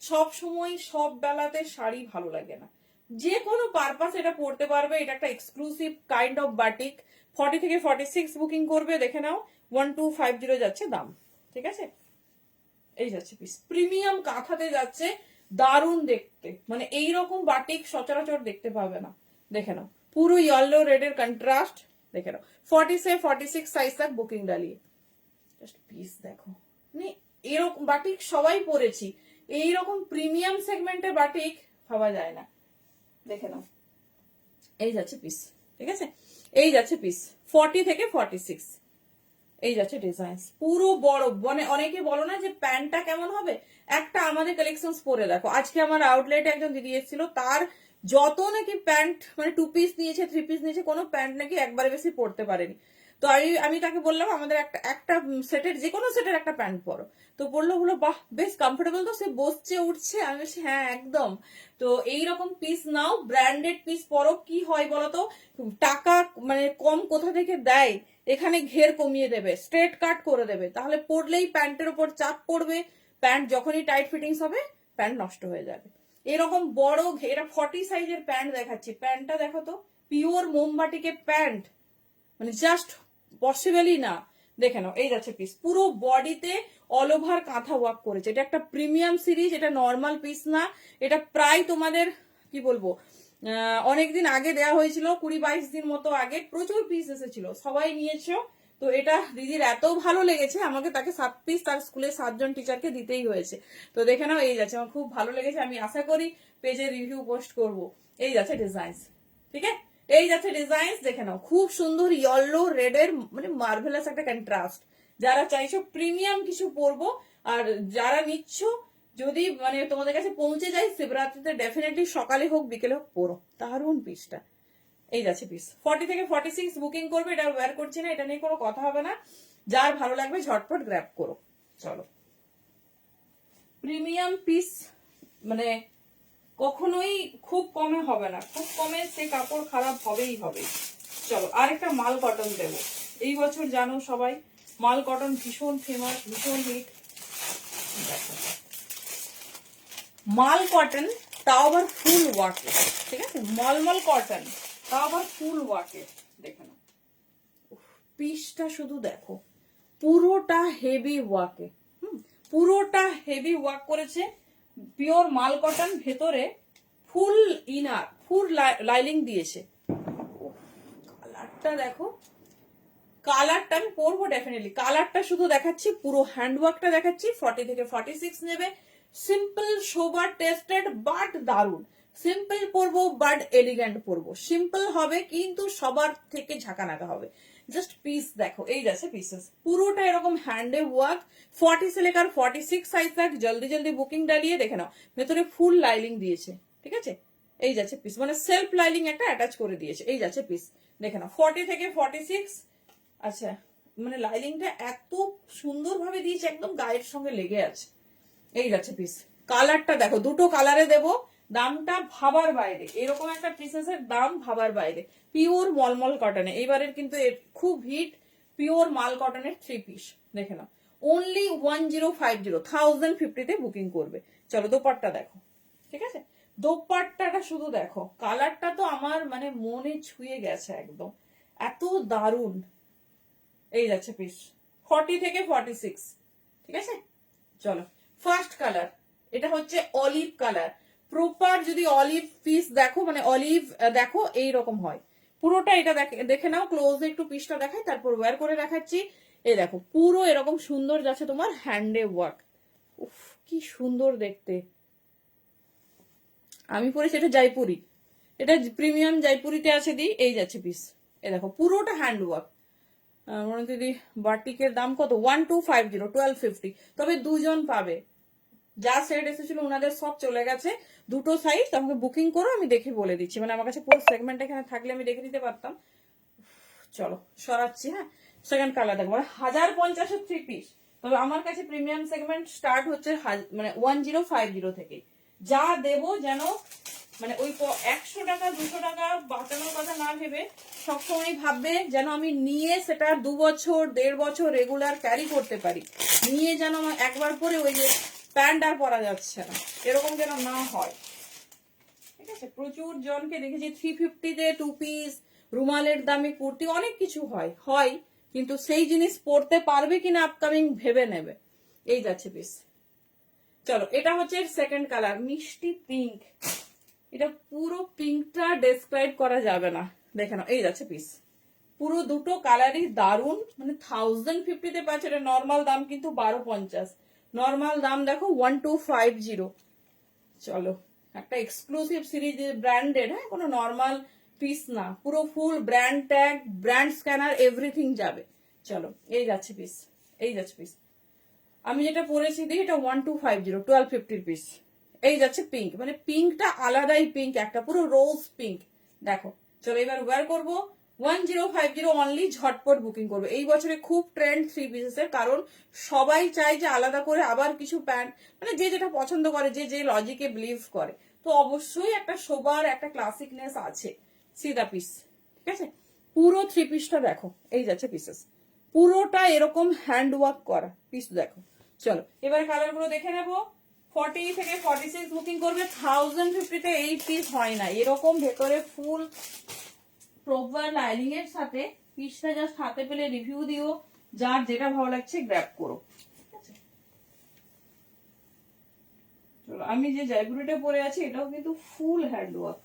সব সময় সব বেলাতে শাড়ি ভালো লাগে না, যে কোনো পারপাস এটা পড়তে পারবে, এটা একটা এক্সক্লুসিভ কাইন্ড অফ বাটিক। 40 থেকে 46 বুকিং করবে, দেখে নাও 1250 যাচ্ছে দাম। ঠিক আছে, এই যাচ্ছে পিস, প্রিমিয়াম কাঁথাতে যাচ্ছে, দারুণ দেখতে, মানে এইরকম বাটিক সচরাচর দেখতে পাবে না, দেখে নাও, পুরো ইয়েলো রেডের কন্ট্রাস্ট, দেখে নাও 40 से 46 সাইজ तक বুকিং ডালিয়ে। জাস্ট পিস দেখো, মানে এরকম বাটিক সবাই পরেছি, এইরকম প্রিমিয়াম সেগমেন্টের বাটিক ভাবা যায় না। দেখে নাও, এই যাচ্ছে পিস, ঠিক আছে, এই যাচ্ছে পিস 40 থেকে 46, এই যাচ্ছে ডিজাইন পুরো বড়। মানে অনেকে বলো না যে প্যান্টটা কেমন হবে, একটা আমাদের কালেকশন পরে দেখো। আজকে আমার আউটলেটে একজন দিদি এসেছিল, তার যত নাকি প্যান্ট মানে 2 পিস নিয়েছে 3 পিস নিয়েছে, কোনো প্যান্ট নাকি একবারে বেশি পরতে পারেনি। তো আমি তাকে বললাম আমাদের একটা সেটের, যে কোনো সেটের একটা প্যান্ট পরো। তো বললো বাহ বেশ কমফোর্টেবল, তো সে বসছে উঠছে। আমি বলছি হ্যাঁ একদম। তো এইরকম পিস নাও, ব্র্যান্ডেড পিস পরো। কি হয় বলতো, টাকা মানে কম কোথা থেকে দেয়, এখানে ঘের কমিয়ে দেবে, স্ট্রেট কাট করে দেবে, তাহলে পরলেই প্যান্টের উপর চাপ পড়বে, প্যান্ট যখনই টাইট ফিটিংস হবে প্যান্ট নষ্ট হয়ে যাবে। এরকম বড় এটা 40 সাইজের প্যান্ট দেখাচ্ছি, প্যান্টটা দেখো তো, পিওর মোমবাটিকে প্যান্ট, মানে জাস্ট পসিবলই না। দেখে নাও, এই যাচ্ছে পিস পুরো বডিতে অল ওভার কাঁথা ওয়ার্ক করেছে। এটা একটা প্রিমিয়াম সিরিজ, এটা নর্মাল পিস না। এটা প্রায় তোমাদের কি বলবো, অনেকদিন আগে দেওয়া হয়েছিল, 20-22 দিন মতো আগে, প্রচুর পিস এসেছিল, সবাই নিয়েছো। তো এটা দিদির এত ভালো লেগেছে, আমাকে তাকে 7 পিস তার স্কুলে 7 জন টিচারকে দিতেই হয়েছে। তো দেখে নাও, এই যাচ্ছে, আমার খুব ভালো লেগেছে। আমি আশা করি পেজে রিভিউ পোস্ট করব। এই যাচ্ছে ডিজাইন, ঠিক আছে, এই যাচ্ছে ডিজাইন। দেখে নাও, খুব সুন্দর ইয়েলো রেড এর মানে মার্ভেলাস একটা কন্ট্রাস্ট। যারা চাইছো প্রিমিয়াম কিছু পরবো, আর যারা নিচ্ছ, যদি মানে তোমাদের কাছে পৌঁছে যায় শিবরাত্রিতে, ডেফিনেটলি সকালে হোক বিকেলে হোক পরো, দারুণ পিসটা। এই যাচ্ছে পিস 40 থেকে 46 বুকিং করবে। এটা ওয়্যার করছি না, এটা নিয়ে কোনো কথা হবে না। যার ভালো লাগবে ঝটপট গ্র্যাব করো। চলো, প্রিমিয়াম পিস মানে কখনোই খুব কমে হবে না, খুব কমে সে কাপড় খারাপ হবেই হবে। চলো, আরেকটা মাল কটন দেবো। এই বছর জানো সবাই মাল কটন ভীষণ ফেমাস, ভীষণ হিট। মাল কটন, তাও আবার ফুল ওয়ার্কে, ঠিক আছে, মলমল কটন, তাও আবার ফুল ওয়ার্কে। দেখে নাও পিসটা শুধু দেখো, পুরোটা হেভি ওয়ার্কে, পুরোটা হেভি ওয়ার্ক করেছে, পিওর মাল কটন, ভেতরে ফুল ইনার, ফুল লাইলিং দিয়েছে। কালারটা দেখো, কালারটা আমি পরবো ডেফিনেটলি, কালারটা শুধু দেখাচ্ছি, পুরো হ্যান্ডওয়ার্কটা দেখাচ্ছি। 40 থেকে 46 নেবে। সিম্পল সোবার টেস্টেড বাট দারুন। সিম্পল পরবো বাট এলিগেন্ট পরবো, সিম্পল হবে কিন্তু সবার থেকে ঝাঁকানাকা হবে। জাস্ট পিস দেখো, এই যাচ্ছে পিসেস, পুরোটা এরকম হ্যান্ডে ওয়ার্ক। 40 से लेकर 46 সাইজ तक জলদি জলদি বুকিং ডালিয়ে। দেখে নাও, ভেতরে ফুল লাইলিং দিয়েছে, ঠিক আছে, এই যাচ্ছে পিস, মানে সেলফ লাইলিং একটা অ্যাটাচ করে দিয়েছে। এই যাচ্ছে পিস, দেখে নাও 40 থেকে 46। আচ্ছা, মানে লাইলিংটা এত সুন্দর ভাবে দিয়েছে, একদম গায়ের সঙ্গে লেগে আছে। এই যাচ্ছে পিস, কালারটা দেখো, দুটো কালারে দেবো, দামটা ভাবার বাইরে। এরকম একটা পিসেসের দাম ভাবার বাইরে, পিওর মলমল কটনে। এইবারের কিন্তু খুব হিট পিওর মাল কটনের 3 পিস। দেখে নাও, অনলি 1050 তে বুকিং করবে। চলো, দোপাট্টা দেখো, ঠিক আছে, দোপাট্টাটা শুধু দেখো, কালারটা তো আমার মানে মনে ছুঁয়ে গেছে একদম, এত দারুণ। এই যাচ্ছে পিস 40 থেকে 46, ঠিক আছে। চলো, ফার্স্ট কালার, এটা হচ্ছে অলিভ কালার। প্রপার যদি অলিভ পিস দেখো, মানে অলিভ দেখো এই রকম হয় পুরোটা। এটা দেখে নাও ক্লোজ, একটু পিসটা দেখাই, তারপর ওয়্যার করে দেখাচ্ছি। এই দেখো, পুরো এরকম সুন্দর যাচ্ছে তোমার হ্যান্ডে ওয়ার্ক। উফ, কি সুন্দর দেখতে। আমি পরেছি এটা জয়পুরি, এটা প্রিমিয়াম জয়পুরিতে আছে দি। এই যাচ্ছে পিস, এই দেখো পুরোটা হ্যান্ড ওয়ার্ক। দিদি বাটিকের দাম কত? 1250, 1250। তবে দুজন পাবে, যা সেট এসেছিল ওনাদের সব চলে গেছে। দুটো সাইজ আমাকে বুকিং করো, আমি দেখে বলে দিচ্ছি, মানে আমার কাছে পুরো সেগমেন্ট এখানে থাকলে আমি দেখে দিতে পারতাম। চলো সরাচ্ছি, হ্যাঁ। সেকেন্ড কালার দেখবো, 1050 3 পিস। তবে আমার কাছে প্রিমিয়াম সেগমেন্ট স্টার্ট হচ্ছে মানে 1050 থেকে। যা দেবো যেন মানে ওই 100 টাকা 200 টাকা বাঁচানোর কথা না ভেবে সবসময় ভাববে যেন আমি নিয়ে সেটা 2 বছর 1.5 বছর রেগুলার ক্যারি করতে পারি। নিয়ে যেন আমার একবার পরে ওই যে প্যান্ট আর পরা যাচ্ছে না, এরকম যেন না হয়, ঠিক আছে। প্রচুর জনকে দেখেছি 350-তে 2 পিস, রুমালের দামে কুর্তি, অনেক কিছু হয়, কিন্তু সেই জিনিস পরতে পারবে কিনা আপকামিং ভেবে নেবে। এই যাচ্ছে পিস। চলো, এটা হচ্ছে সেকেন্ড কালার, মিষ্টি পিঙ্ক। এটা পুরো পিঙ্কটা ডেসক্রাইব করা যাবে না, দেখে নাও। এই যাচ্ছে পিস, পুরো দুটো কালারই দারুন, মানে 1050-তে পাচ্ছে। এটা নর্মাল দাম কিন্তু 1250, নর্মাল দাম দেখো 1250। চলো, একটা এক্সক্লুসিভ সিরিজ, ব্র্যান্ডেড, হ্যাঁ, কোনো নর্মাল পিস না, পুরো ফুল brand tag, brand scanner, everything যাবে। চলো, এই যাচ্ছে পিস, এই যাচ্ছে পিস। আমি যেটা পরেছি দিই, এটা 1250, 1250 পিস। এই যাচ্ছে পিঙ্ক, মানে পিঙ্কটা আলাদাই পিঙ্ক, একটা পুরো রোজ পিঙ্ক। দেখো, চলো এবার ওয়্যার করবো। 1050 অনলি, ঝটপট বুকিং করবে। এই বছরে খুব ট্রেন্ড থ্রি পিসেসের, কারণ সবাই চায় যে আলাদা করে আবার কিছু প্যান্ট, মানে যে যেটা পছন্দ করে, যে যে লজিকে বিলিভ করে, তো অবশ্যই একটা শোবার, একটা ক্লাসিকনেস আছে। সি দা পিস, ঠিক আছে? পুরো থ্রি পিসটা দেখো, এই যাচ্ছে পিসেস, পুরোটা এরকম হ্যান্ড ওয়ার্ক করা পিস দেখো। চলো এবার কালার গুলো দেখে নেবো। 40 থেকে 46 বুকিং করবে। 1050-তে এই পিস হয় না এরকম ভেতরে ফুল প্রপার লাইনিং এর সাথে। পিসটা জাস্ট হাতে পেলে রিভিউ দিও, যার যেটা ভালো লাগছে গ্র্যাব করো। চলো, আমি যে জয়পুরিটা পরে আছি এটাও কিন্তু ফুল হ্যান্ড ওয়ার্ক।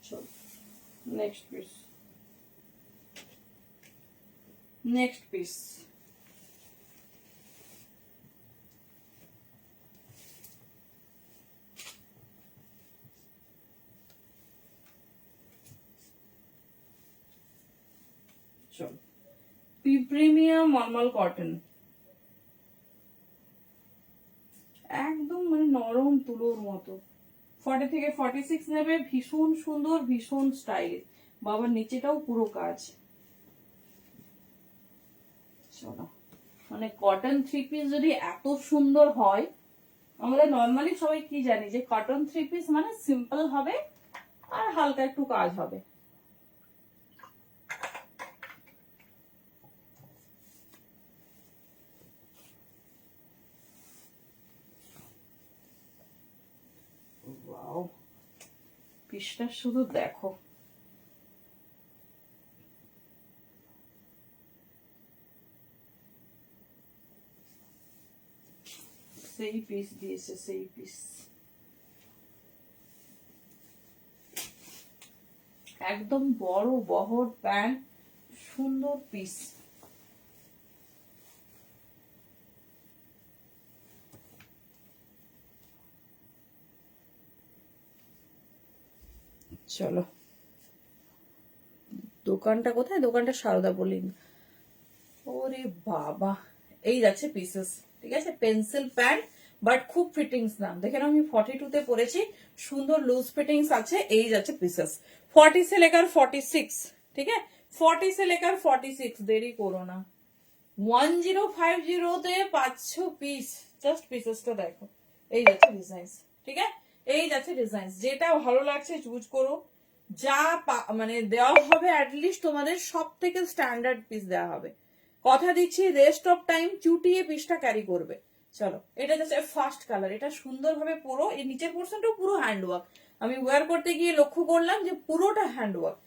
চলো নেক্সট পিস, নেক্সট পিস। চলো, প্রিমিয়াম মলমল কটন, একদম মানে নরম তুলোর মতো। 40 থেকে 46 নেবে, ভীষণ সুন্দর, ভীষণ স্টাইল। বাবার নিচেটাও পুরো কাজ। চলো, মানে কটন থ্রি পিস যদি এত সুন্দর হয়, আমরা নর্মালি সবাই কি জানি যে কটন থ্রি পিস মানে সিম্পল হবে আর হালকা একটু কাজ হবে। ওয়াও, পিসটা শুধু দেখো, সেই পিস দিয়েছে, সেই পিস, একদম বড় বহর প্যান্ট, সুন্দর পিস। চলো, দোকানটা কোথায়? দোকানটা সারদা বলিন। ওরে বাবা, এই যাচ্ছে পিসেস, ঠিক আছে? পেন্সিল প্যান্ট, বাট খুব ফিটিংস না। দেখে নাও, আমি 42-তে পরেছি, সুন্দর লুজ ফিটিংস আছে। এই যাচ্ছে পিসেস। 40 से लेकर 46, ঠিক আছে? 40 से लेकर 46, দেরি করো না। 1050-তে 500 পিস, জাস্ট পিসেসটা দেখো। এই যাচ্ছে ডিজাইন, ঠিক আছে? এই যাচ্ছে ডিজাইন, যেটা ভালো লাগছে চুজ করো। যা মানে দেওয়া হবে, অ্যাটলিস্ট তোমাদের সব থেকে স্ট্যান্ডার্ড পিস দেওয়া হবে। কথা দিচ্ছি, রেস্ট অফ টাইম চুটিয়ে পিসটা ক্যারি করবে। চলো, এটা যাচ্ছে ফার্স্ট কালার। এটা সুন্দরভাবে পুরো এই নিচের পোর্শনটাও পুরো হ্যান্ড ওয়ার্ক। আমি ওয়্যার করতে গিয়ে লক্ষ্য করলাম যে পুরোটা হ্যান্ড ওয়ার্ক।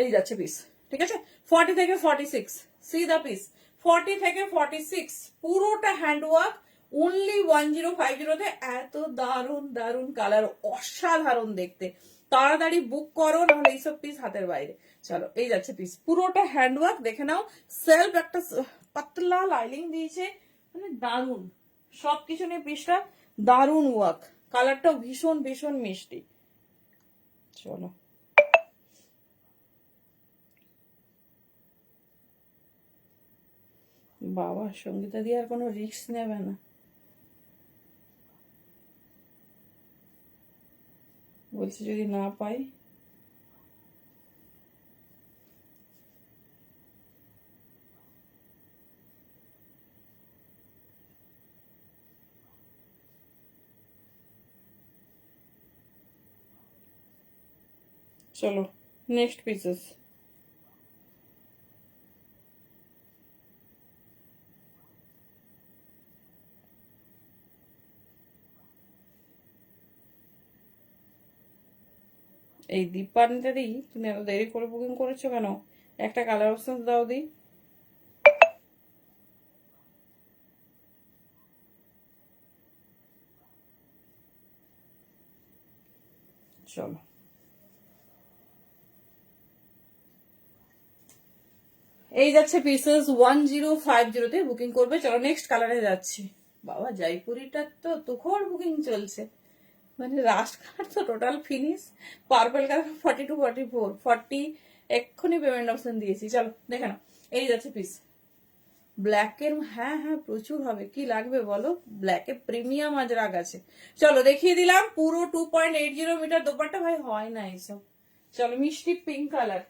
এই যাচ্ছে পিস, ঠিক আছে? 40 থেকে 46, সি দা পিস। 40 থেকে 46 পুরোটা হ্যান্ড ওয়ার্ক, অনলি 1050-তে। এত দারুন দারুন কালার, অসাধারণ দেখতে। তাড়াতাড়ি বুক করো, নাহলে এইসব পিস হাতের বাইরে। চলো, এই যাচ্ছে পিস, পুরোটা হ্যান্ড ওয়ার্ক। দেখে নাও, সেলফ একটা পাতলা লাইনিং দিয়েছে, মানে দারুন সবকিছু নিয়ে পিসটা, দারুন ওয়ার্ক। কালারটাও ভীষণ ভীষণ মিষ্টি। চলো, বাবা সঙ্গীতা দিয়ে আর কোনো রিস্ক নেবে না, বলছি যদি না পাই। চলো নেক্সট পিসেস। এই দীপান্তারি, তুমি এত দেরি করে বুকিং করেছো কেন? একটা কালার অপশন দাও দি। চলো এই যাচ্ছে পিসেস 1050 বুকিং করবে। চলো নেক্সট কালারে যাচ্ছি। বাবা জয়পুরিটা তো তুখোড় বুকিং চলছে, মানে লাস্ট কালার তো টোটাল ফিনিশ। পার্পল কালার 42, 44, 40 এক্ষুনি পেমেন্ট অপশন দিয়েছি। চলো দেখে নাও। এই যাচ্ছে পিস ব্ল্যাকের। হ্যাঁ হ্যাঁ প্রচুর হবে, কি লাগবে বলো, ব্ল্যাকে প্রিমিয়াম আজরাক আছে। চলো দেখিয়ে দিলাম পুরো 2.80 মিটার দোপাট্টা। ভাই হয় না এইসব। চলো মিষ্টি পিঙ্ক কালার,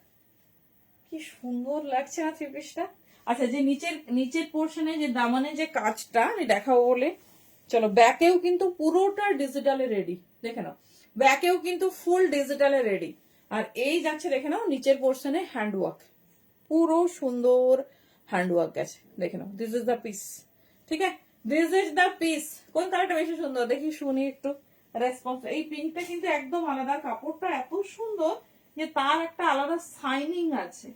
কি সুন্দর লাগছে না থ্রি পিসটা। আচ্ছা যে নিচের পোর্শনে যে দামানে যে কাজটা আমি দেখাবো বলে, চলো ব্যাকেও কিন্তু পুরোটা ডিজিটালে রেডি, দেখে নাও ব্যাকেও কিন্তু ফুল ডিজিটালে রেডি। আর এই যাচ্ছে দেখে নাও নিচের পোর্শনে হ্যান্ডওয়ার্ক, পুরো সুন্দর হ্যান্ডওয়ার্ক গেছে, দেখে নাও। দিস ইজ দ্য পিস, ঠিক আছে, দিস ইজ দ্য পিস। কোন কালারটা বেশি সুন্দর দেখি শুনি একটু রেসপন্স। এই পিঙ্কটা কিন্তু একদম আলাদা, কাপড়টা এত সুন্দর যে তার একটা আলাদা শাইনিং আছে,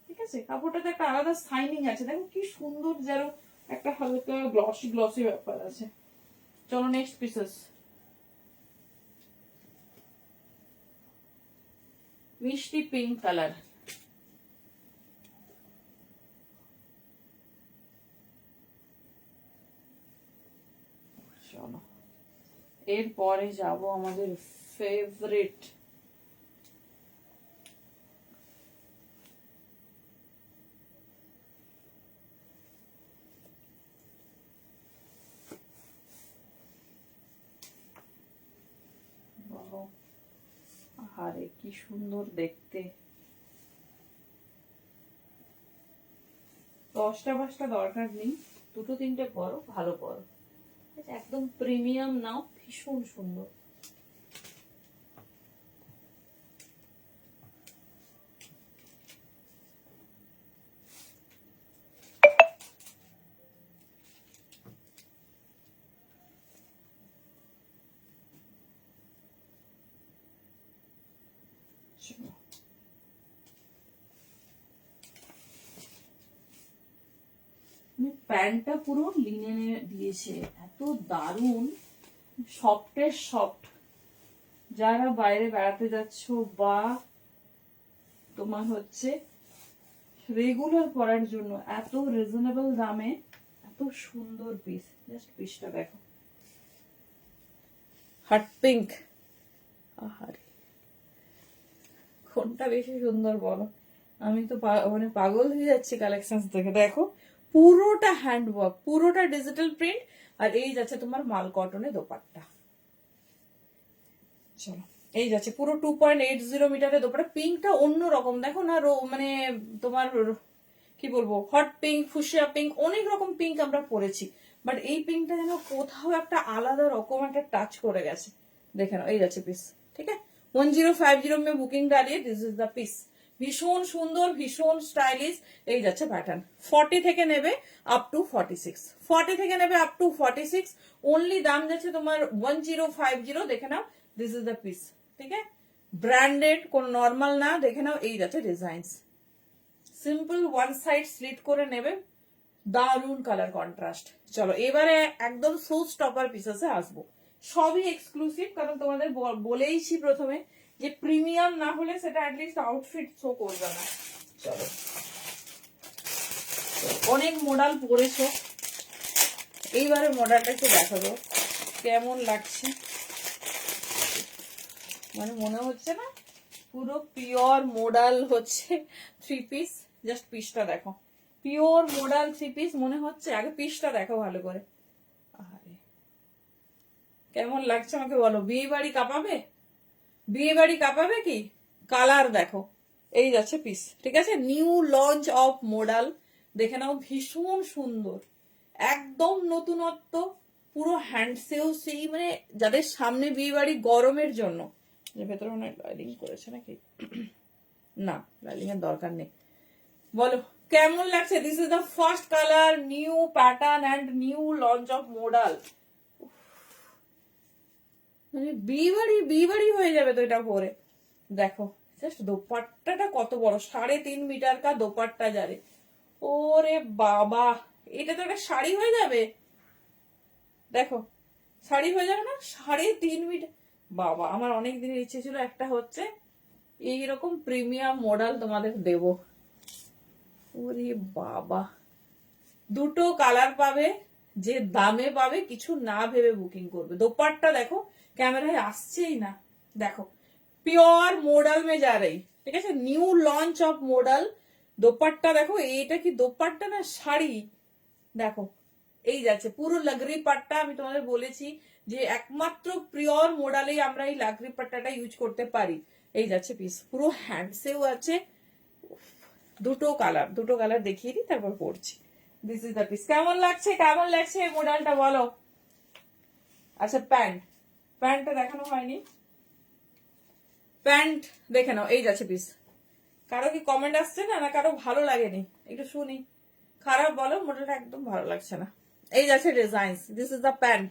ঠিক আছে, কাপড়টাতে একটা আলাদা শাইনিং আছে। দেখো কি সুন্দর, যেন একটা হালকা গ্লসি গ্লসি ব্যাপার আছে। চলো নেক্সট পিসেস, মিষ্টি পিঙ্ক কালার। চলো এরপরে যাব আমাদের ফেভারিট আরে কি সুন্দর দেখতে। 10টা 5টা দরকার নেই, 2-3টে পরো, ভালো পরো, একদম প্রিমিয়াম নাও, ভীষণ সুন্দর। প্যান্টটা পুরো লিনেনে দিয়েছে, এত দারুন, সফটের সফট। যারা বাইরে বেড়াতে যাচ্ছ বা তোমার হচ্ছে রেগুলার পরার জন্য, এত রিজনেবল দামে এত সুন্দর পিস। জাস্ট পিসটা দেখো, হট পিঙ্ক। আহারে কোনটা বেশি সুন্দর বলো, আমি তো মানে পাগল হয়ে যাচ্ছি কালেকশন দেখে। দেখো পুরোটা হ্যান্ডওয়ার্ক, পুরোটা ডিজিটাল প্রিন্ট, আর এই যাচ্ছে তোমার মাল কটনে দোপাট্টা। চলো এই যাচ্ছে পুরো 2.80 মিটারের দোপাট্টা। পিঙ্কটা অন্য রকম, দেখো না মানে তোমার কি বলবো, হট পিঙ্ক, ফুসিয়া পিঙ্ক, অনেক রকম পিঙ্ক আমরা পরেছি, বাট এই পিঙ্কটা যেন কোথাও একটা আলাদা রকম একটা টাচ করে গেছে। দেখে নাও এই যাচ্ছে পিস, ঠিক আছে। 1050 में बुकिंग डालिए, दिस इज द পিস। ভীষণ সুন্দর, ভীষণ স্টাইলিশ। এই যাচ্ছে প্যাটার্ন। 40 থেকে নেবে আপ টু 46, 40 থেকে নেবে আপ টু 46। অনলি দাম যাচ্ছে তোমার 1050। দেখে নাও দিস ইজ দ্য পিস, ঠিক আছে, ব্র্যান্ডেড, কোন নর্মাল না। দেখে নাও এই যাচ্ছে design, simple one side slit করে নেবে, দারুন কালার কন্ট্রাস্ট। চলো এবারে একদম শো স্টপার পিসেসে আসবো। সবই এক্সক্লুসিভ, কারণ তোমাদের বলেইছি প্রথমে যে প্রিমিয়াম না হলে সেটা অ্যাটলিস্ট আউটফিট শো করবে না। চলো অনেক মডেল পরেছো, এইবারে মডেলটা একটু দেখো তো কেমন লাগছে। মানে মনে হচ্ছে না পুরো পিওর মডেল হচ্ছে থ্রি পিস। জাস্ট পিসটা দেখো, পিওর মডেল থ্রি পিস মনে হচ্ছে। আগে পিসটা দেখো ভালো করে, আরে কেমন লাগছে আমাকে বলো। বিয়ে বাড়ি কাঁপাবে, বিয়ে বাড়ি কাঁপাবে কি। কালার দেখো, এই যাচ্ছে পিস, ঠিক আছে, নিউ লঞ্চ অফ মডেল। দেখে নাও ভীষণ সুন্দর, একদম নতুনত্ব, পুরো হ্যান্ডসেও সেই, মানে যাদের সামনে বিয়ে বাড়ি গরমের জন্য। যে ভেতরে মনে হয় লাইলিং করেছে নাকি, না লাইলিং এর দরকার নেই। বলো কেমন লাগছে। This is the first colour, new pattern and new launch of model. মানে বিয়ে বাড়ি হয়ে যাবে তো এটা পরে। দেখো জাস্ট দোপাট্টাটা কত বড়, 3.5 মিটার কা দোপাট্টা যারে। ওরে বাবা, এটা তো একটা শাড়ি হয়ে যাবে। দেখো শাড়ি হয়ে যাবে না, 3.5 মিটার। বাবা আমার অনেক দিনের ইচ্ছে ছিল একটা হচ্ছে এইরকম প্রিমিয়াম মডেল তোমাদের দেব। ওরে বাবা, দুটো কালার পাবে, যে দামে পাবে কিছু না ভেবে বুকিং করবে। দোপাট্টা দেখো, ক্যামেরায় আসছেই না, দেখো পিওর মডেল মে যা রही, ঠিক আছে, new launch of model. Dupatta দেখো, এইটা কি দোপাট্টা না শাড়ি, দেখো এই যাচ্ছে পুরো লাগরি পাট্টা। আমি তোমাদের বলেছি যে একমাত্র পিওর মডেলেই আমরা এই লাগরি পাট্টাটা ইউজ করতে পারি। এই যাচ্ছে পিস, পুরো হ্যান্ডসেও আছে। দুটো কালার দেখিয়ে দিই তারপর পড়ছি। This is the piece. কেমন লাগছে কেমন লাগছে এই মডেলটা বলো। আচ্ছা প্যান্টটা দেখানো হয়নি, প্যান্ট দেখে নাও। এই যাচ্ছে পিস। কারো কি কমেন্ট আসছে না, না কারো ভালো লাগেনি একটু শুনি, খারাপ বলো, মডেলটা একদম ভালো লাগছে না। এই যাচ্ছে design, this is the pant.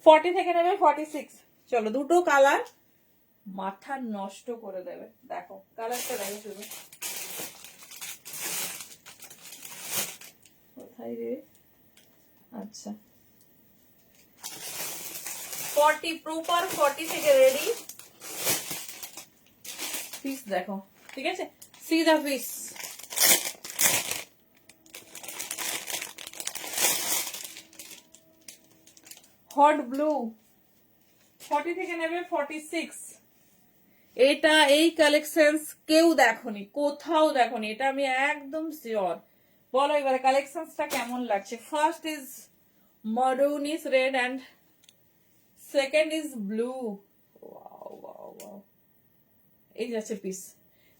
40 থেকে নেবে 46। চলো দুটো কালার মাথা নষ্ট করে দেবে। দেখো কালারটা দেখো শুধু, কোথায় রে, আচ্ছা 40 প্রপার 40 থেকে রেডি। পিস দেখো, ঠিক আছে, সি দা পিস। হট ব্লু 40 থেকে নেবে 46। এটা এই কালেকশনস কেউ দেখোনি, কোথাও দেখোনি, এটা আমি একদম শিওর। বলো এবারে কালেকশনসটা কেমন লাগছে। First is maroonish red and second is blue. Wow wow wow, এই যাচ্ছে piece.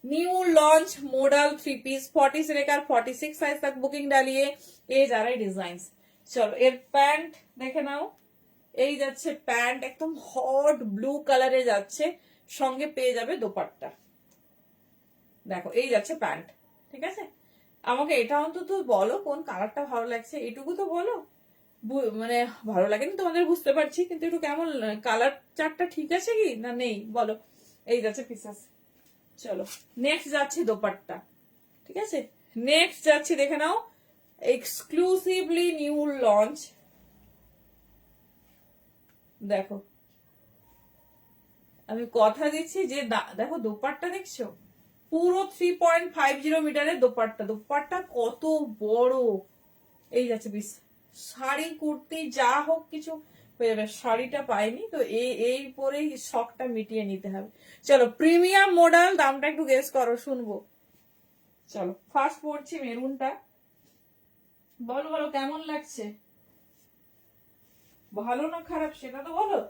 New launch model 3 piece 40 से लेकर 46 साइज तक बुकिंग डालिए। ये जा रहा है डिजाइन। चलो এর প্যান্ট দেখে নাও। এই যাচ্ছে প্যান্ট, একদম হট ব্লু কালারে যাচ্ছে, সঙ্গে পেয়ে যাবে দোপাট্টা। দেখো এই যাচ্ছে প্যান্ট, ঠিক আছে। আমাকে এটা অন্তত বলো কোন কালারটা ভালো লাগছে, এটুকু তো বলো। মানে ভালো লাগেনি তোমাদের বুঝতে পারছি, কিন্তু একটু কেমন কালার চারটা ঠিক আছে কি না নেই বলো। এই যাচ্ছে পিসেস। চলো নেক্সট যাচ্ছি দোপাট্টা, ঠিক আছে। নেক্সট যাচ্ছি দেখে নাও, এক্সক্লুসিভলি নিউ লঞ্চ। দেখো আমি কথা দিচ্ছি যে দেখো দোপাট্টা দেখছো, পুরো 3.50 মিটারের দোপাট্টা। দোপাট্টা কত বড়, এই যাচ্ছে পিস। শাড়ি কুর্তি যা হোক কিছু হয়ে যাবে, শাড়িটা পাইনি তো এই পরেই শখটা মিটিয়ে নিতে হবে। চলো প্রিমিয়াম মডেল, দামটা একটু গেস করো শুনবো। চলো ফার্স্ট পড়ছি মেরুনটা, বলো বলো কেমন লাগছে, ভালো না খারাপ সেটা তো বলো।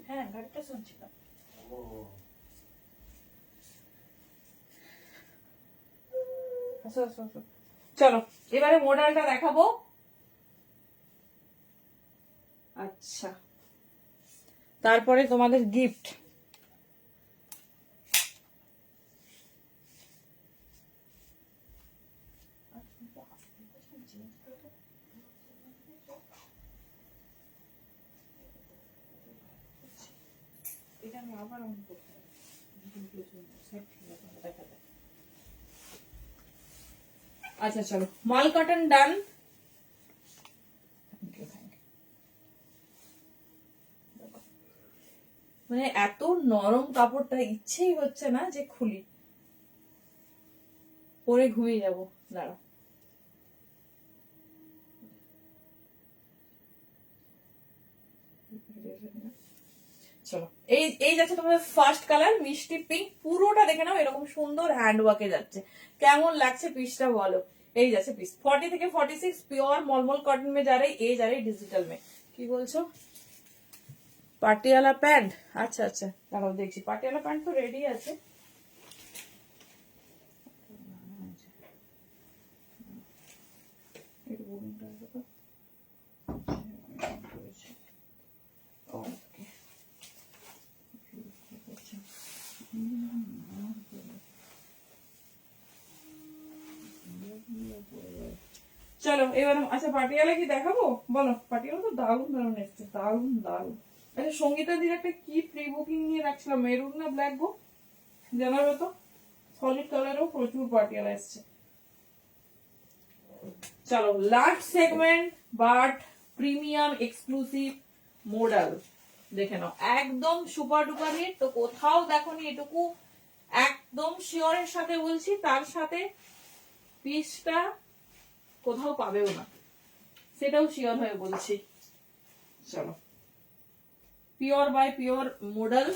হ্যাঁ গাড়িটা শুনছিলাম। চলো এবারে মডেলটা দেখাবো। আচ্ছা তারপরে তোমাদের গিফট। এটা আমি আবার অন করতে হবে। আচ্ছা চলো মাল কটন ডান। মানে এত নরম কাপড়টা, ইচ্ছেই হচ্ছে না যে খুলি, পরে ঘুমিয়ে যাবো। দাঁড়াও চলো এই এই যাচ্ছে তোমাদের ফার্স্ট কালার মিষ্টি পিঙ্ক, পুরোটা দেখে নাও এরকম সুন্দর হ্যান্ড ওয়ার্কে যাচ্ছে। কেমন লাগছে পিসটা বলো। এই যাচ্ছে পিস 40 থেকে 46 পিওর মলমল কটন মে যা रही, এই যা रही ডিজিটাল মে। কি বলছো পাটিয়ালা প্যান্ট? আচ্ছা আচ্ছা দাঁড়াও দেখছি, পাটিয়ালা প্যান্ট তো রেডি আছে। চলো এবার আচ্ছা পাটিয়ালা কি দেখাবো? বলো, পাটিয়ালা তো দারুণ দারুণ এসছে, দারুণ দারুণ। আচ্ছা সঙ্গীতা দির একটা কি প্রি বুকিং নিয়ে রাখছিলাম, মেরুন না ব্ল্যাক গো জানাবো তো, সলিড কালারও প্রচুর পাটিয়ালা এসছে। চলো last segment but premium exclusive model দেখে নাও, একদম সুপার ডুপার হিট। তো কোথাও দেখোনি এটুকু একদম শিওরের সাথে বলছি, তার সাথে পিসটা কোথাও পাবেও না, সেটাও শিওর হয়ে বলছি। চলো pure by pure modal,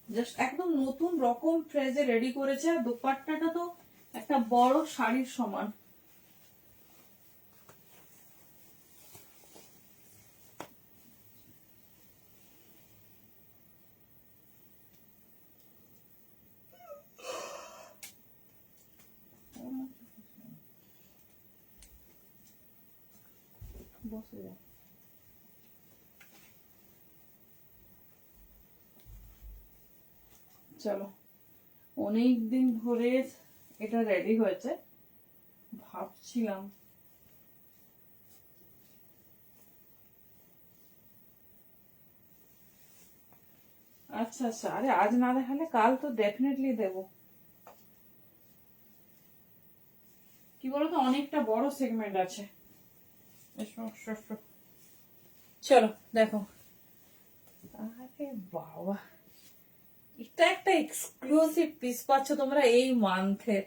just একদম নতুন রকম ফ্রেজে রেডি করেছে। আর দোপাট্টাটা তো একটা বড় শাড়ির সমান। বসে যাও। চলো অনেক দিন ধরে এটা রেডি হয়েছে, ভাবছিলাম আচ্ছা আচ্ছা, আরে আজ না দেখালে কাল তো ডেফিনেটলি দেবো। কি বলতো অনেকটা বড় সেগমেন্ট আছে। চলো দেখো, আরে বাবা এটা একটা এক্সক্লুসিভ পিস পাচ্ছ তোমরা এই মান্থে।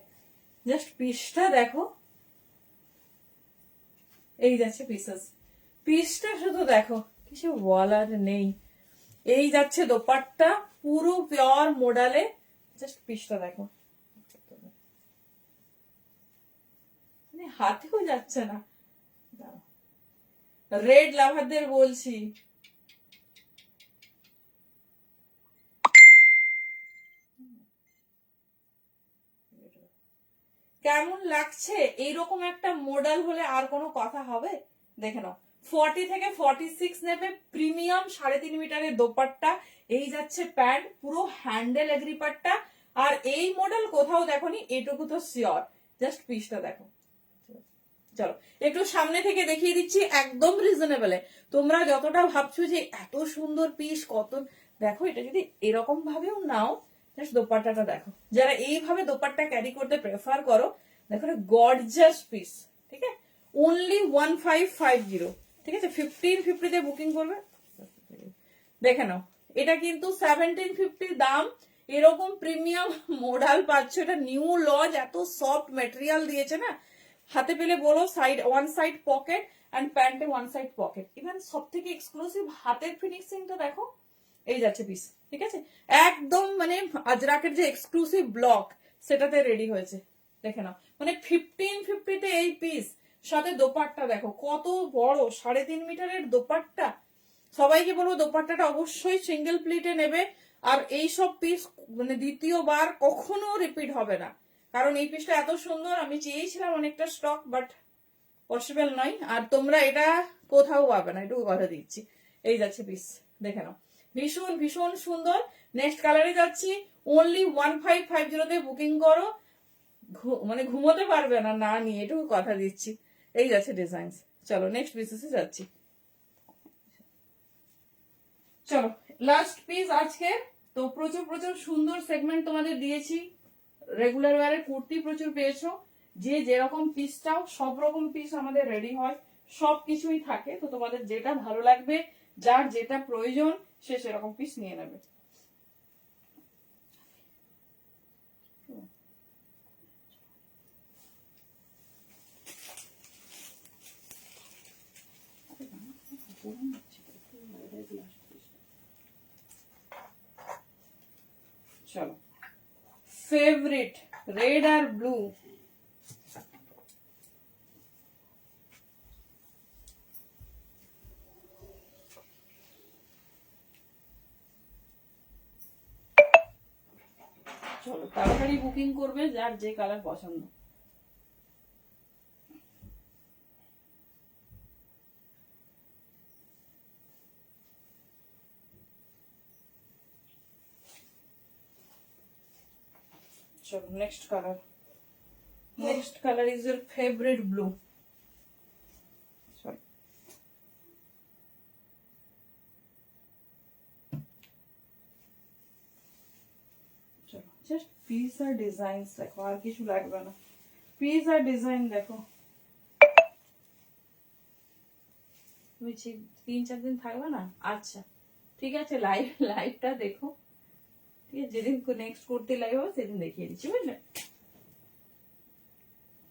জাস্ট পিসটা দেখো, এই যাচ্ছে পিসেস, পিসটা শুধু দেখো, কিছু বলার নেই। এই যাচ্ছে দোপাট্টা পুরো পিওর মডেলে, জাস্ট পিসটা দেখো, মানে হাতেও যাচ্ছে না। রেড লাভারদের বলছি, কেমন লাগছে? এইরকম একটা মডেল হলে আর কোনো কথা হবে? দেখে নাও 40 থেকে 46 নেবে, প্রিমিয়াম 3.5 মিটারের দোপাট্টা, এই যাচ্ছে প্যান্ট, পুরো হ্যান্ডেল এগ্রিপাট্টা। আর এই মডেল কোথাও দেখোনি, এটুকু তো শিওর। জাস্ট পিসটা দেখো। চলো একটু সামনে থেকে দেখিয়ে দিচ্ছি, একদম রিজনেবল। তোমরা যতটা ভাবছো যে এত সুন্দর পিস কত, দেখো এটা যদি এরকম ভাবেও নাও, জাস্ট দোপাট্টাটা দেখো। যারা এইভাবে দোপাট্টা ক্যারি করতে প্রেফার করো, দেখো গর্জাস পিস, ঠিক আছে? অনলি 1550, ঠিক আছে? 1550 তে বুকিং করবে। দেখে নাও, এটা কিন্তু 1750 দাম। এরকম প্রিমিয়াম মডেল পাচ্ছ, এটা নিউ লজ, এত সফট মেটেরিয়াল দিয়েছে না, হাতে পেলে বলো side one side pocket and প্যান্টে ওয়ান সাইড পকেট। ইভেন সব থেকে এক্সক্লুসিভ হাতের ফিনিশিংটা দেখো, এই যাচ্ছে পিস, ঠিক আছে? একদম মানে আজরাকের যে এক্সক্লুসিভ ব্লক সেটাতে রেডি হয়েছে। দেখে নাও, মানে 1550 তে এই পিস, সাথে দোপাট্টা দেখো কত বড়, 3.5 মিটারের দোপাট্টা। সবাইকে বলবো দোপাট্টাটা অবশ্যই সিঙ্গেল প্লিটে নেবে। আর এই সব পিস মানে দ্বিতীয়বার কখনো রিপিট হবে না, কারণ এই পিসটা এত সুন্দর। আমি চেয়েছিলাম অনেকটা স্টক, বাট পসিবল নয়। আর তোমরা এটা কোথাও পাবে না, এটুকু কথা দিচ্ছি। এই যাচ্ছে পিস, দেখে নাও, ভীষণ ভীষণ সুন্দর। নেক্সট কালারে যাচ্ছি, অনলি 1550 তে বুকিং করো, মানে ঘুমোতে পারবে না না নিয়ে, এটুকু কথা দিচ্ছি। এই যাচ্ছে ডিজাইন। চলো নেক্সট পিসেসে যাচ্ছি। চলো লাস্ট পিস আজকে। তো প্রচুর প্রচুর সুন্দর সেগমেন্ট তোমাদের দিয়েছি, রেগুলার ওয়ারের কুর্তি প্রচুর পেয়েছো। যে যেরকম পিস চাও সব রকম পিস আমাদের রেডি হয়, সব কিছুই থাকে। তো তোমাদের যেটা ভালো লাগবে, যার যেটা প্রয়োজন, সে সেরকম পিস নিয়ে নেবে। চলো ফেভারিট রেড আর ব্লু, চলো তাড়াতাড়ি বুকিং করবে যার যে কালার পছন্দ। চলো next colour, next colour is your favourite blue. Just piece আর ডিজাইন দেখো, আর কিছু লাগবে না, পিস আর ডিজাইন দেখো। তুমি 3-4 দিন থাকবে না? আচ্ছা ঠিক আছে, লাইভটা দেখো, ঠিক আছে? যেদিন নেক্সট কুর্তি লাইভ হবে সেদিন দেখিয়ে দিচ্ছি, বুঝলে?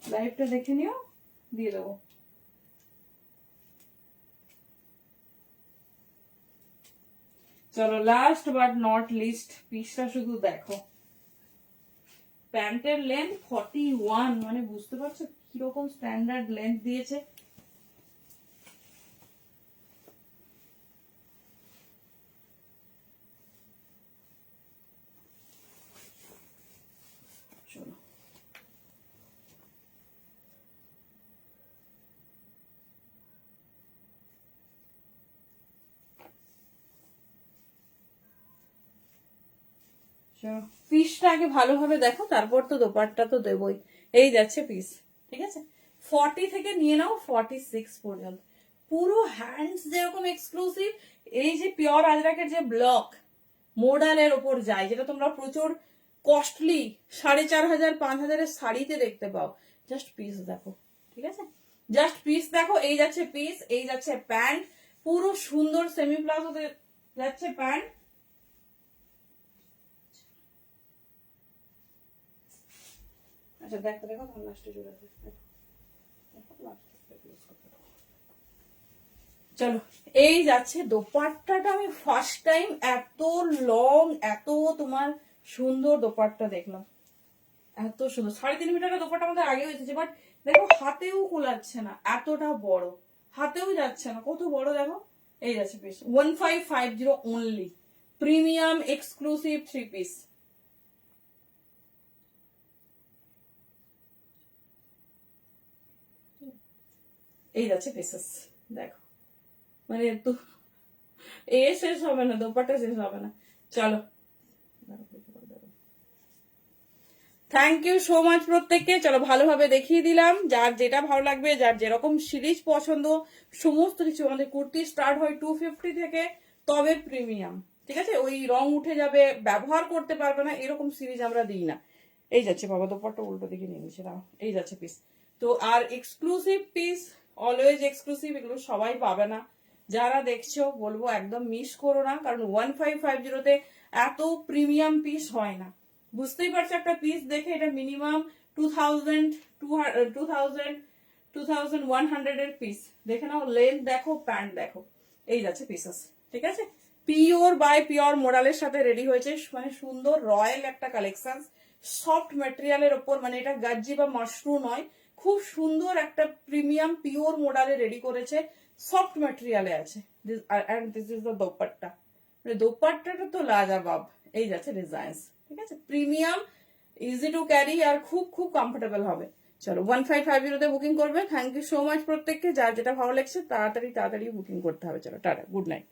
লাইভটা দেখে নিও, দিয়ে দেবো। চলো লাস্ট বাট নট লিস্ট, পিসটা শুধু দেখো। প্যান্টের লেন্থ 41, মানে বুঝতে পারছো কিরকম স্ট্যান্ডার্ড লেন্থ দিয়েছে। চলো পিসটা আগে ভালোভাবে দেখো, তারপর তো দোপাট্টা তো দেবই। এই যাচ্ছে পিস, ঠিক আছে? 40 থেকে নিয়ে নাও 46 পর্যন্ত, পুরো হ্যান্ডস যেরকম এক্সক্লুসিভ। এই যে পিওর আজরাকের যে ব্লক মোডালের ওপর যায়, যেটা তোমরা প্রচুর কস্টলি 4500-5000 শাড়িতে দেখতে পাও, জাস্ট পিস দেখো, ঠিক আছে? জাস্ট পিস দেখো। এই যাচ্ছে পিস, এই যাচ্ছে প্যান্ট, পুরো সুন্দর সেমি প্লাজোতে যাচ্ছে প্যান্ট। আচ্ছা দেখো দেখো, তোমার লাস্টে জুড়ে চলো। এই যাচ্ছে দোপাট্টাটা, আমি ফার্স্ট টাইম এত লং, এত তোমার সুন্দর দোপাট্টা দেখলাম, এত সুন্দর। 3.5 মিটারের দোপাট্টা আমাদের আগে হয়েছে, বাট দেখো হাতেও কোলাচ্ছে না, এতটা বড়, হাতেও যাচ্ছে না, কত বড় দেখো। এই যাচ্ছে piece 1550 only, premium exclusive 3 piece. এই যাচ্ছে পিসেস দেখো, মানে তো এ শেষ হবে না, দোপাট্টা শেষ হবে না। চলো, থ্যাংক ইউ সো মাচ প্রত্যেককে। চলো ভালোভাবে দেখিয়ে দিলাম, যার যেটা ভালো লাগবে, যার যেরকম সিরিজ পছন্দ, সমস্ত কিছু। আমাদের কুর্তি স্টার্ট হয় 250 থেকে, তবে প্রিমিয়াম, ঠিক আছে? ওই রং উঠে যাবে, ব্যবহার করতে পারবে না, এরকম সিরিজ আমরা দিই না। এই যাচ্ছে বাবা দোপাট্টা, উল্টো দিকে নিয়ে নিচ্ছে না, এই যাচ্ছে পিস। তো আর এক্সক্লুসিভ পিস, অলওয়েজ এক্সক্লুসিভ, এগুলো সবাই পাবে না। যারা দেখছো বলবো একদম মিস করো না, কারণ 1550-তে এত প্রিমিয়াম পিস হয় না। বুঝতেই পারছো, একটা পিস দেখে এটা মিনিমাম 2100 এর পিস। দেখে নাও, লেন্থ দেখো, প্যান্ট দেখো। এই যাচ্ছে পিসেস, ঠিক আছে? পিওর বাই পিওর মোডালের সাথে রেডি হয়েছে, মানে সুন্দর রয়্যাল একটা কালেকশন, সফট ম্যাটেরিয়ালের ওপর, মানে এটা গাজ্জি বা মাশরু নয়, খুব সুন্দর একটা প্রিমিয়াম পিওর মোডালে রেডি করেছে, সফট ম্যাটেরিয়ালে আছে। And this is the dupatta, দোপাট্টাটা তো লাজাবাব। এই যাচ্ছে ডিজাইনস, ঠিক আছে? প্রিমিয়াম, ইজি টু ক্যারি, আর খুব খুব কমফোর্টেবল হবে। চলো 1550-তে বুকিং করবে। থ্যাংক ইউ সো মাচ প্রত্যেককে, যার যেটা ভালো লাগছে তাড়াতাড়ি তাড়াতাড়ি বুকিং করতে হবে। চলো টাটা, গুড নাইট।